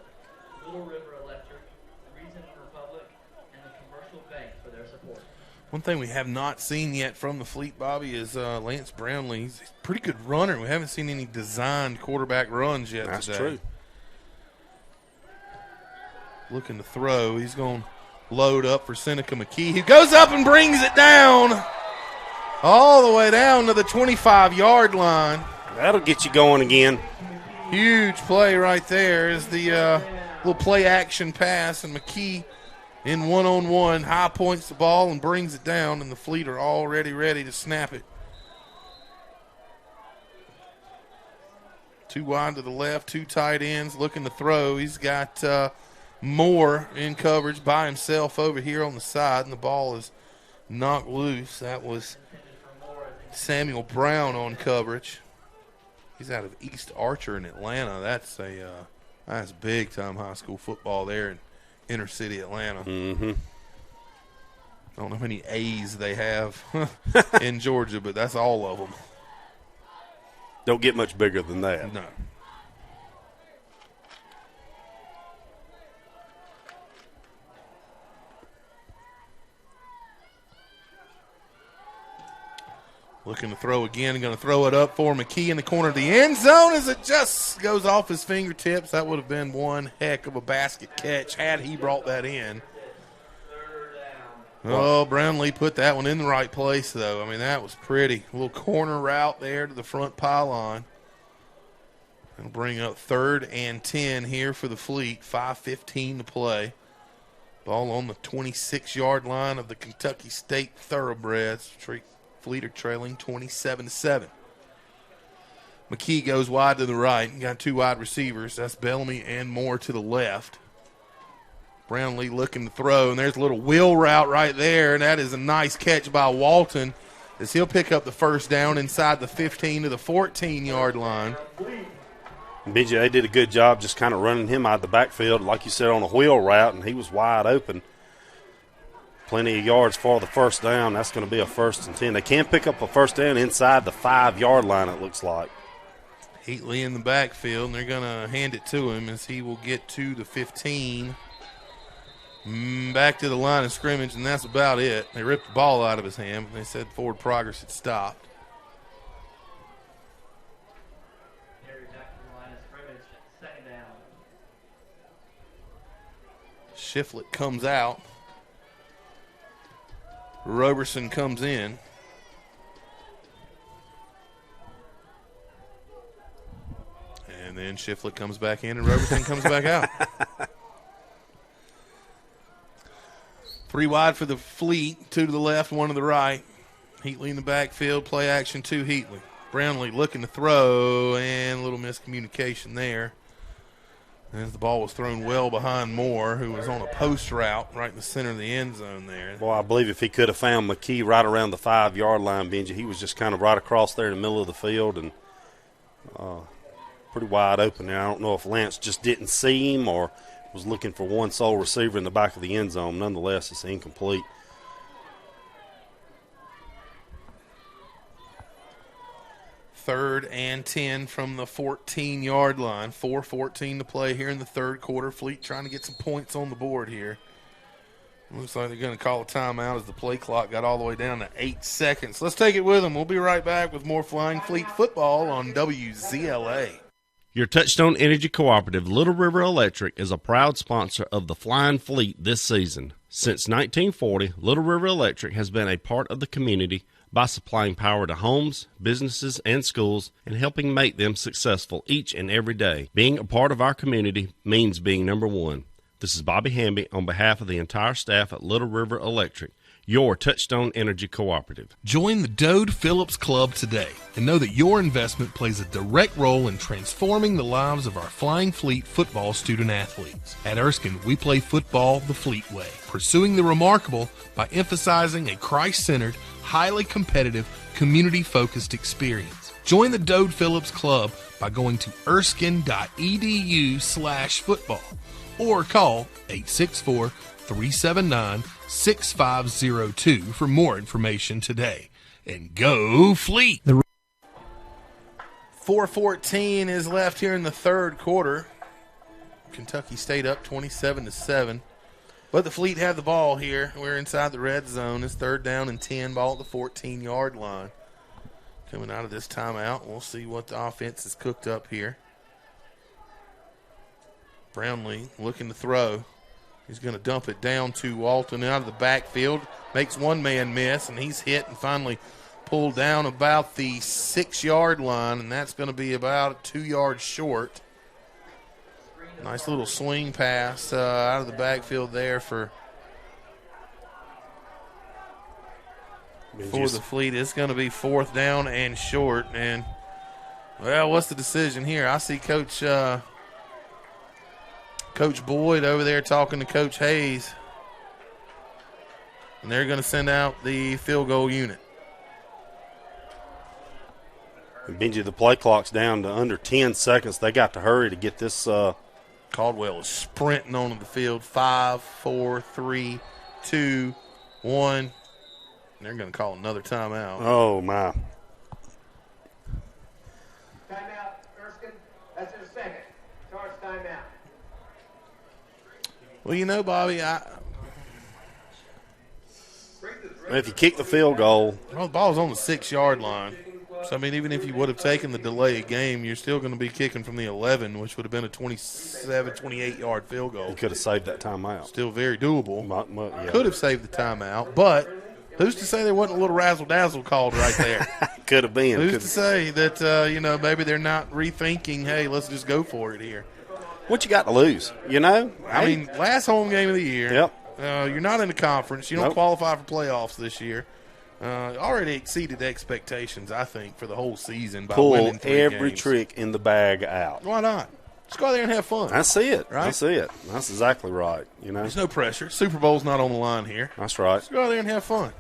Little River Electric, Reason Republic, and the Commercial Bank for their support. One thing we have not seen yet from the Fleet, Bobby, is Lance Brownlee. He's a pretty good runner. We haven't seen any designed quarterback runs yet That's today. true. Looking to throw. He's going to load up for Seneca McKee. He goes up and brings it down all the way down to the 25-yard line. That'll get you going again. Huge play right there is the little play-action pass, and McKee in one-on-one high points the ball and brings it down, and the Fleet are already ready to snap it. Two wide to the left, two tight ends looking to throw. He's got Moore in coverage by himself over here on the side, and the ball is knocked loose. That was Samuel Brown on coverage. He's out of East Archer in Atlanta. That's big-time high school football there in inner city Atlanta. Mm-hmm. I don't know how many A's they have in Georgia, but that's all of them. Don't get much bigger than that. No. Looking to throw again. Going to throw it up for McKee in the corner of the end zone as it just goes off his fingertips. That would have been one heck of a basket catch had he brought that in. Oh, Brownlee put that one in the right place, though. I mean, that was pretty. A little corner route there to the front pylon. It'll bring up 3rd and 10 here for the Fleet. 5:15 to play. Ball on the 26-yard line of the Kentucky State Thoroughbreds. Fleet are trailing 27-7. McKee goes wide to the right. You got 2 wide receivers. That's Bellamy and Moore to the left. Brownlee looking to throw, and there's a little wheel route right there, and that is a nice catch by Walton as he'll pick up the first down inside the 15 to the 14-yard line. BJ did a good job just kind of running him out of the backfield, like you said, on a wheel route, and he was wide open. Plenty of yards for the first down. That's going to be a 1st and 10. They can pick up a first down inside the 5-yard line, it looks like. Heatley in the backfield, and they're going to hand it to him as he will get to the 15. Back to the line of scrimmage, and that's about it. They ripped the ball out of his hand. They said forward progress had stopped. Shiflett comes out. Roberson comes in. And then Shiflett comes back in, and Roberson comes back out. 3 wide for the Fleet, 2 to the left, 1 to the right. Heatley in the backfield, play action 2 Heatley. Brownlee looking to throw, and a little miscommunication there. As the ball was thrown well behind Moore, who was on a post route right in the center of the end zone there. Well, I believe if he could have found McKee right around the 5-yard line, Benji, he was just kind of right across there in the middle of the field and pretty wide open there. I don't know if Lance just didn't see him or was looking for one sole receiver in the back of the end zone. Nonetheless, it's incomplete. Third and 10 from the 14-yard line. 4:14 to play here in the third quarter. Fleet trying to get some points on the board here. Looks like they're going to call a timeout as the play clock got all the way down to 8 seconds. Let's take it with them. We'll be right back with more Flying Fleet football on WZLA. Your Touchstone Energy Cooperative, Little River Electric, is a proud sponsor of the Flying Fleet this season. Since 1940, Little River Electric has been a part of the community by supplying power to homes, businesses, and schools and helping make them successful each and every day. Being a part of our community means being number one. This is Bobby Hamby on behalf of the entire staff at Little River Electric, your Touchstone Energy Cooperative. Join the Dode Phillips Club today and know that your investment plays a direct role in transforming the lives of our Flying Fleet football student athletes. At Erskine, we play football the Fleet way, pursuing the remarkable by emphasizing a Christ-centered, highly competitive, community-focused experience. Join the Dode Phillips Club by going to erskine.edu/football or call 864-379-6502 for more information today. And go Fleet! 4:14 is left here in the third quarter. Kentucky State up 27-7. But the Fleet have the ball here. We're inside the red zone. It's 3rd down and 10, ball at the 14-yard line. Coming out of this timeout, we'll see what the offense has cooked up here. Brownlee looking to throw. He's going to dump it down to Walton out of the backfield. Makes one man miss, and he's hit and finally pulled down about the 6-yard line, and that's going to be about 2 yards short. Nice little swing pass out of the backfield there for the Fleet. It's going to be 4th down and short. And, well, what's the decision here? I see Coach Boyd over there talking to Coach Hayes. And they're going to send out the field goal unit. Benji, the play clock's down to under 10 seconds. They got to hurry to get this. Caldwell is sprinting onto the field. 5, 4, 3, 2, 1. And they're going to call another timeout. Oh, my. Timeout, Erskine. That's their second. Charge timeout. Well, you know, Bobby, If you kick the field goal, the ball's on the 6-yard line. So, I mean, even if you would have taken the delay game, you're still going to be kicking from the 11, which would have been a 27, 28-yard field goal. you could have saved that timeout. Still very doable. Yeah. Could have saved the timeout, but who's to say there wasn't a little razzle-dazzle called right there? Could have been. Who's to say that, maybe they're not rethinking, hey, let's just go for it here. What you got to lose, you know? I mean, last home game of the year. Yep. You're not in the conference. You don't Nope. qualify for playoffs this year. Already exceeded expectations, I think, for the whole season by Pull winning 3 every games. trick in the bag out. Why not? Just go out there and have fun. I see it. Right? I see it. That's exactly right, you know? There's no pressure. Super Bowl's not on the line here. That's right. Just go out there and have fun.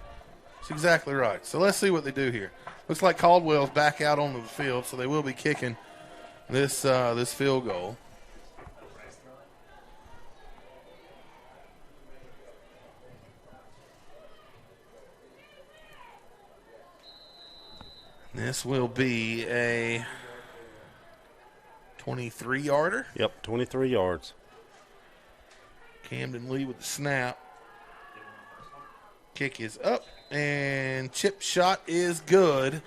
That's exactly right. So let's see what they do here. Looks like Caldwell's back out onto the field, so they will be kicking this field goal. This will be a 23-yarder. Yep, 23 yards. Camden Lee with the snap. Kick is up, and chip shot is good.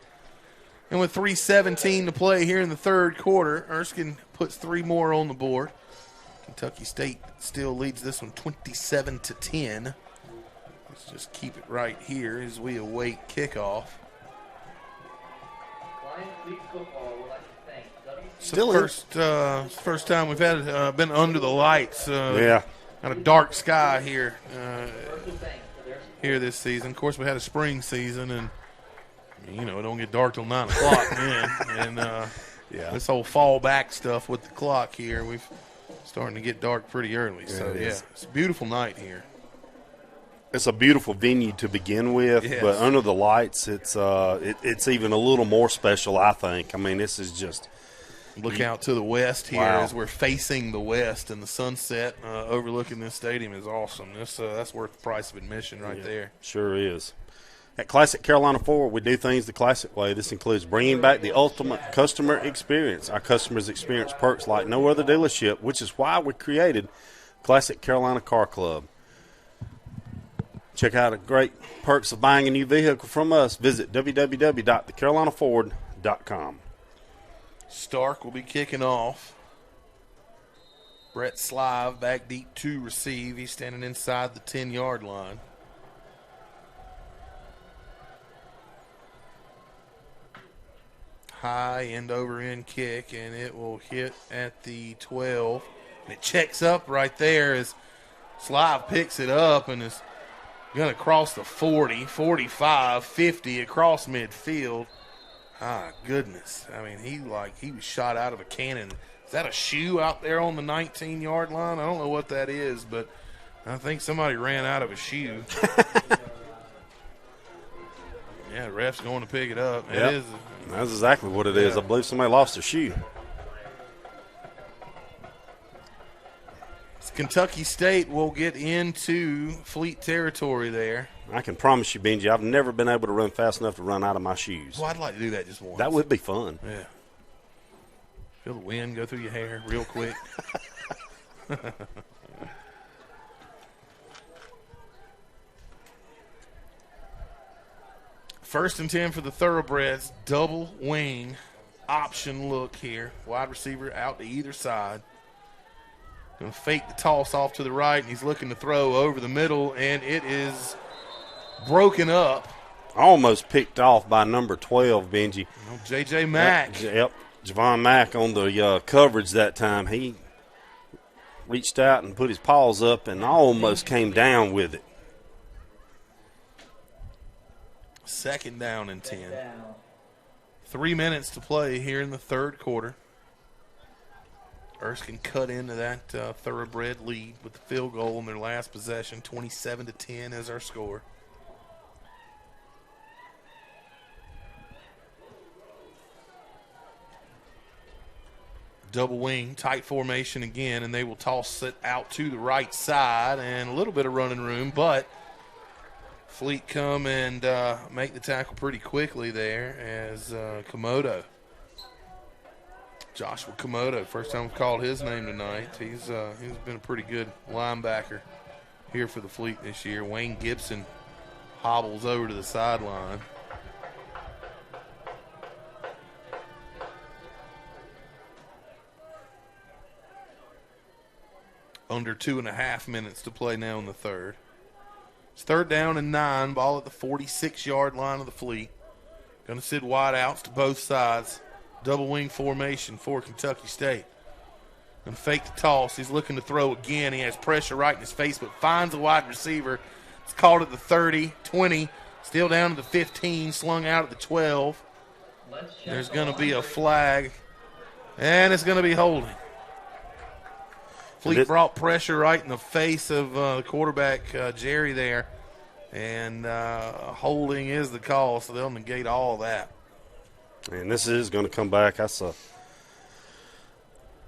And with 3:17 to play here in the third quarter, Erskine puts 3 more on the board. Kentucky State still leads this one 27-10. Let's just keep it right here as we await kickoff. Still First time we've had been under the lights. Yeah. Got a dark sky here this season. Of course, we had a spring season, and it don't get dark till 9 o'clock then. And Yeah. this whole fall back stuff with the clock here, we've starting to get dark pretty early. So it is. it's a beautiful night here. It's a beautiful venue to begin with, Yes. but under the lights, it's even a little more special, I think. I mean, this is just Look out to the west here Wow. as we're facing the west, and the sunset overlooking this stadium is awesome. That's worth the price of admission right there. Sure is. At Classic Carolina Ford, we do things the classic way. This includes bringing back the ultimate customer experience. Our customers experience perks like no other dealership, which is why we created Classic Carolina Car Club. Check out the great perks of buying a new vehicle from us. Visit www.thecarolinaford.com. Stark will be kicking off. Brett Slive back deep to receive. He's standing inside the 10-yard line. High end over end kick, and it will hit at the 12. And it checks up right there as Slive picks it up and is going to cross the 40, 45, 50 across midfield. Ah, goodness. I mean, he was shot out of a cannon. Is that a shoe out there on the 19-yard line? I don't know what that is, but I think somebody ran out of a shoe. Yeah, the ref's going to pick it up. Yep. It is. That's exactly what it is. I believe somebody lost their shoe. Kentucky State will get into Fleet territory there. I can promise you, Benji, I've never been able to run fast enough to run out of my shoes. Well, I'd like to do that just once. That would be fun. Yeah. Feel the wind go through your hair real quick. First and 10 for the Thoroughbreds. Double wing option look here. Wide receiver out to either side. Going to fake the toss off to the right, and he's looking to throw over the middle, and it is broken up. Almost picked off by number 12, Benji. J.J. Mack. Yep. Javon Mack on the coverage that time. He reached out and put his paws up and almost came down with it. Second down and 10. 3 minutes to play here in the third quarter. Erskine cut into that Thoroughbred lead with the field goal in their last possession. 27-10 is our score. Double wing, tight formation again, and they will toss it out to the right side, and a little bit of running room, but Fleet come and make the tackle pretty quickly there as Komodo. Joshua Komodo, first time I've called his name tonight. He's been a pretty good linebacker here for the Fleet this year. Wayne Gibson hobbles over to the sideline. Under 2.5 minutes to play now in the third. It's 3rd down and 9, ball at the 46-yard line of the Fleet. Going to sit wide outs to both sides. Double wing formation for Kentucky State. And fake the toss. He's looking to throw again. He has pressure right in his face, but finds a wide receiver. It's called at the 30, 20, still down to the 15, slung out at the 12. There's going to be a flag, and it's going to be holding. Fleet brought pressure right in the face of the quarterback, Jerry, there. And holding is the call, so they'll negate all of that. And this is going to come back. That's a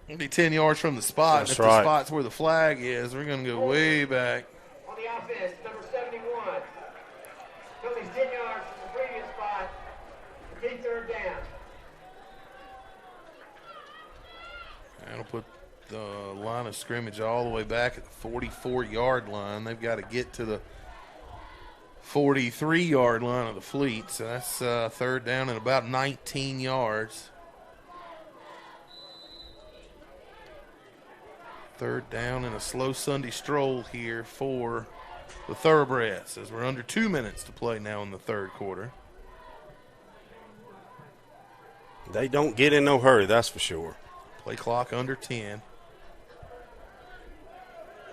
It'll be 10 yards from the spot. That's if right. the spot's where the flag is, we're going to go way back. On the offense, number 71. Phillies 10 yards from the previous spot. Repeat 3rd down. That'll put the line of scrimmage all the way back at the 44-yard line. They've got to get to the 43-yard line of the Fleet. So that's 3rd down and about 19 yards. 3rd down and a slow Sunday stroll here for the Thoroughbreds as we're under 2 minutes to play now in the third quarter. They don't get in no hurry, that's for sure. Play clock under 10.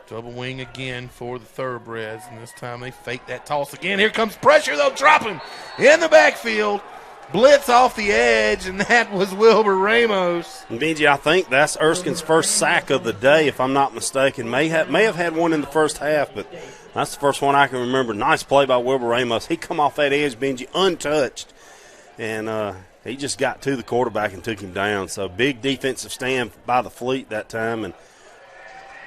Double wing again for the Thoroughbreds, and this time they fake that toss again. Here comes pressure. They'll drop him in the backfield. Blitz off the edge, and that was Wilbur Ramos. And Benji, I think that's Erskine's first sack of the day, if I'm not mistaken. May have had one in the first half, but that's the first one I can remember. Nice play by Wilbur Ramos. He come off that edge, Benji, untouched, and he just got to the quarterback and took him down. So big defensive stand by the Fleet that time, and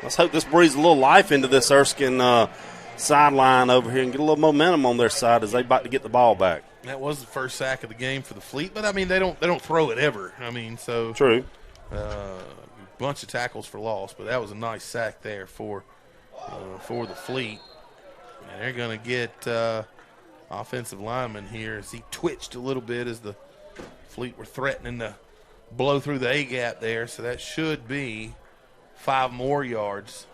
let's hope this breathes a little life into this Erskine sideline over here and get a little momentum on their side as they about to get the ball back. That was the first sack of the game for the Fleet, but I mean they don't throw it ever. I mean, so true. Bunch of tackles for loss, but that was a nice sack there for the Fleet. And they're going to get offensive lineman here as he twitched a little bit as the Fleet were threatening to blow through the A gap there. So that should be 5 more yards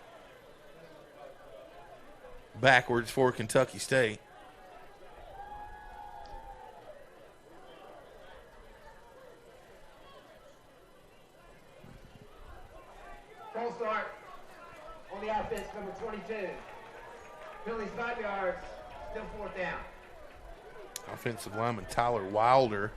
backwards for Kentucky State. Full start on the offense, number 22. Phillies 5 yards, still 4th down. Offensive lineman Tyler Wilder.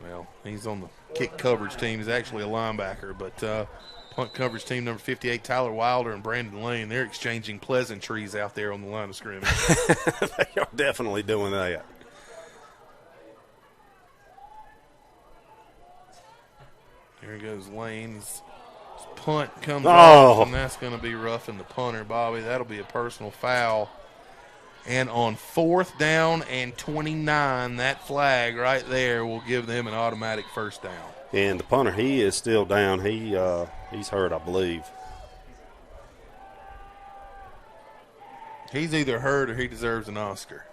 Well, he's on the kick coverage team. He's actually a linebacker, but punt coverage team number 58, Tyler Wilder and Brandon Lane, they're exchanging pleasantries out there on the line of scrimmage. They are definitely doing that. Here goes Lane. His punt comes Oh. off, and that's going to be roughing the punter, Bobby. That'll be a personal foul. And on 4th down and 29, that flag right there will give them an automatic first down. And the punter, he is still down. He's hurt, I believe. He's either hurt or he deserves an Oscar.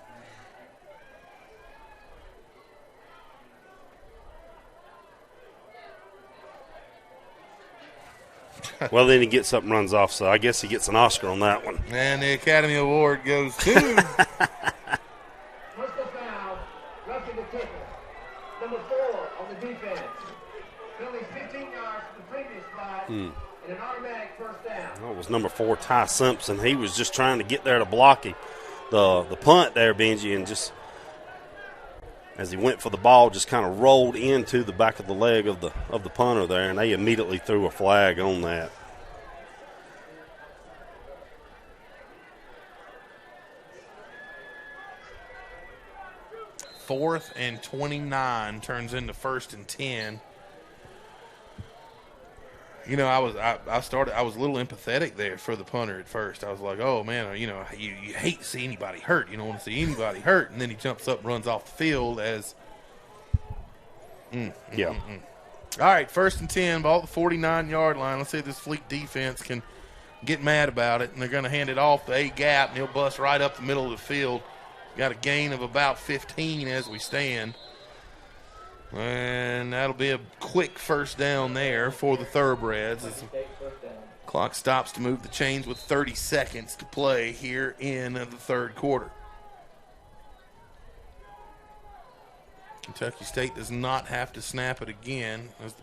Well, then he gets up and runs off, so I guess he gets an Oscar on that one. And the Academy Award goes to Personal foul, roughing the kicker. Number 4 on the defense. Phillies 15 yards from the previous spot, and an automatic first down. That was number 4, Ty Simpson. He was just trying to get there to block the punt there, Benji, and just as he went for the ball, just kind of rolled into the back of the leg of the punter there, and they immediately threw a flag on that. Fourth and 29 turns into 1st and 10. You know, I was a little empathetic there for the punter at first. I was like, oh, man, you know, you hate to see anybody hurt. You don't want to see anybody hurt. And then he jumps up and runs off the field as Yeah. All right, 1st and 10, ball at the 49-yard line. Let's see if this Fleet defense can get mad about it. And they're going to hand it off to A Gap, and he'll bust right up the middle of the field. Got a gain of about 15 as we stand. And that'll be a quick first down there for the Thoroughbreds. As the clock stops to move the chains with 30 seconds to play here in the third quarter. Kentucky State does not have to snap it again. There's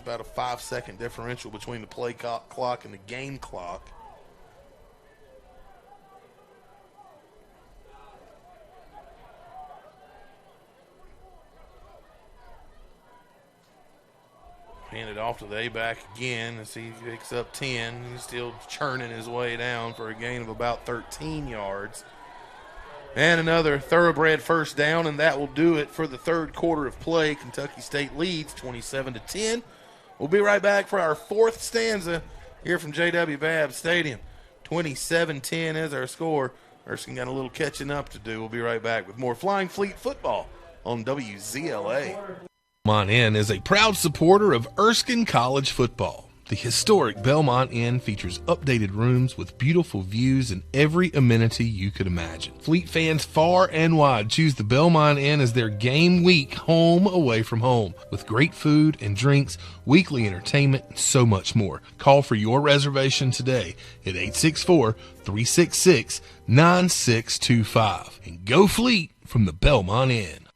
about a 5-second differential between the play clock and the game clock. Hand it off to the A-back again as he picks up 10. He's still churning his way down for a gain of about 13 yards. And another Thoroughbred first down, and that will do it for the third quarter of play. Kentucky State leads 27-10. We'll be right back for our fourth stanza here from J.W. Babb Stadium. 27-10 is our score. Erskine got a little catching up to do. We'll be right back with more Flying Fleet football on WZLA. Belmont Inn is a proud supporter of Erskine College football. The historic Belmont Inn features updated rooms with beautiful views and every amenity you could imagine. Fleet fans far and wide choose the Belmont Inn as their game week home away from home, with great food and drinks, weekly entertainment, and so much more. Call for your reservation today at 864-366-9625. And go Fleet from the Belmont Inn.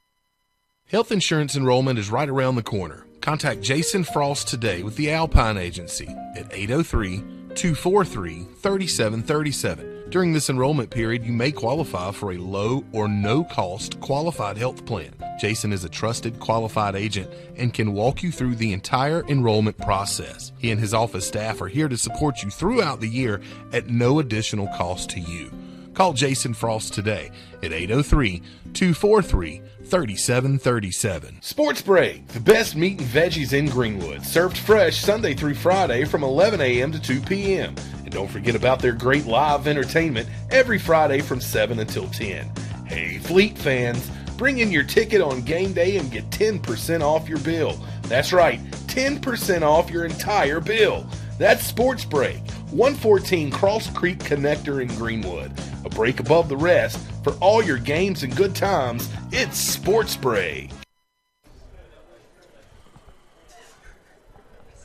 Health insurance enrollment is right around the corner. Contact Jason Frost today with the Alpine Agency at 803-243-3737. During this enrollment period, you may qualify for a low or no-cost qualified health plan. Jason is a trusted, qualified agent and can walk you through the entire enrollment process. He and his office staff are here to support you throughout the year at no additional cost to you. Call Jason Frost today at 803-243-3737. Sports Break, the best meat and veggies in Greenwood, served fresh Sunday through Friday from 11 a.m. to 2 p.m. And don't forget about their great live entertainment every Friday from 7 until 10. Hey, Fleet fans, bring in your ticket on game day and get 10% off your bill. That's right, 10% off your entire bill. That's Sports Break, 114 Cross Creek Connector in Greenwood. A break above the rest. For all your games and good times, it's Sports Break.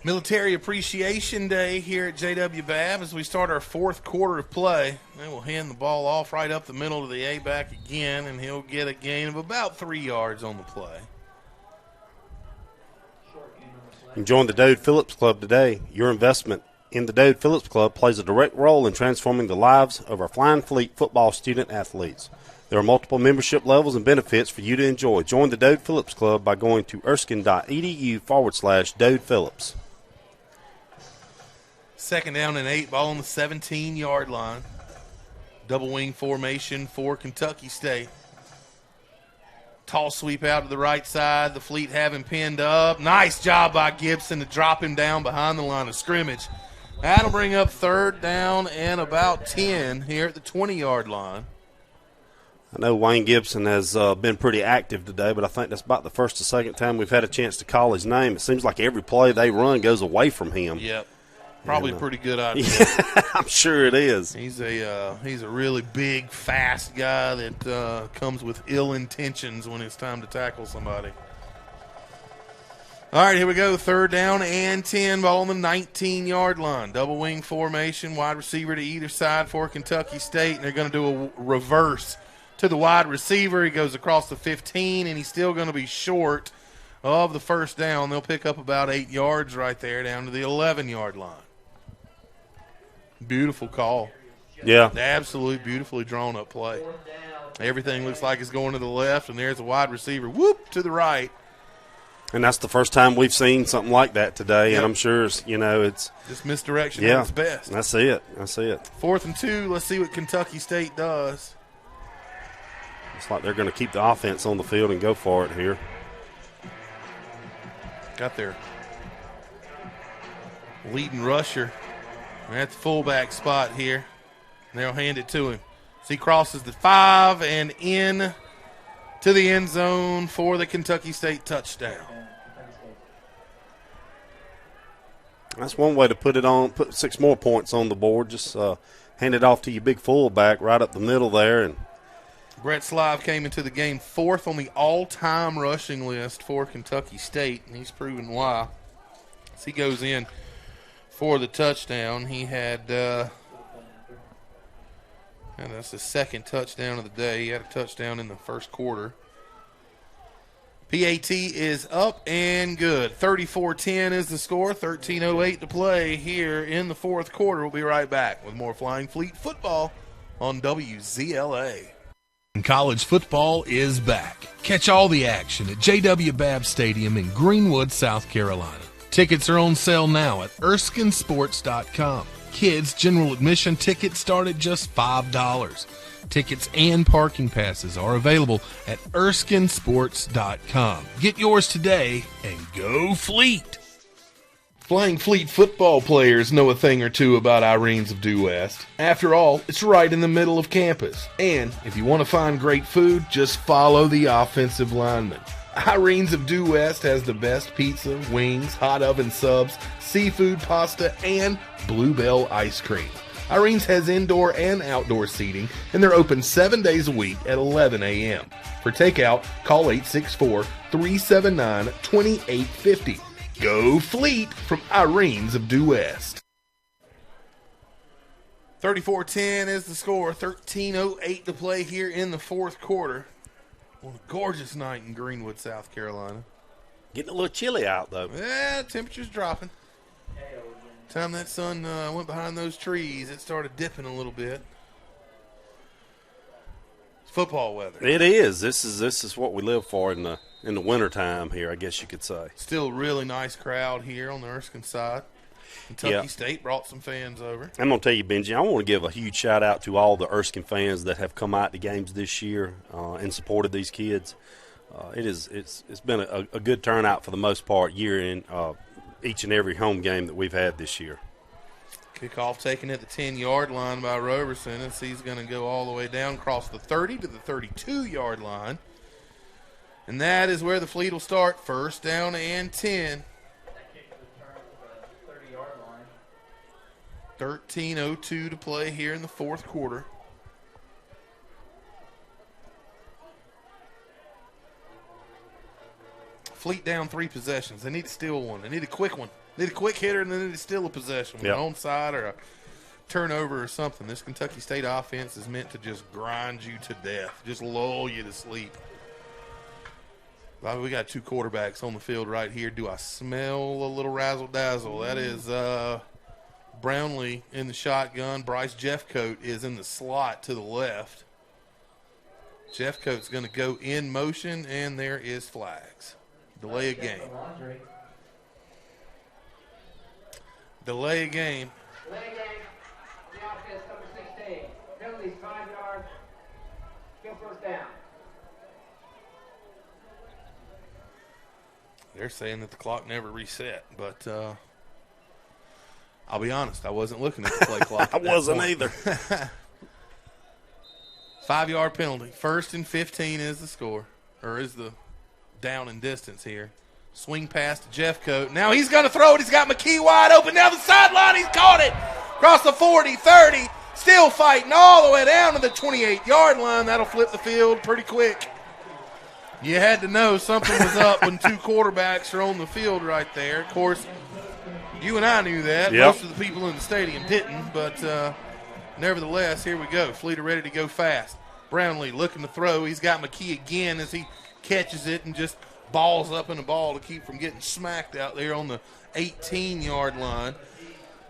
Military Appreciation Day here at J.W. Babb as we start our fourth quarter of play. They will hand the ball off right up the middle to the A-back again, and he'll get a gain of about 3 yards on the play. And join the Dode Phillips Club today. Your investment in the Dode Phillips Club plays a direct role in transforming the lives of our Flying Fleet football student athletes. There are multiple membership levels and benefits for you to enjoy. Join the Dode Phillips Club by going to erskine.edu/Dode Phillips. Second down and 8, ball on the 17-yard line. Double wing formation for Kentucky State. Tall sweep out to the right side. The Fleet have him pinned up. Nice job by Gibson to drop him down behind the line of scrimmage. That'll bring up third down and about 10 here at the 20-yard line. I know Wayne Gibson has been pretty active today, but I think that's about the first or second time we've had a chance to call his name. It seems like every play they run goes away from him. Yep. Probably a pretty good idea. Yeah, I'm sure it is. He's a really big, fast guy that comes with ill intentions when it's time to tackle somebody. All right, here we go. Third down and 10, ball on the 19-yard line. Double wing formation, wide receiver to either side for Kentucky State, and they're going to do a reverse to the wide receiver. He goes across the 15, and he's still going to be short of the first down. They'll pick up about 8 yards right there down to the 11-yard line. Beautiful call. Yeah. Absolutely beautifully drawn up play. Everything looks like it's going to the left, and there's a wide receiver, whoop, to the right. And that's the first time we've seen something like that today, Yep. and I'm sure, it's just misdirection at its best. I see it. 4th and 2, let's see what Kentucky State does. It's like they're going to keep the offense on the field and go for it here. Got their leading rusher at the fullback spot here. They'll hand it to him. So he crosses the 5 and in to the end zone for the Kentucky State touchdown. That's one way to put it on, put 6 more points on the board. Just hand it off to your big fullback right up the middle there. And Brett Slive came into the game 4th on the all-time rushing list for Kentucky State, and he's proven why. As he goes in for the touchdown, he had, and that's the 2nd touchdown of the day. He had a touchdown in the first quarter. PAT is up and good. 34-10 is the score. 13:08 to play here in the 4th quarter. We'll be right back with more Flying Fleet football on WZLA. College football is back. Catch all the action at J.W. Babb Stadium in Greenwood, South Carolina. Tickets are on sale now at ERSKINESports.com. Kids general admission tickets start at just $5. Tickets and parking passes are available at ERSKINESports.com. Get yours today and go Fleet! Flying Fleet football players know a thing or two about Irene's of Due West. After all, it's right in the middle of campus. And if you want to find great food, just follow the offensive lineman. Irene's of Due West has the best pizza, wings, hot oven subs, seafood pasta, and Bluebell ice cream. Irene's has indoor and outdoor seating, and they're open 7 days a week at 11 a.m. For takeout, call 864-379-2850. Go Fleet from Irene's of Due West. 34-10 is the score. 13:08 to play here in the 4th quarter. On a gorgeous night in Greenwood, South Carolina. getting a little chilly out, though. Yeah, temperature's dropping. Time that sun went behind those trees, it started dipping a little bit. It's football weather. It is. This is what we live for in the wintertime here, I guess you could say. Still a really nice crowd here on the Erskine side. Kentucky State brought some fans over. I'm going to tell you, Benji, I want to give a huge shout-out to all the Erskine fans that have come out to games this year and supported these kids. It's been a good turnout for the most part year in each and every home game that we've had this year. Kickoff taken at the 10-yard line by Roberson, and he's going to go all the way down across the 30 to the 32-yard line. And that is where the Fleet will start, first down and 10. 13:02 to play here in the fourth quarter. Fleet down 3 possessions. They need to steal one. They need a quick one. They need a quick hitter, and they need to steal a possession. An onside or a turnover or something. This Kentucky State offense is meant to just grind you to death, just lull you to sleep. We got 2 quarterbacks on the field right here. Do I smell a little razzle-dazzle? That is Brownlee in the shotgun. Bryce Jeffcoat is in the slot to the left. Jeffcoat's going to go in motion, and there is flags. Delay a game. Delay a game. Delay a game. The offense, number 16. Penalties, 5 yards. Still first down. They're saying that the clock never reset, but I'll be honest, I wasn't looking at the play clock. I wasn't either. 5-yard penalty. 1st and 15 is the score, or is the down and distance here. Swing pass to Jeffcoat. Now he's going to throw it. He's got McKee wide open down the sideline. He's caught it. Across the 40, 30. Still fighting all the way down to the 28-yard line. That'll flip the field pretty quick. You had to know something was up when 2 quarterbacks are on the field right there. Of course, you and I knew that. Yep. Most of the people in the stadium didn't, but nevertheless, here we go. Fleet are ready to go fast. Brownlee looking to throw. He's got McKee again as he catches it and just balls up in the ball to keep from getting smacked out there on the 18-yard line.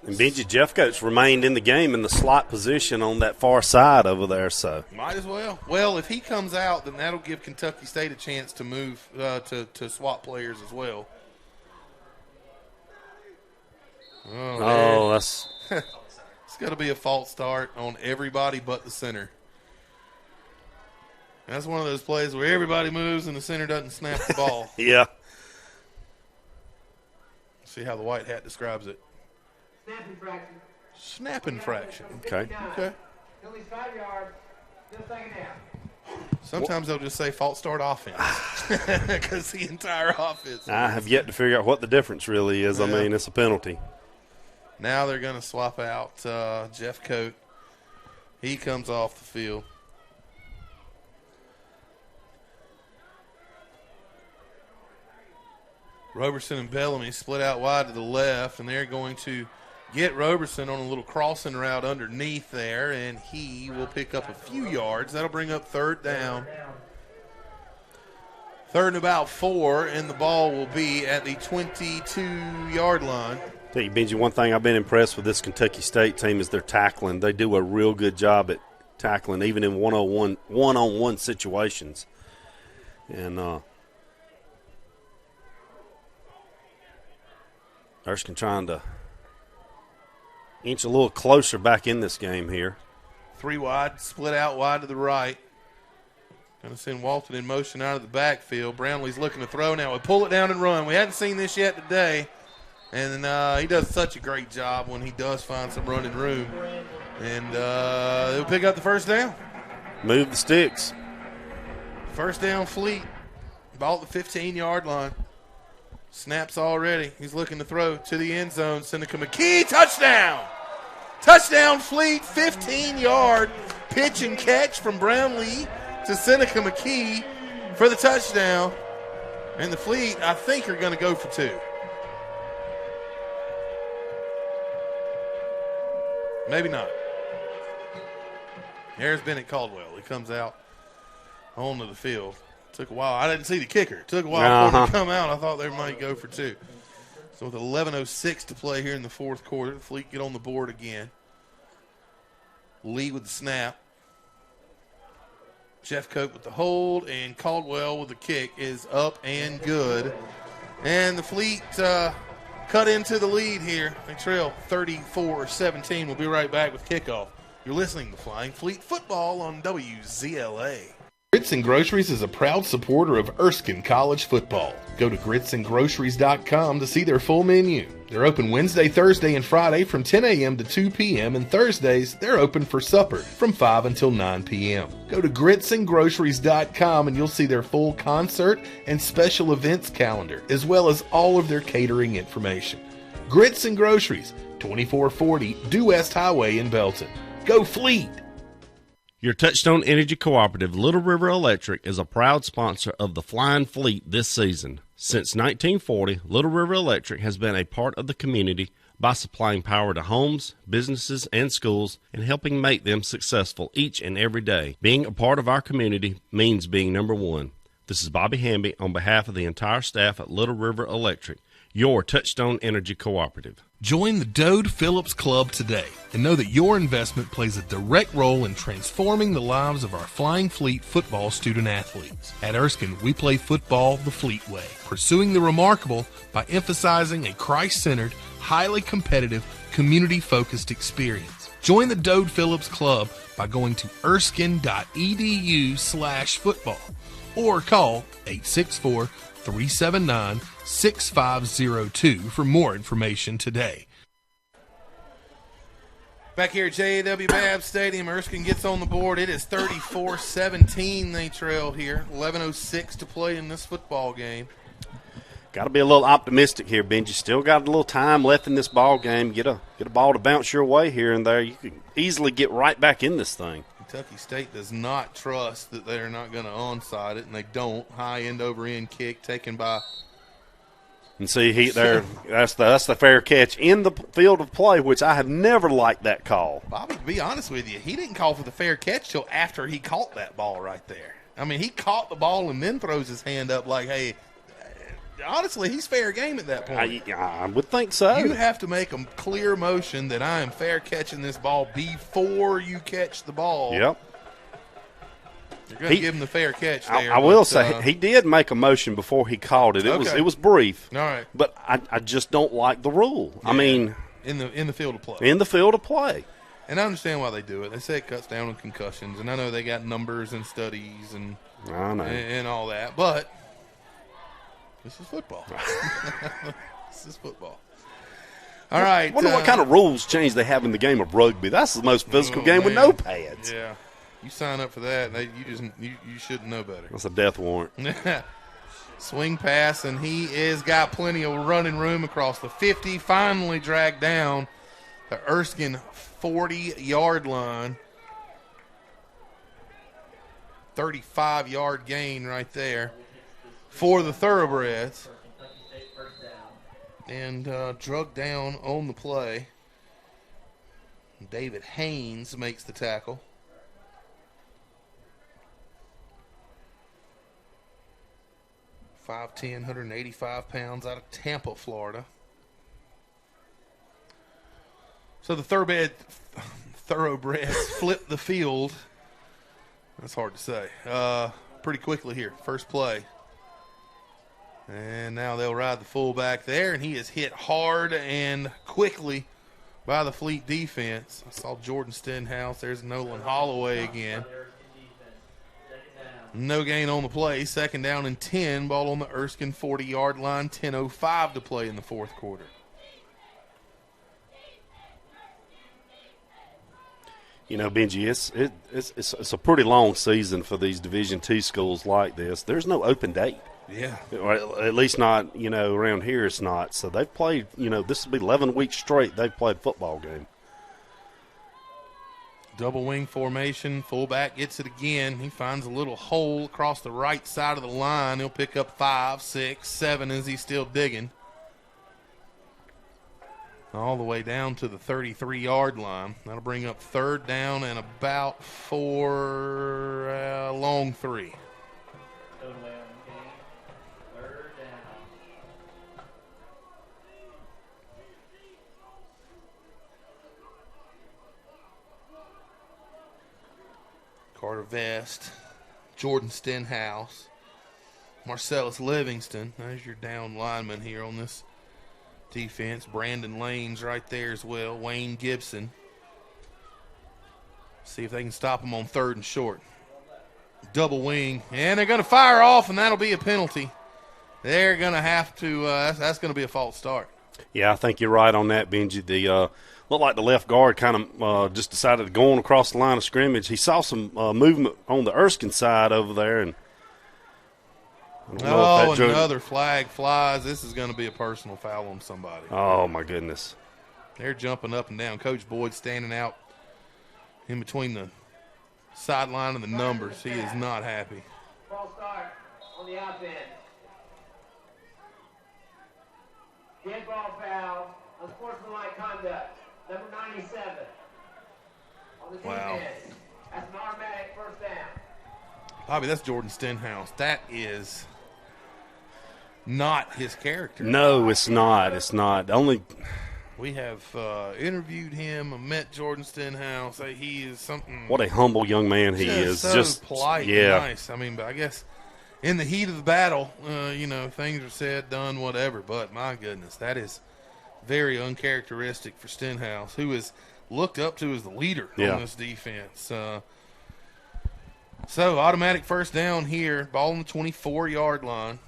And Benji Jeffcoat's remained in the game in the slot position on that far side over there. So might as well. Well, if he comes out, then that'll give Kentucky State a chance to move to swap players as well. Oh, that's it's got to be a false start on everybody but the center. That's one of those plays where everybody moves and the center doesn't snap the ball. yeah. See how the white hat describes it. Snap infraction. Snap infraction. Okay. Okay. Penalties 5 yards. Still second down. Sometimes they'll just say false start offense because the entire offense. I have yet to figure out what the difference really is. I Yeah. mean, it's a penalty. Now they're going to swap out Jeff Coate. He comes off the field. Roberson and Bellamy split out wide to the left, and they're going to get Roberson on a little crossing route underneath there, and he will pick up a few yards. That'll bring up third down. Third and about 4, and the ball will be at the 22-yard line. Tell you, Benji, one thing I've been impressed with this Kentucky State team is their tackling. They do a real good job at tackling, even in one-on-one situations. And Erskine trying to inch a little closer back in this game here. 3 wide, split out wide to the right. Going to send Walton in motion out of the backfield. Brownlee's looking to throw now. We pull it down and run. We hadn't seen this yet today. And he does such a great job when he does find some running room. And they'll pick up the first down. Move the sticks. First down, Fleet. Ball at the 15-yard line. Snaps already. He's looking to throw to the end zone. Seneca McKee, touchdown! Touchdown, Fleet, 15-yard pitch and catch from Brownlee to Seneca McKee for the touchdown. And the Fleet, I think, are going to go for 2. Maybe not. There's Bennett Caldwell. He comes out onto the field. Took a while. I didn't see the kicker. Took a while for him to come out. I thought they might go for 2. So with 11:06 to play here in the fourth quarter, the Fleet get on the board again. Lee with the snap. Jeff Coate with the hold, and Caldwell with the kick is up and good. And the Fleet cut into the lead here. They trail 34-17. We'll be right back with kickoff. You're listening to Flying Fleet Football on WZLA. Grits and Groceries is a proud supporter of Erskine College football. Go to gritsandgroceries.com to see their full menu. They're open Wednesday, Thursday, and Friday from 10 a.m. to 2 p.m. and Thursdays they're open for supper from 5 until 9 p.m. Go to gritsandgroceries.com and you'll see their full concert and special events calendar, as well as all of their catering information. Grits and Groceries, 2440 Due West Highway in Belton. Go Fleet! Your Touchstone Energy Cooperative, Little River Electric, is a proud sponsor of the Flying Fleet this season. Since 1940, Little River Electric has been a part of the community by supplying power to homes, businesses, and schools and helping make them successful each and every day. Being a part of our community means being number one. This is Bobby Hamby on behalf of the entire staff at Little River Electric, your Touchstone Energy Cooperative. Join the Dode Phillips Club today and know that your investment plays a direct role in transforming the lives of our Flying Fleet football student athletes. At Erskine, we play football the Fleet way, pursuing the remarkable by emphasizing a Christ-centered, highly competitive, community-focused experience. Join the Dode Phillips Club by going to erskine.edu/football or call 864-379-6502 for more information today. Back here at JAW Babb Stadium, Erskine gets on the board. It is 34-17 they trail here. 11:06 to play in this football game. Got to be a little optimistic here, Benji. Still got a little time left in this ball game. Get a ball to bounce your way here and there. You can easily get right back in this thing. Kentucky State does not trust that they're not going to onside it, and they don't. High end over end kick taken by. And see, that's the fair catch in the field of play, which I have never liked that call. Bobby, to be honest with you, he didn't call for the fair catch till after he caught that ball right there. I mean, he caught the ball and then throws his hand up like, hey, honestly, he's fair game at that point. I would think so. You have to make a clear motion that I am fair catching this ball before you catch the ball. Yep. You're going to give him the fair catch there. I will say he did make a motion before he called it. It was brief. All right. But I just don't like the rule. Yeah. I mean, in the field of play. In the field of play. And I understand why they do it. They say it cuts down on concussions, and I know they got numbers and studies and all that, but this is football. This is football. All right. I wonder what kind of rules change they have in the game of rugby. That's the most physical game with no pads. Yeah. You sign up for that, you shouldn't know better. That's a death warrant. Swing pass, and he is got plenty of running room across the 50. Finally dragged down the Erskine 40-yard line. 35-yard gain right there for the Thoroughbreds. And drug down on the play. David Haynes makes the tackle. .5'10", 185 pounds, out of Tampa, Florida. So the Thoroughbreds flip the field. That's hard to say. Pretty quickly here. First play. And now they'll ride the fullback there, and he is hit hard and quickly by the Fleet defense. I saw Jordan Stenhouse. There's Nolan Holloway again. No gain on the play. Second down and 10. Ball on the Erskine 40-yard line. 10:05 to play in the fourth quarter. You know, Benji, it's a pretty long season for these Division II schools like this. There's no open date. Yeah. Or at least not, around here it's not. So they've played, this will be 11 weeks straight they've played football game. Double wing formation. Fullback gets it again. He finds a little hole across the right side of the line. He'll pick up 5, 6, 7 as he's still digging. All the way down to the 33-yard line. That'll bring up third down and about 4, long 3. Carter Vest, Jordan Stenhouse, Marcellus Livingston. There's your down lineman here on this defense. Brandon Lane's right there as well. Wayne Gibson. See if they can stop him on third and short. Double wing, and they're going to fire off, and that'll be a penalty. They're going to have to that's going to be a false start. Yeah, I think you're right on that, Benji. Looked like the left guard kind of just decided to go on across the line of scrimmage. He saw some movement on the Erskine side over there. And another flag flies. This is going to be a personal foul on somebody. Oh, my goodness. They're jumping up and down. Coach Boyd standing out in between the sideline and the numbers. He is not happy. False start on the offense. Dead ball foul, unsportsmanlike conduct. Number 97 on the defense. That's an automatic first down. Bobby, that's Jordan Stenhouse. That is not his character. No, it's not. It's not. We have interviewed him, met Jordan Stenhouse. He is something. What a humble young man he is. So just polite and nice. I mean, but I guess in the heat of the battle, things are said, done, whatever. But my goodness, that is very uncharacteristic for Stenhouse, who is looked up to as the leader on this defense. So automatic first down here, ball on the 24-yard line.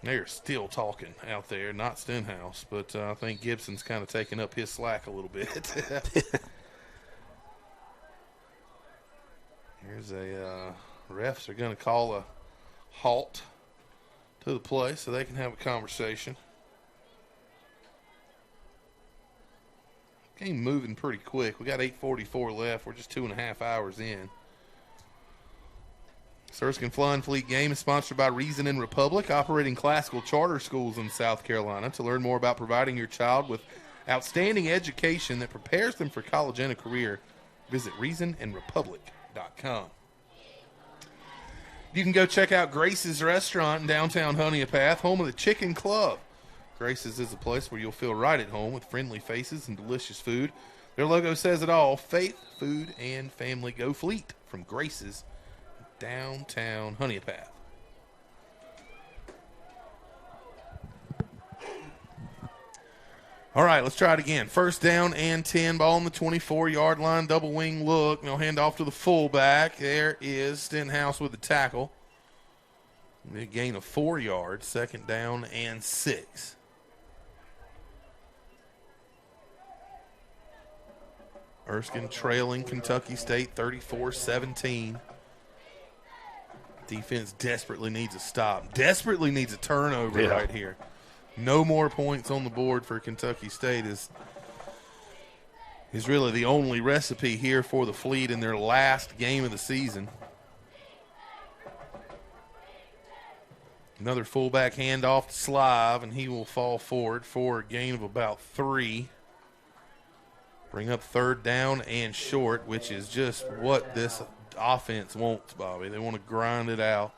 They're still talking out there, not Stenhouse, but I think Gibson's kind of taking up his slack a little bit. Here's refs are going to call a halt to the play so they can have a conversation. Game moving pretty quick. We got 8:44 left. We're just 2.5 hours in. Erskine Flying Fleet game is sponsored by Reason and Republic, operating classical charter schools in South Carolina. To learn more about providing your child with outstanding education that prepares them for college and a career, visit reasonandrepublic.com. You can go check out Grace's Restaurant in downtown Honeypath, home of the Chicken Club. Grace's is a place where you'll feel right at home with friendly faces and delicious food. Their logo says it all: faith, food, and family. Go Fleet from Grace's, downtown Honeypath. All right, let's try it again. First down and 10, ball on the 24-yard line, double wing look. They'll hand off to the fullback. There is Stenhouse with the tackle. A gain of 4 yards, second down and 6. Erskine trailing Kentucky State 34-17. Defense desperately needs a stop. Desperately needs a turnover right here. No more points on the board for Kentucky State is really the only recipe here for the Fleet in their last game of the season. Another fullback handoff to Slive, and he will fall forward for a gain of about 3. Bring up third down and short, which is just what this offense wants, Bobby. They want to grind it out.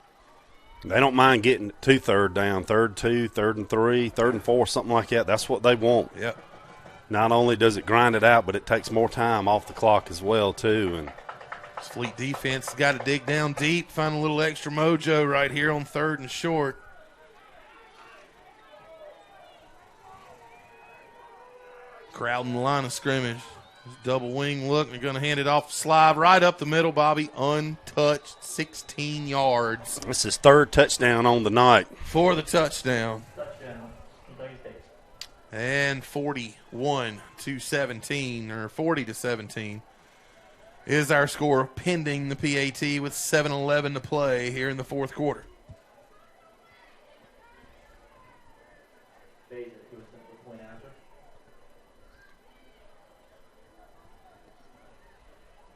They don't mind getting to third down, 3rd 2, 3rd and 3, 3rd and 4, something like that. That's what they want. Yep. Not only does it grind it out, but it takes more time off the clock as well, too. And this Fleet defense has got to dig down deep, find a little extra mojo right here on 3rd and short. Crowding the line of scrimmage. Double wing look. They're going to hand it off. Slive right up the middle, Bobby. Untouched, 16 yards. This is 3rd touchdown on the night. For the touchdown. Touchdown, Kentucky State. And 41-17, or 40-17, is our score pending the PAT with 7:11 to play here in the fourth quarter.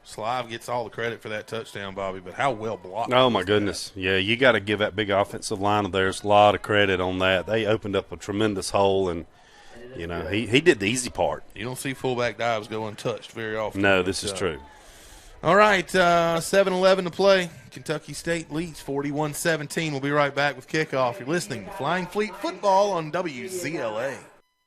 Slive gets all the credit for that touchdown, Bobby, but how well blocked. Oh, my goodness. Yeah, you got to give that big offensive line of theirs a lot of credit on that. They opened up a tremendous hole, and, you know, he did the easy part. You don't see fullback dives go untouched very often. No, this is true. All right, 7:11 to play. Kentucky State leads 41-17. We'll be right back with kickoff. You're listening to Flying Fleet Football on WZLA.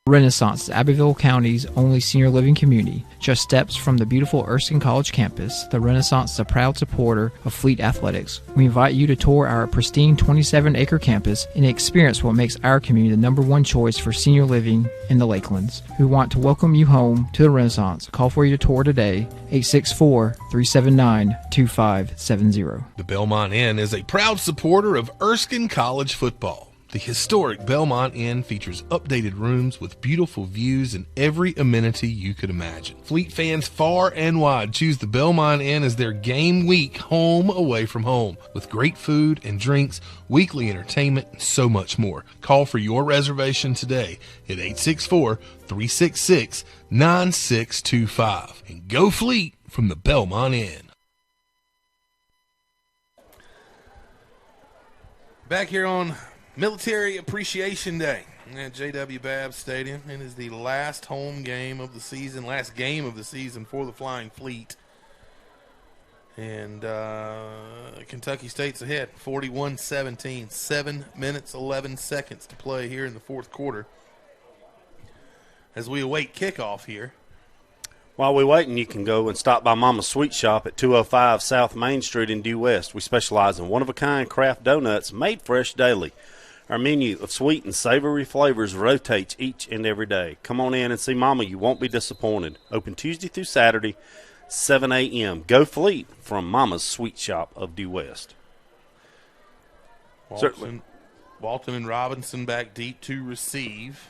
Renaissance is Abbeville County's only senior living community. Just steps from the beautiful Erskine College campus, the Renaissance is a proud supporter of Fleet Athletics. We invite you to tour our pristine 27-acre campus and experience what makes our community the #1 choice for senior living in the Lakelands. We want to welcome you home to the Renaissance. Call for your tour today, 864-379-2570. The Belmont Inn is a proud supporter of Erskine College football. The historic Belmont Inn features updated rooms with beautiful views and every amenity you could imagine. Fleet fans far and wide choose the Belmont Inn as their game week home away from home, with great food and drinks, weekly entertainment, and so much more. Call for your reservation today at 864-366-9625. And go Fleet from the Belmont Inn. Back here on Military Appreciation Day at J.W. Babb Stadium. It is the last home game of the season, last game of the season for the Flying Fleet. And Kentucky State's ahead, 41-17. 7 minutes, 11 seconds to play here in the fourth quarter as we await kickoff here. While we're waiting, you can go and stop by Mama's Sweet Shop at 205 South Main Street in Due West. We specialize in one-of-a-kind craft donuts made fresh daily. Our menu of sweet and savory flavors rotates each and every day. Come on in and see Mama. You won't be disappointed. Open Tuesday through Saturday, 7 a.m. Go Fleet from Mama's Sweet Shop of Due West. Walton and Robinson back deep to receive.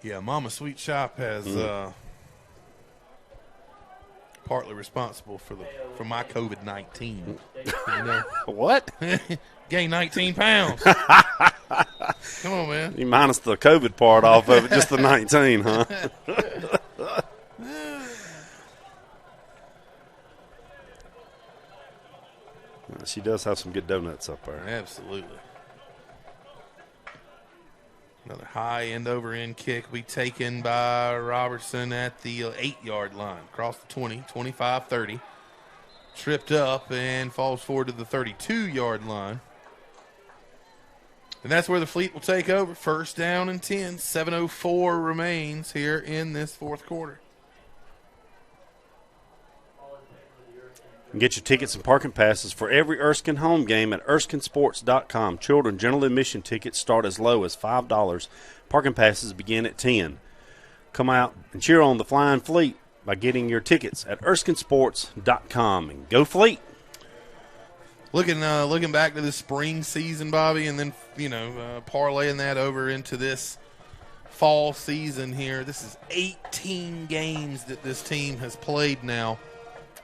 Yeah, Mama Sweet Shop has partly responsible for my COVID-19. You know? What? Gained 19 pounds. Come on, man. You minus the COVID part off of it, just the 19, huh? She does have some good donuts up there. Absolutely. Another high end-over-end kick will be taken by Robertson at the 8-yard line. Across the 20, 25-30. Tripped up and falls forward to the 32-yard line. And that's where the Fleet will take over. First down and 10. 7:04 remains here in this fourth quarter. Get your tickets and parking passes for every Erskine home game at ErskineSports.com. Children general admission tickets start as low as $5. Parking passes begin at $10. Come out and cheer on the Flying Fleet by getting your tickets at ErskineSports.com. And go Fleet! Looking back to the spring season, Bobby, and then parlaying that over into this fall season here. This is 18 games that this team has played now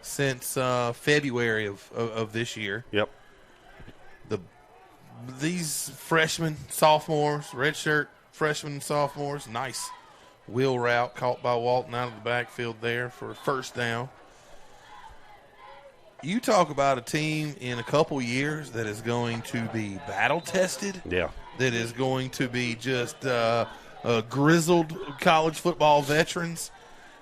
since February of this year. Yep. These freshmen, sophomores, redshirt freshmen and sophomores, nice wheel route caught by Walton out of the backfield there for a first down. You talk about a team in a couple years that is going to be battle-tested. Yeah. That is going to be just grizzled college football veterans.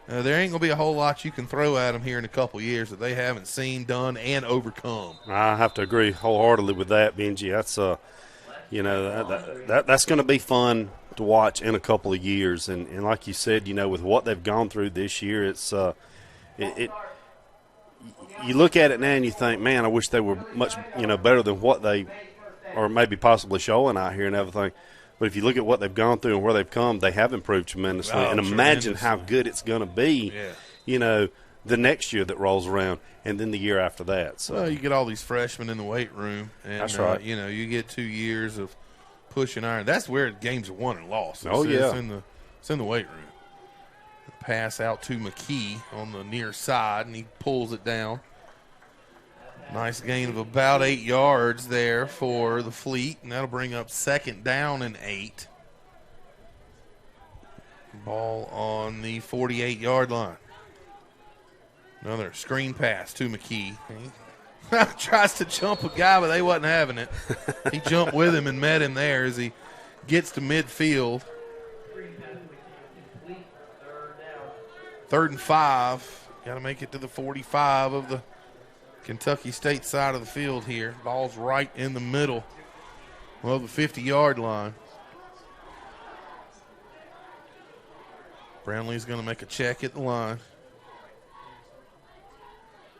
There ain't going to be a whole lot you can throw at them here in a couple years that they haven't seen, done, and overcome. I have to agree wholeheartedly with that, Benji. That's that's going to be fun to watch in a couple of years. And like you said, with what they've gone through this year, it's you look at it now and you think, man, I wish they were much better than what they are maybe possibly showing out here and everything. But if you look at what they've gone through and where they've come, they have improved tremendously. And imagine how good it's going to be, the next year that rolls around and then the year after that. So. Well, you get all these freshmen in the weight room. And, that's right. You get 2 years of pushing iron. That's where games are won and lost. Yeah. It's in the weight room. Pass out to McKee on the near side, and he pulls it down. Nice gain of about 8 yards there for the Fleet, and that'll bring up second down and 8. Ball on the 48-yard line. Another screen pass to McKee. He tries to jump a guy, but they wasn't having it. He jumped with him and met him there as he gets to midfield. 3rd and 5. Got to make it to the 45 of the Kentucky State side of the field here. Ball's right in the middle of the 50-yard line. Brownlee's going to make a check at the line.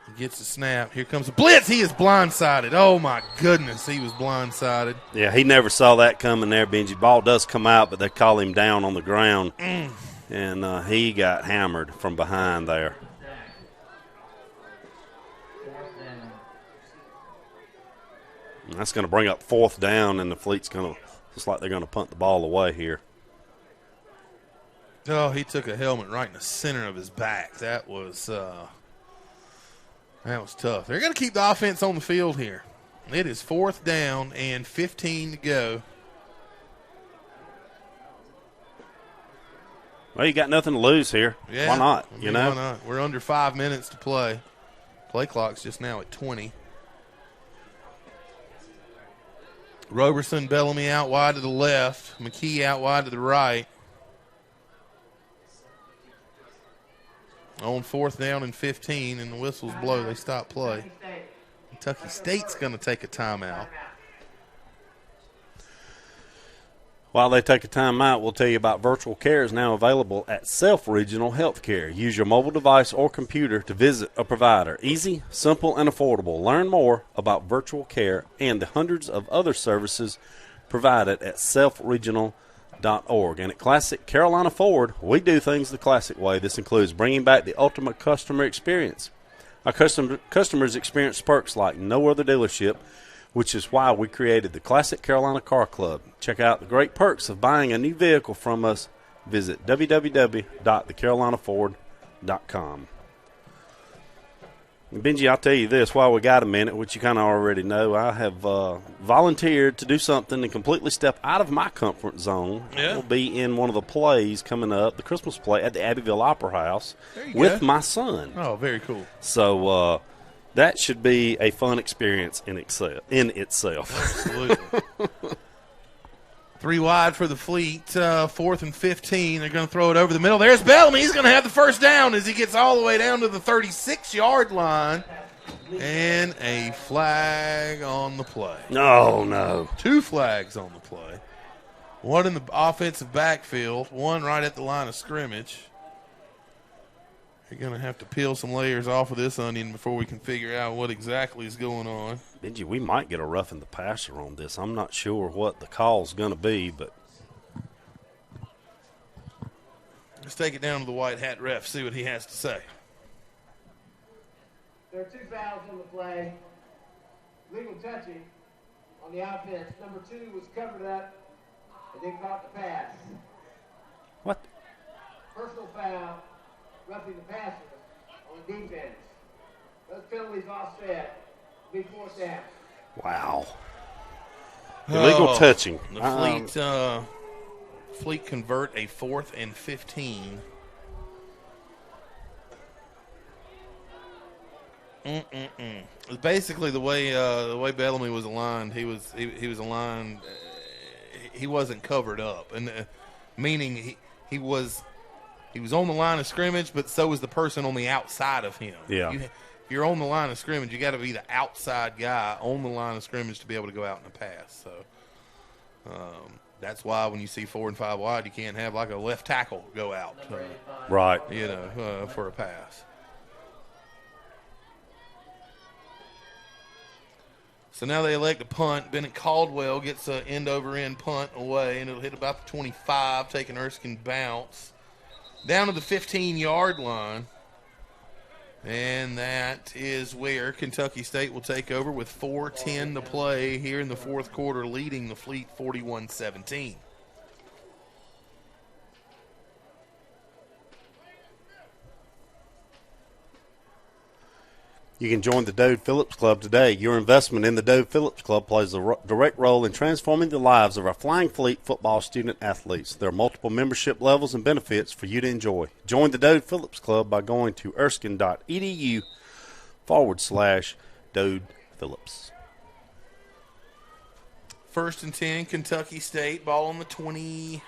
He gets the snap. Here comes a blitz. He is blindsided. Oh, my goodness. He was blindsided. Yeah, he never saw that coming there, Benji. Ball does come out, but they call him down on the ground. And he got hammered from behind there. And that's going to bring up 4th down, and the Fleet's going to – looks like they're going to punt the ball away here. Oh, he took a helmet right in the center of his back. That was tough. They're going to keep the offense on the field here. It is 4th down and 15 to go. Well, you got nothing to lose here. Yeah. Why not? Why not? We're under 5 minutes to play. Play clock's just now at 20. Roberson, Bellamy out wide to the left. McKee out wide to the right. On 4th down and 15, and the whistles blow. They stop play. Kentucky State's going to take a timeout. While they take a timeout, we'll tell you about virtual care is now available at Self Regional Healthcare. Use your mobile device or computer to visit a provider. Easy, simple, and affordable. Learn more about virtual care and the hundreds of other services provided at selfregional.org. And at Classic Carolina Ford, we do things the classic way. This includes bringing back the ultimate customer experience. Our customers experience perks like no other dealership, which is why we created the Classic Carolina Car Club. Check out the great perks of buying a new vehicle from us. Visit www.thecarolinaford.com. And Benji, I'll tell you this, while we got a minute, which you kind of already know, I have volunteered to do something and completely step out of my comfort zone. Yeah. I will be in one of the plays coming up, the Christmas play at the Abbeville Opera House with my son. Oh, very cool. So that should be a fun experience in itself. Absolutely. 3 wide for the Fleet, 4th and 15. They're going to throw it over the middle. There's Bellamy. He's going to have the first down as he gets all the way down to the 36-yard line. And a flag on the play. No. 2 flags on the play. One in the offensive backfield, one right at the line of scrimmage. You're going to have to peel some layers off of this onion before we can figure out what exactly is going on. Benji, we might get a roughing the passer on this. I'm not sure what the call's going to be, but let's take it down to the white hat ref, see what he has to say. There are 2 fouls on the play. Legal touching on the offense. Number 2 was covered up and then caught the pass. What? Personal foul, roughing the passer on defense. Those penalties offset. Be fourth down. Wow. Illegal touching. The Fleet convert a 4th and 15. Basically, the way Bellamy was aligned, he was aligned. He wasn't covered up, and meaning he was on the line of scrimmage, but so was the person on the outside of him. Yeah. If you're on the line of scrimmage, you got to be the outside guy on the line of scrimmage to be able to go out in a pass. So that's why when you see 4 and 5 wide, you can't have like a left tackle go out, Right. For a pass. So now they elect a punt. Bennett Caldwell gets an end-over-end punt away, and it'll hit about the 25, taking Erskine bounce down to the 15-yard line. And that is where Kentucky State will take over with 4:10 to play here in the fourth quarter, leading the Fleet 41-17. You can join the Dode Phillips Club today. Your investment in the Dode Phillips Club plays a direct role in transforming the lives of our Flying Fleet football student athletes. There are multiple membership levels and benefits for you to enjoy. Join the Dode Phillips Club by going to erskine.edu/Dode Phillips. 1st and 10, Kentucky State, ball on the 20.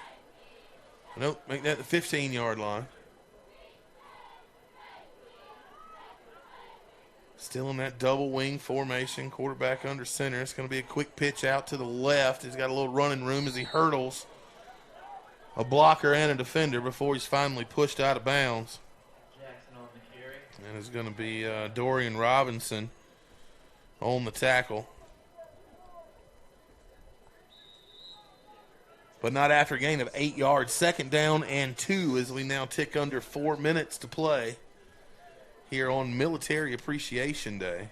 Nope, make that the 15-yard line. Still in that double wing formation, quarterback under center. It's going to be a quick pitch out to the left. He's got a little running room as he hurdles a blocker and a defender before he's finally pushed out of bounds. Jackson on the carry. And it's going to be Dorian Robinson on the tackle. But not after a gain of 8 yards. 2nd down and 2 as we now tick under 4 minutes to play here on Military Appreciation Day.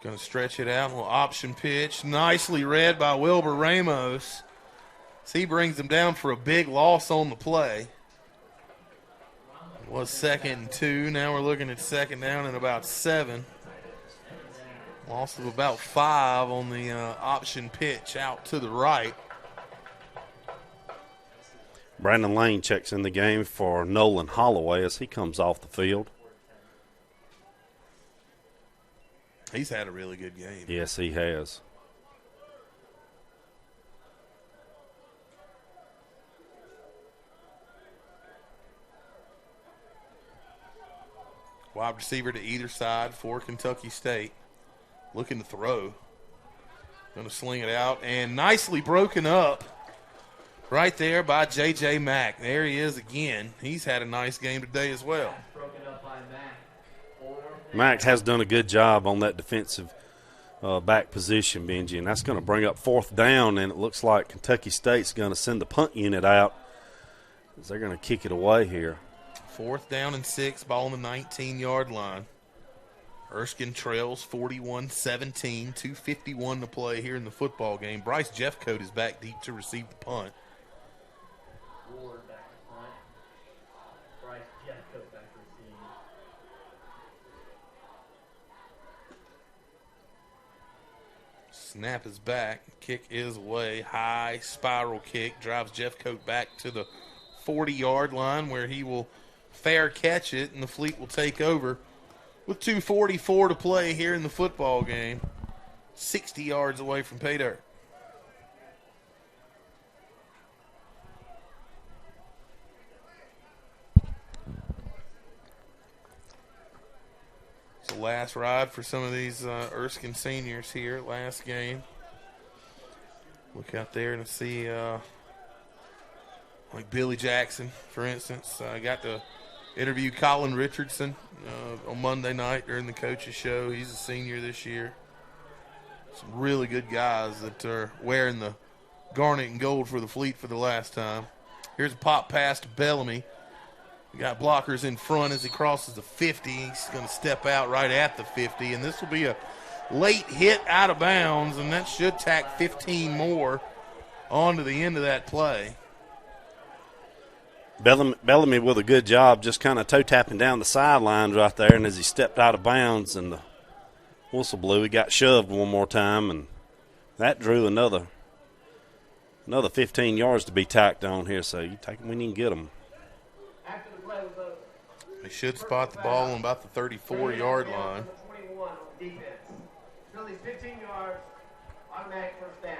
Going to stretch it out. A little option pitch. Nicely read by Wilbur Ramos. So he brings them down for a big loss on the play. It was 2nd and 2. Now we're looking at 2nd down and about 7. Loss of about 5 on the option pitch out to the right. Brandon Lane checks in the game for Nolan Holloway as he comes off the field. He's had a really good game. Yes, he has. Wide receiver to either side for Kentucky State. Looking to throw. Going to sling it out. And nicely broken up right there by J.J. Mack. There he is again. He's had a nice game today as well. Broken up by Mack. Mack has done a good job on that defensive back position, Benji, and that's going to bring up 4th down, and it looks like Kentucky State's going to send the punt unit out as they're going to kick it away here. 4th down and 6, ball on the 19-yard line. Erskine trails 41-17, 2:51 to play here in the football game. Bryce Jeffcoat is back deep to receive the punt. Ward back to punt. Bryce Jeffcoat back to receive. Snap is back. Kick is away. High spiral kick. Drives Jeffcoat back to the 40-yard line where he will fair catch it, and the Fleet will take over with 2:44 to play here in the football game. 60 yards away from pay dirt. It's the last ride for some of these Erskine seniors here, last game. Look out there and see like Billy Jackson, for instance. I got to interview Colin Richardson on Monday night during the coach's show. He's a senior this year. Some really good guys that are wearing the garnet and gold for the Fleet for the last time. Here's a pop pass to Bellamy. Got blockers in front as he crosses the 50. He's going to step out right at the 50, and this will be a late hit out of bounds, and that should tack 15 more onto the end of that play. Bellamy with a good job just kind of toe-tapping down the sidelines right there, and as he stepped out of bounds and the whistle blew, he got shoved one more time, and that drew another 15 yards to be tacked on here, so you take them when you can get them. They should spot the ball on about the 34-yard line. 21 on defense. Phillies 15 yards, automatic first down.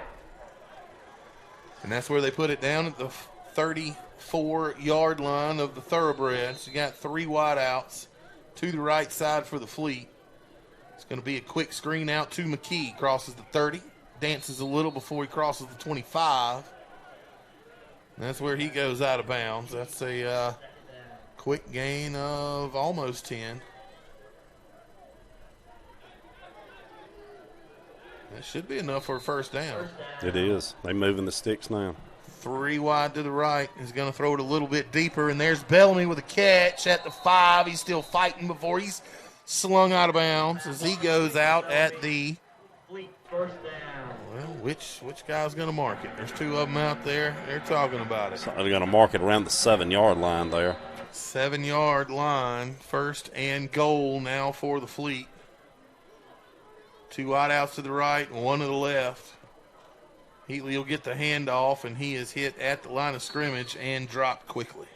And that's where they put it down at the 34-yard line of the Thoroughbreds. You got 3 wideouts to the right side for the Fleet. It's going to be a quick screen out to McKee. Crosses the 30, dances a little before he crosses the 25. And that's where he goes out of bounds. That's a quick gain of almost 10. That should be enough for a first down. It is. They're moving the sticks now. 3 wide to the right. He's going to throw it a little bit deeper, and there's Bellamy with a catch at the 5. He's still fighting before he's slung out of bounds as he goes out at the first down. Well, which guy's going to mark it? There's 2 of them out there. They're talking about it. So they're going to mark it around the 7-yard line there. 7-yard line, first and goal now for the Fleet. 2 wideouts to the right and 1 to the left. Heatley will get the handoff, and he is hit at the line of scrimmage and dropped quickly.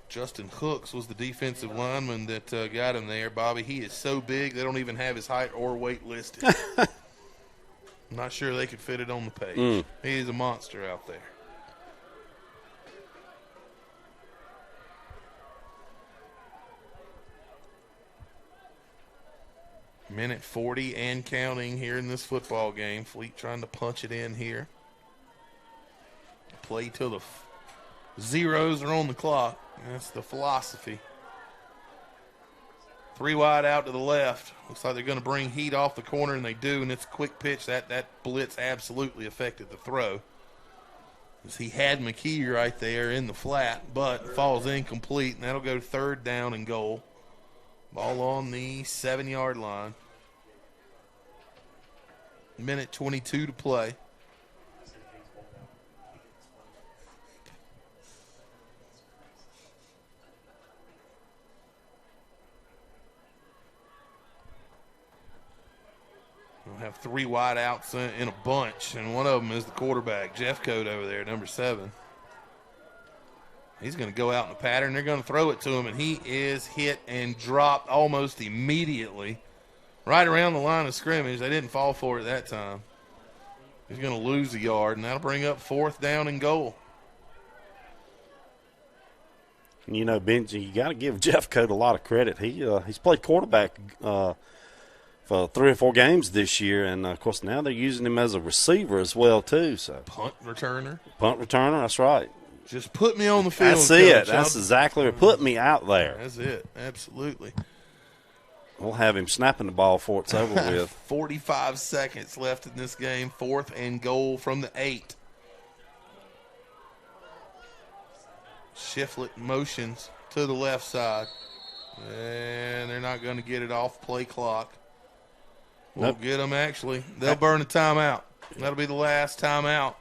Justin Hooks was the defensive lineman that got him there, Bobby. He is so big they don't even have his height or weight listed. I'm not sure they could fit it on the page. He is a monster out there. Minute 40 and counting here in this football game. Fleet trying to punch it in here. Play till the zeros are on the clock. That's the philosophy. 3 wide out to the left. Looks like they're going to bring heat off the corner, and they do, and it's a quick pitch. That blitz absolutely affected the throw. As he had McKee right there in the flat, but falls incomplete, and that'll go 3rd down and goal. Ball on the 7-yard line. Minute 22 to play. We'll have 3 wideouts in a bunch, and one of them is the quarterback, Jeff Code over there, number 7. He's going to go out in the pattern. They're going to throw it to him, and he is hit and dropped almost immediately right around the line of scrimmage. They didn't fall for it that time. He's going to lose a yard, and that'll bring up 4th down and goal. You know, Benji, you got to give Jeff Code a lot of credit. He's played quarterback for 3 or 4 games this year, and, of course, now they're using him as a receiver as well, too. So Punt returner, that's right. Just put me on the field. That's it. That's exactly it. Put me out there. That's it. Absolutely. We'll have him snapping the ball before it's over with. 45 seconds left in this game. 4th and goal from the 8. Shiflett motions to the left side. And they're not going to get it off play clock. We'll get them, actually. They'll burn a timeout. That'll be the last timeout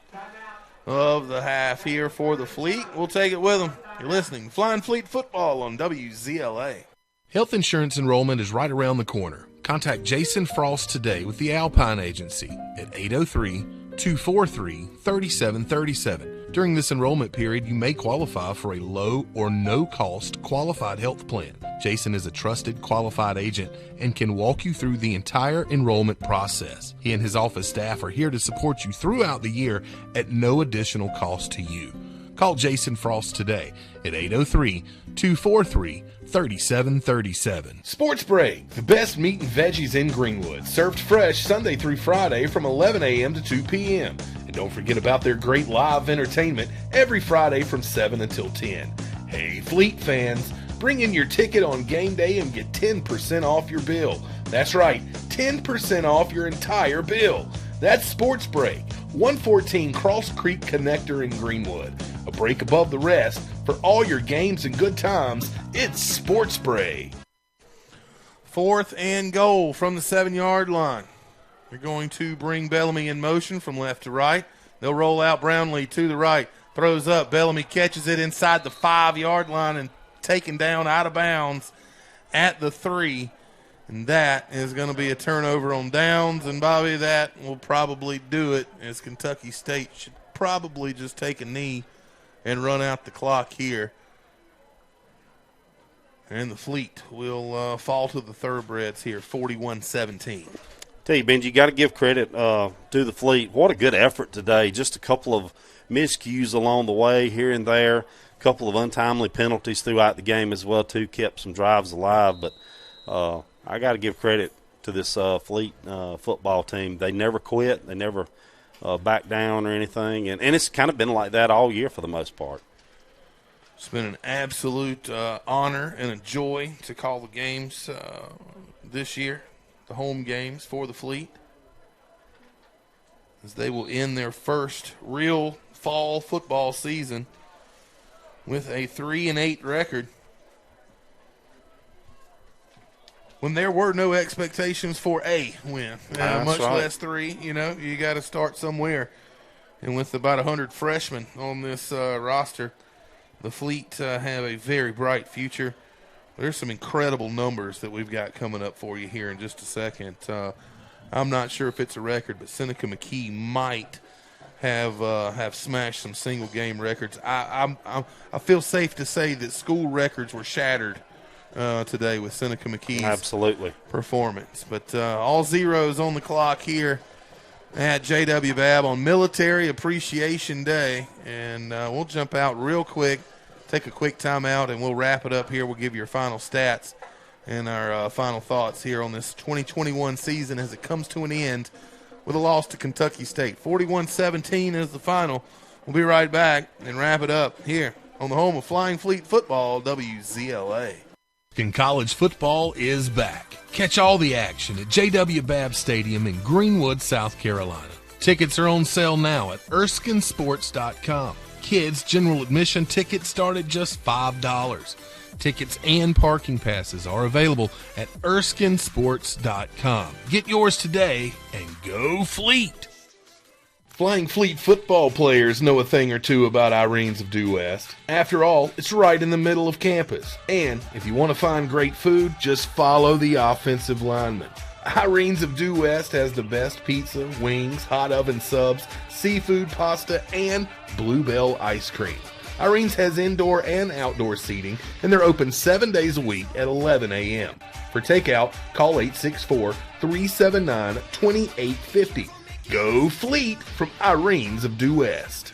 of the half here for the Fleet. We'll take it with them. You're listening to Flying Fleet Football on WZLA. Health insurance enrollment is right around the corner. Contact Jason Frost today with the Alpine Agency at 803-243-3737. During this enrollment period, you may qualify for a low or no-cost qualified health plan. Jason is a trusted, qualified agent and can walk you through the entire enrollment process. He and his office staff are here to support you throughout the year at no additional cost to you. Call Jason Frost today at 803-243-3737. Sports Break, the best meat and veggies in Greenwood, served fresh Sunday through Friday from 11 a.m. to 2 p.m. And don't forget about their great live entertainment every Friday from 7 until 10. Hey, Fleet fans, bring in your ticket on game day and get 10% off your bill. That's right, 10% off your entire bill. That's Sports Break, 114 Cross Creek Connector in Greenwood. A break above the rest for all your games and good times. It's Sports Break. 4th and goal from the 7-yard line. They're going to bring Bellamy in motion from left to right. They'll roll out Brownlee to the right. Throws up. Bellamy catches it inside the 5-yard line and taken down out of bounds at the 3. And that is going to be a turnover on downs. And, Bobby, that will probably do it, as Kentucky State should probably just take a knee and run out the clock here. And the Fleet will fall to the Thoroughbreds here, 41-17. Tell you, Benji, you got to give credit to the Fleet. What a good effort today. Just a couple of miscues along the way here and there. A couple of untimely penalties throughout the game as well, too. Kept some drives alive. But I got to give credit to this Fleet football team. They never quit. They never backed down or anything. And it's kind of been like that all year for the most part. It's been an absolute honor and a joy to call the games this year, the home games for the Fleet, as they will end their first real fall football season with a 3-8 record, when there were no expectations for a win, much less 3. You know, you got to start somewhere. And with about 100 freshmen on this roster, the Fleet have a very bright future. There's some incredible numbers that we've got coming up for you here in just a second. I'm not sure if it's a record, but Seneca McKee might have smashed some single game records. I feel safe to say that school records were shattered today with Seneca McKee's performance. But all zeros on the clock here at J.W. Babb on Military Appreciation Day. And we'll jump out real quick, take a quick timeout, and we'll wrap it up here. We'll give you our final stats and our final thoughts here on this 2021 season as it comes to an end with a loss to Kentucky State. 41-17 is the final. We'll be right back and wrap it up here on the home of Flying Fleet Football, WZLA. College football is back. Catch all the action at J.W. Babb Stadium in Greenwood, South Carolina. Tickets are on sale now at ERSKINESports.com. Kids general admission tickets start at just $5. Tickets and parking passes are available at ERSKINESports.com. Get yours today and go Fleet! Flying Fleet football players know a thing or two about Irene's of Due West. After all, it's right in the middle of campus. And if you want to find great food, just follow the offensive linemen. Irene's of Due West has the best pizza, wings, hot oven subs, seafood pasta, and Bluebell ice cream. Irene's has indoor and outdoor seating, and they're open 7 days a week at 11 a.m. For takeout, call 864-379-2850. Go Fleet from Irene's of Due West.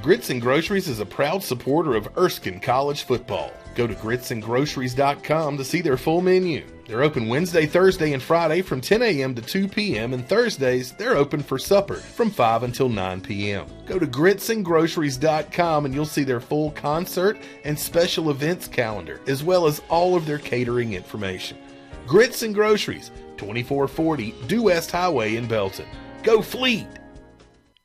Grits and Groceries is a proud supporter of Erskine College football. Go to gritsandgroceries.com to see their full menu. They're open Wednesday, Thursday, and Friday from 10 a.m. to 2 p.m. and Thursdays they're open for supper from 5 until 9 p.m. Go to gritsandgroceries.com and you'll see their full concert and special events calendar, as well as all of their catering information. Grits and Groceries, 2440 Due West Highway in Belton. Go Fleet!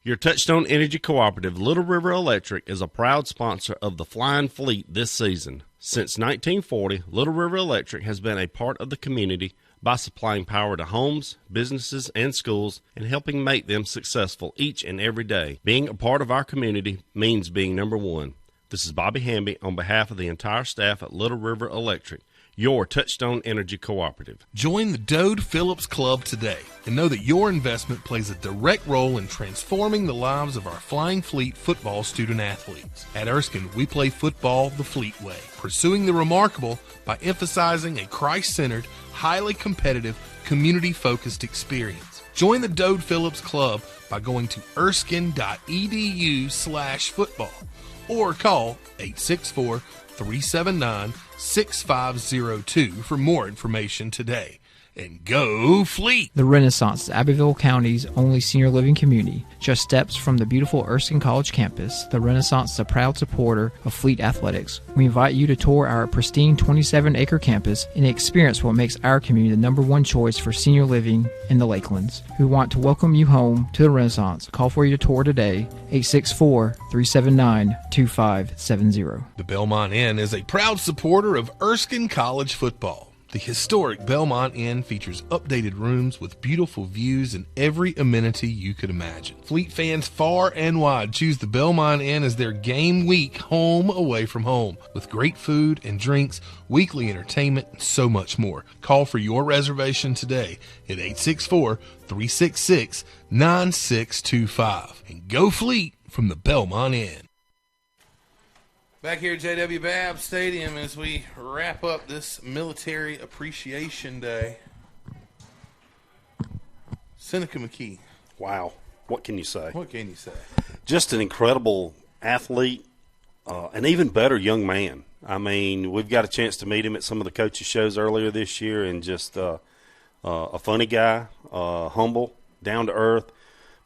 Your Touchstone Energy Cooperative, Little River Electric, is a proud sponsor of the Flying Fleet this season. Since 1940, Little River Electric has been a part of the community by supplying power to homes, businesses, and schools and helping make them successful each and every day. Being a part of our community means being number one. This is Bobby Hamby on behalf of the entire staff at Little River Electric, your Touchstone Energy Cooperative. Join the Dode Phillips Club today and know that your investment plays a direct role in transforming the lives of our Flying Fleet football student athletes. At Erskine, we play football the Fleet way, pursuing the remarkable by emphasizing a Christ-centered, highly competitive, community-focused experience. Join the Dode Phillips Club by going to erskine.edu/football or call 864-379-6502 for more information today. and go Fleet. The Renaissance is Abbeville County's only senior living community. Just steps from the beautiful Erskine College campus, the Renaissance is a proud supporter of Fleet Athletics. We invite you to tour our pristine 27-acre campus and experience what makes our community the #1 choice for senior living in the Lakelands. We want to welcome you home to the Renaissance. Call for your tour today, 864-379-2570. The Belmont Inn is a proud supporter of Erskine College football. The historic Belmont Inn features updated rooms with beautiful views and every amenity you could imagine. Fleet fans far and wide choose the Belmont Inn as their game week home away from home, with great food and drinks, weekly entertainment, and so much more. Call for your reservation today at 864-366-9625. And go Fleet from the Belmont Inn. Back here at JW Babb Stadium as we wrap up this Military Appreciation Day. Seneca McKee. Wow. What can you say? What can you say? Just an incredible athlete, an even better young man. I mean, we've got a chance to meet him at some of the coaches' shows earlier this year, and just a funny guy, humble, down to earth.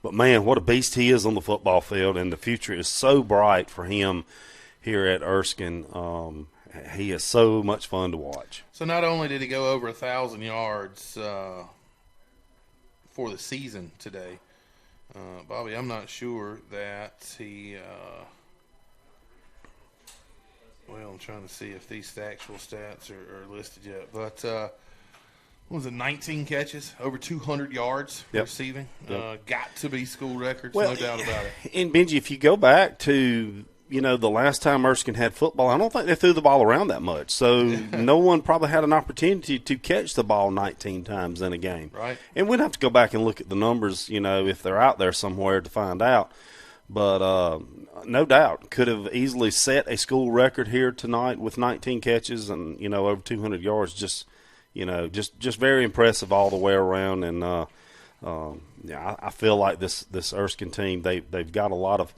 But, man, what a beast he is on the football field, and the future is so bright for him here at Erskine. He is so much fun to watch. So not only did he go over 1,000 yards for the season today, Bobby, I'm not sure that he I'm trying to see if these actual stats are listed yet. But what was it, 19 catches, over 200 yards receiving. Got to be school records, no doubt about it. And, Benji, if you go back to the last time Erskine had football, I don't think they threw the ball around that much. So no one probably had an opportunity to catch the ball 19 times in a game. Right. And we'd have to go back and look at the numbers, if they're out there somewhere to find out. But no doubt could have easily set a school record here tonight with 19 catches and, over 200 yards. Just very impressive all the way around. And, I feel like this Erskine team, they've got a lot of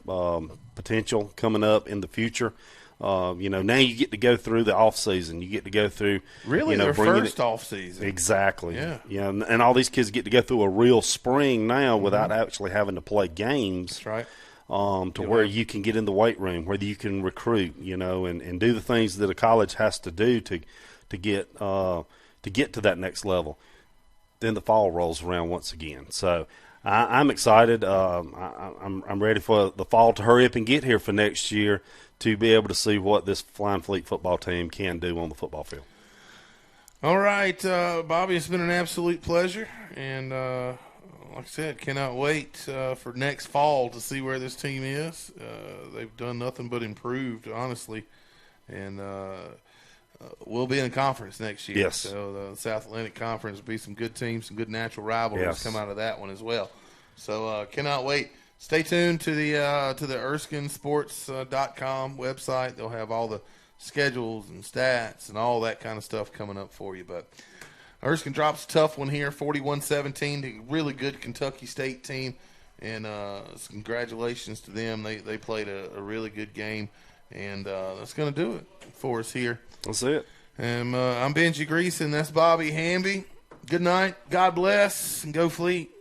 potential coming up in the future. Now you get to go through the off season. You get to go through their first off season. Exactly. Yeah. And all these kids get to go through a real spring now without actually having to play games. That's right. Where you can get in the weight room, where you can recruit, and do the things that a college has to do to get to that next level. Then the fall rolls around once again. So I'm excited. I'm ready for the fall to hurry up and get here for next year to be able to see what this Flying Fleet football team can do on the football field. All right, Bobby, it's been an absolute pleasure. And like I said, cannot wait for next fall to see where this team is. They've done nothing but improved, honestly. And we'll be in the conference next year. Yes. So the South Atlantic Conference will be some good teams, some good natural rivalries come out of that one as well. So cannot wait. Stay tuned to the ErskineSports.com website. They'll have all the schedules and stats and all that kind of stuff coming up for you. But Erskine drops a tough one here, 41-17 to a really good Kentucky State team. And congratulations to them. They played a really good game. And that's going to do it for us here. That's it. And I'm Benji Greason. That's Bobby Hamby. Good night. God bless. And go Fleet.